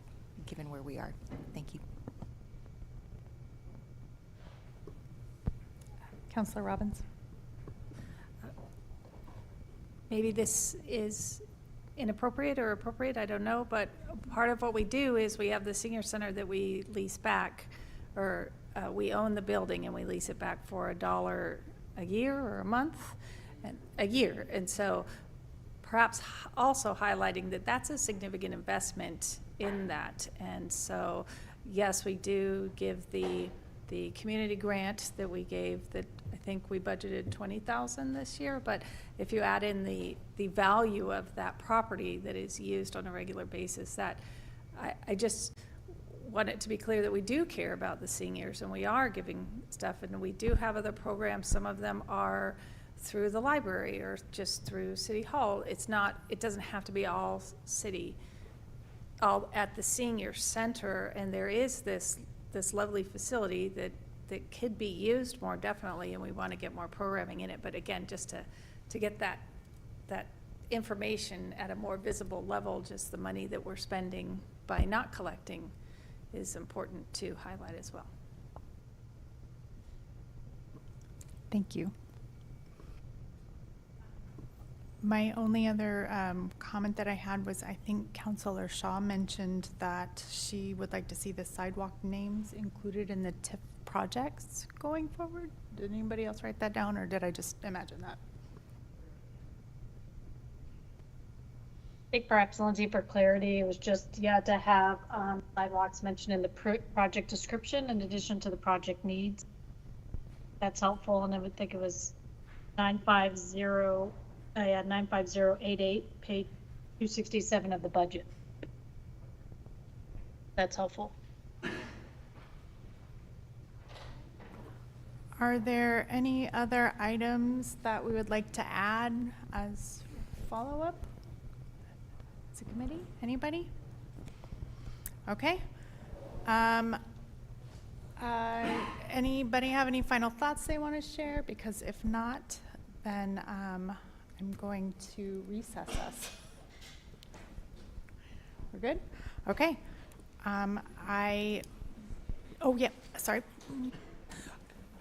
given where we are. Thank you. Counselor Robbins? Maybe this is inappropriate or appropriate, I don't know, but part of what we do is we have the senior center that we lease back, or we own the building and we lease it back for $1 a year or a month, and a year. And so perhaps also highlighting that that's a significant investment in that. And so, yes, we do give the community grant that we gave, that I think we budgeted $20,000 this year, but if you add in the value of that property that is used on a regular basis, that I just want it to be clear that we do care about the seniors and we are giving stuff, and we do have other programs. Some of them are through the library or just through City Hall. It doesn't have to be all at the senior center, and there is this lovely facility that could be used more definitely, and we want to get more programming in it. But again, just to get that information at a more visible level, just the money that we're spending by not collecting is important to highlight as well. Thank you. My only other comment that I had was, I think Councilor Shaw mentioned that she would like to see the sidewalk names included in the TIF projects going forward. Did anybody else write that down, or did I just imagine that? I think perhaps, Lindsay, for clarity, it was just, to have sidewalks mentioned in the project description in addition to the project needs. That's helpful, and I would think it was 95088, page 267 of the budget. That's helpful. Are there any other items that we would like to add as follow-up? As a committee, anybody? Okay. Anybody have any final thoughts they want to share? Because if not, then I'm going to recess us. We're good? Okay. Oh, yeah, sorry.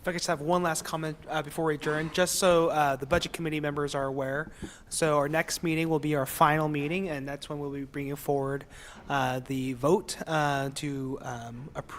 If I could just have one last comment before we adjourn, just so the Budget Committee members are aware. So our next meeting will be our final meeting, and that's when we'll be bringing forward the vote to approve